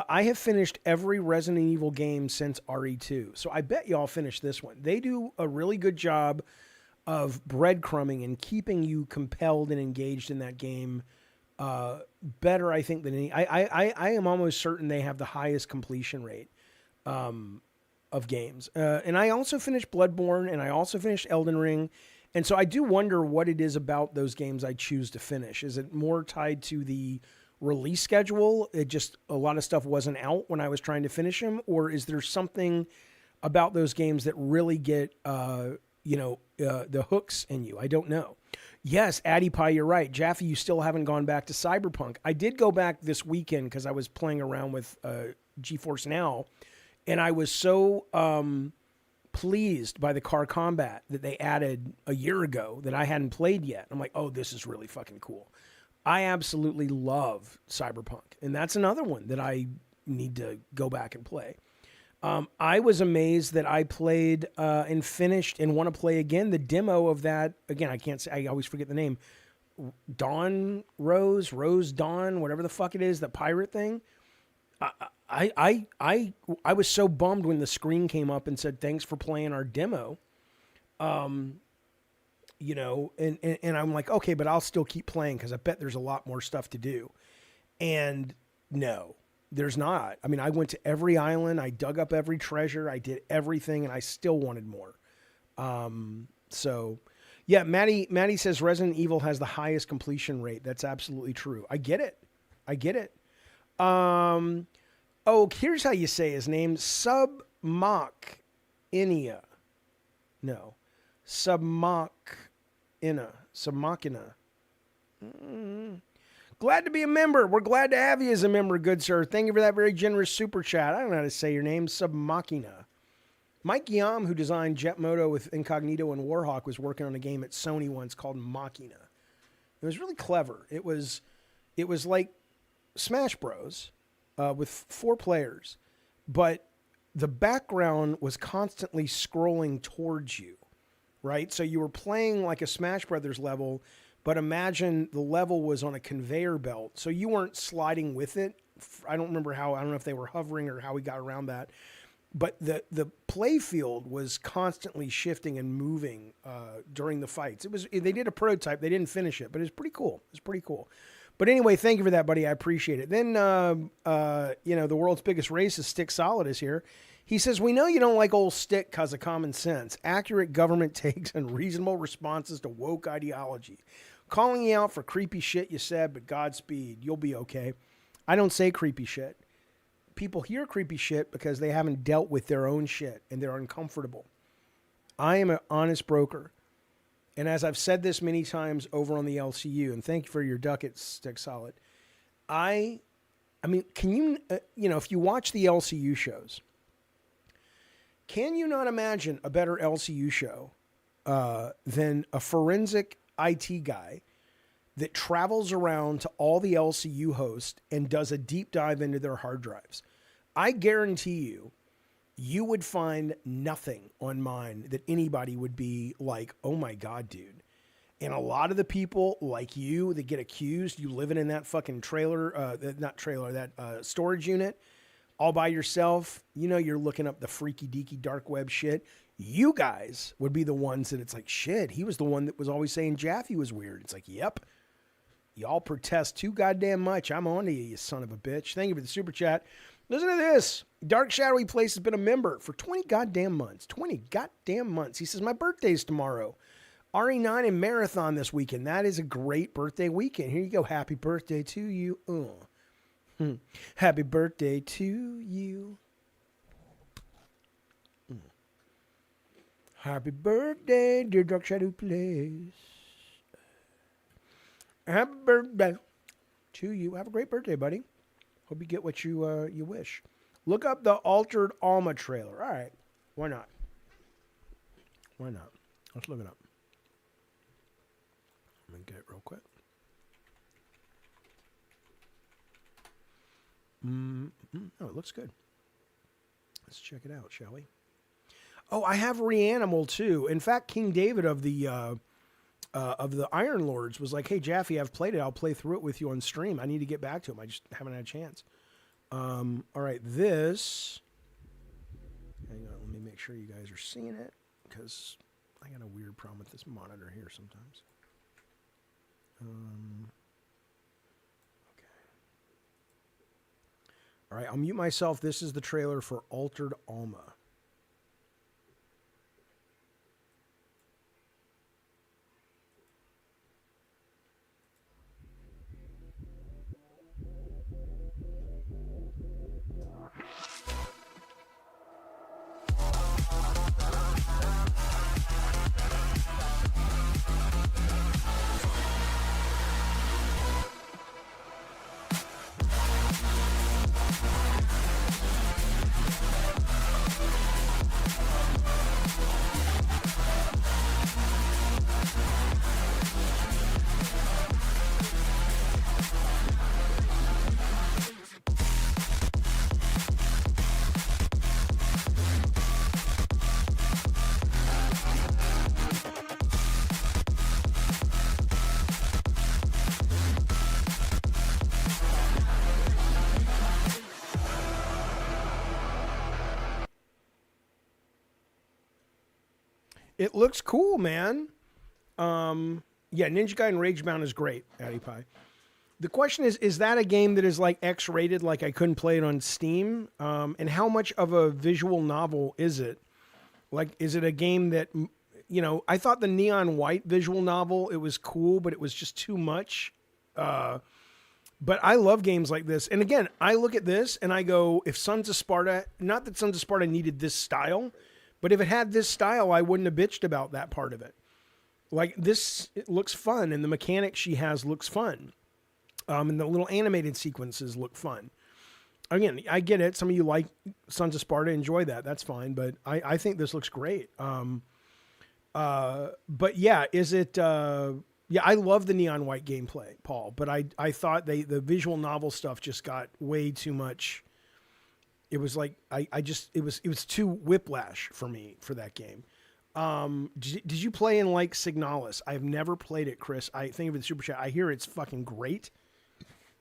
I have finished every Resident Evil game since RE2. So I bet y'all finish this one. They do a really good job of breadcrumbing and keeping you compelled and engaged in that game better, I think, than any. I am almost certain they have the highest completion rate of games. And I also finished Bloodborne, and I also finished Elden Ring. And so I do wonder what it is about those games I choose to finish. Is it more tied to the release schedule? It just, a lot of stuff wasn't out when I was trying to finish them. Or is there something about those games that really get, the hooks in you? I don't know. Yes, Addy Pie, you're right. Jaffe, you still haven't gone back to Cyberpunk. I did go back this weekend because I was playing around with GeForce Now, and I was so pleased by the car combat that they added a year ago that I hadn't played yet. I'm like, oh, this is really fucking cool. I absolutely love Cyberpunk, and that's another one that I need to go back and play. I was amazed that I played and finished and want to play again the demo of that. Again, I can't say, I always forget the name. Rose Dawn, whatever the fuck it is, the pirate thing. I was so bummed when the screen came up and said, thanks for playing our demo. And I'm like, okay, but I'll still keep playing because I bet there's a lot more stuff to do. And no, there's not. I mean, I went to every island. I dug up every treasure. I did everything, and I still wanted more. So, yeah, Maddie says Resident Evil has the highest completion rate. That's absolutely true. I get it. Here's how you say his name. Submachina. No. Submachina. Glad to be a member. We're glad to have you as a member, good sir. Thank you for that very generous super chat. I don't know how to say your name. Submachina. Mike Yam, who designed Jet Moto with Incognito and Warhawk, was working on a game at Sony once called Machina. It was really clever. It was like Smash Bros. With 4 players, but the background was constantly scrolling towards you, right? So you were playing like a Smash Brothers level, but imagine the level was on a conveyor belt, so you weren't sliding with it. I don't remember how. I don't know if they were hovering or how we got around that. But the play field was constantly shifting and moving during the fights. They did a prototype. They didn't finish it, but it was pretty cool. It was pretty cool. But anyway, thank you for that, buddy. I appreciate it. Then the world's biggest racist, Stick Solid, is here. He says, we know you don't like old Stick because of common sense, accurate government takes, and reasonable responses to woke ideology. Calling you out for creepy shit you said, but Godspeed. You'll be okay. I don't say creepy shit. People hear creepy shit because they haven't dealt with their own shit and they're uncomfortable. I am an honest broker. And as I've said this many times over on the LCU, and thank you for your ducats, Stick Solid. I mean, can you, if you watch the LCU shows, can you not imagine a better LCU show than a forensic IT guy that travels around to all the LCU hosts and does a deep dive into their hard drives? I guarantee you would find nothing on mine that anybody would be like, oh my God, dude. And a lot of the people like you that get accused, you living in that fucking storage unit all by yourself, you're looking up the freaky deaky dark web shit. You guys would be the ones that it's like, shit, he was the one that was always saying Jaffe was weird. It's like, yep. Y'all protest too goddamn much. I'm on to you, you son of a bitch. Thank you for the super chat. Listen to this. Dark Shadowy Place has been a member for 20 goddamn months. 20 goddamn months. He says, my birthday's tomorrow. RE9 and Marathon this weekend. That is a great birthday weekend. Here you go. Happy birthday to you. Happy birthday to you. Happy birthday, dear Dark Shadow Place. Happy birthday to you. Have a great birthday, buddy. Hope you get what you wish. Look up the Altered Alma trailer. All right. Why not? Why not? Let's look it up. Let me get it real quick. Oh, it looks good. Let's check it out, shall we? Oh, I have Reanimal too. In fact, King David of the Iron Lords was like, hey, Jaffe, I've played it. I'll play through it with you on stream. I need to get back to him. I just haven't had a chance. All right, this. Hang on, let me make sure you guys are seeing it because I got a weird problem with this monitor here sometimes. Okay. All right, I'll mute myself. This is the trailer for Altered Alma. It looks cool, man. Yeah, Ninja Gaiden Ragebound is great, Addy Pie. The question is that a game that is like X-rated, like I couldn't play it on Steam? And how much of a visual novel is it? Like, is it a game that, I thought the Neon White visual novel, it was cool, but it was just too much. But I love games like this. And again, I look at this and I go, if Sons of Sparta, not that Sons of Sparta needed this style, but if it had this style, I wouldn't have bitched about that part of it. Like this, it looks fun, and the mechanics she has looks fun. And the little animated sequences look fun. Again, I get it. Some of you like Sons of Sparta, enjoy that. That's fine. But I think this looks great. But yeah, is it... yeah, I love the Neon White gameplay, Paul. But I thought the visual novel stuff just got way too much... It was like it was too whiplash for me for that game. Did you play in like Signalis? I've never played it, Chris. I think of it super chat. I hear it's fucking great,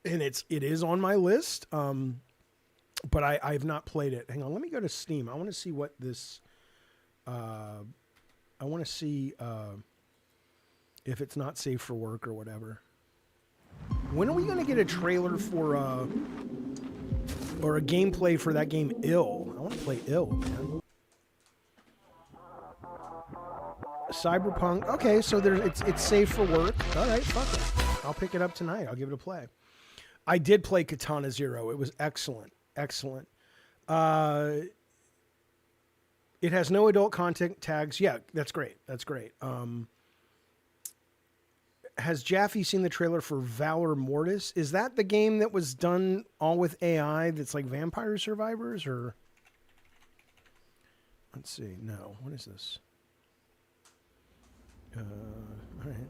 and it is on my list. But I have not played it. Hang on, let me go to Steam. I want to see what this. I want to see if it's not safe for work or whatever. When are we going to get a trailer for or a gameplay for that game Ill? I want to play Ill, man. Cyberpunk. Okay, so it's safe for work. All right, fuck it. I'll pick it up tonight. I'll give it a play. I did play Katana Zero. It was excellent. Excellent. It has no adult content tags. Yeah, that's great. That's great. Has Jaffe seen the trailer for Valor Mortis? Is that the game that was done all with AI that's like Vampire Survivors? Or let's see. No. What is this? All right.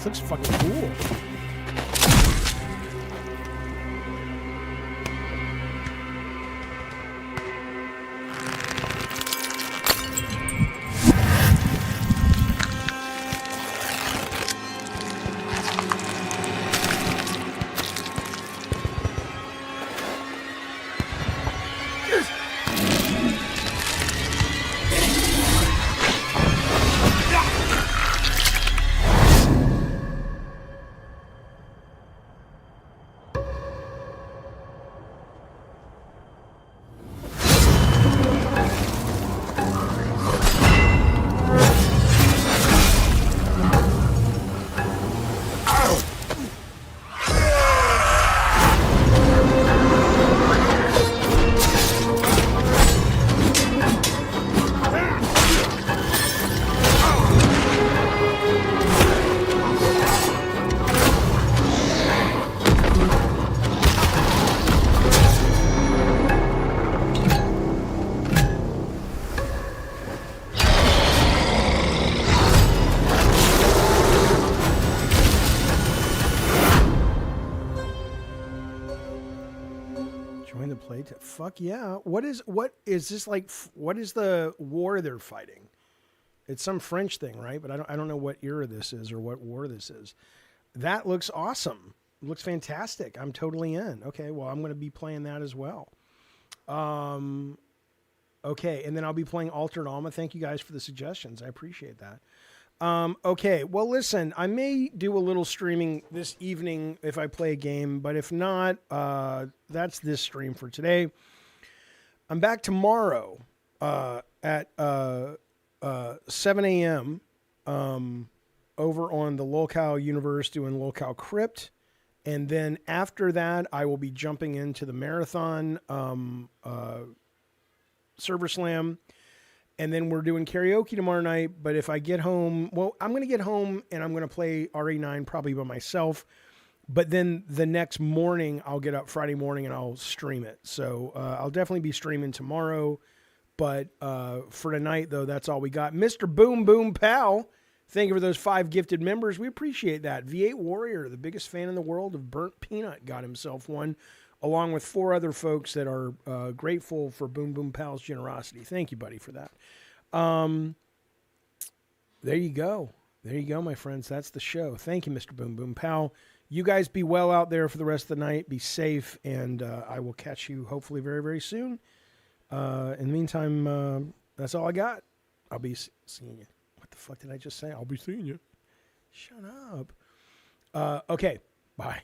This looks fucking cool. Fuck yeah. What is this like? What is the war they're fighting? It's some French thing, right? But I don't know what era this is or what war this is. That looks awesome. It looks fantastic. I'm totally in. Okay, well, I'm going to be playing that as well. Okay, and then I'll be playing Altered Alma. Thank you guys for the suggestions. I appreciate that. Okay, well, listen, I may do a little streaming this evening if I play a game, but if not, that's this stream for today. I'm back tomorrow at 7 a.m. Over on the Locale Universe doing Locale Crypt. And then after that, I will be jumping into the Marathon Server Slam. And then we're doing karaoke tomorrow night. But if I get home, well, I'm going to get home and I'm going to play RE9 probably by myself. But then the next morning, I'll get up Friday morning and I'll stream it. So I'll definitely be streaming tomorrow. But for tonight, though, that's all we got. Mr. Boom Boom Pal, thank you for those 5 gifted members. We appreciate that. V8 Warrior, the biggest fan in the world of Burnt Peanut, got himself one, along with 4 other folks that are grateful for Boom Boom Pal's generosity. Thank you, buddy, for that. There you go. There you go, my friends. That's the show. Thank you, Mr. Boom Boom Pal. You guys be well out there for the rest of the night. Be safe, and I will catch you hopefully very, very soon. In the meantime, that's all I got. I'll be seeing you. What the fuck did I just say? I'll be seeing you. Shut up. Okay. Bye.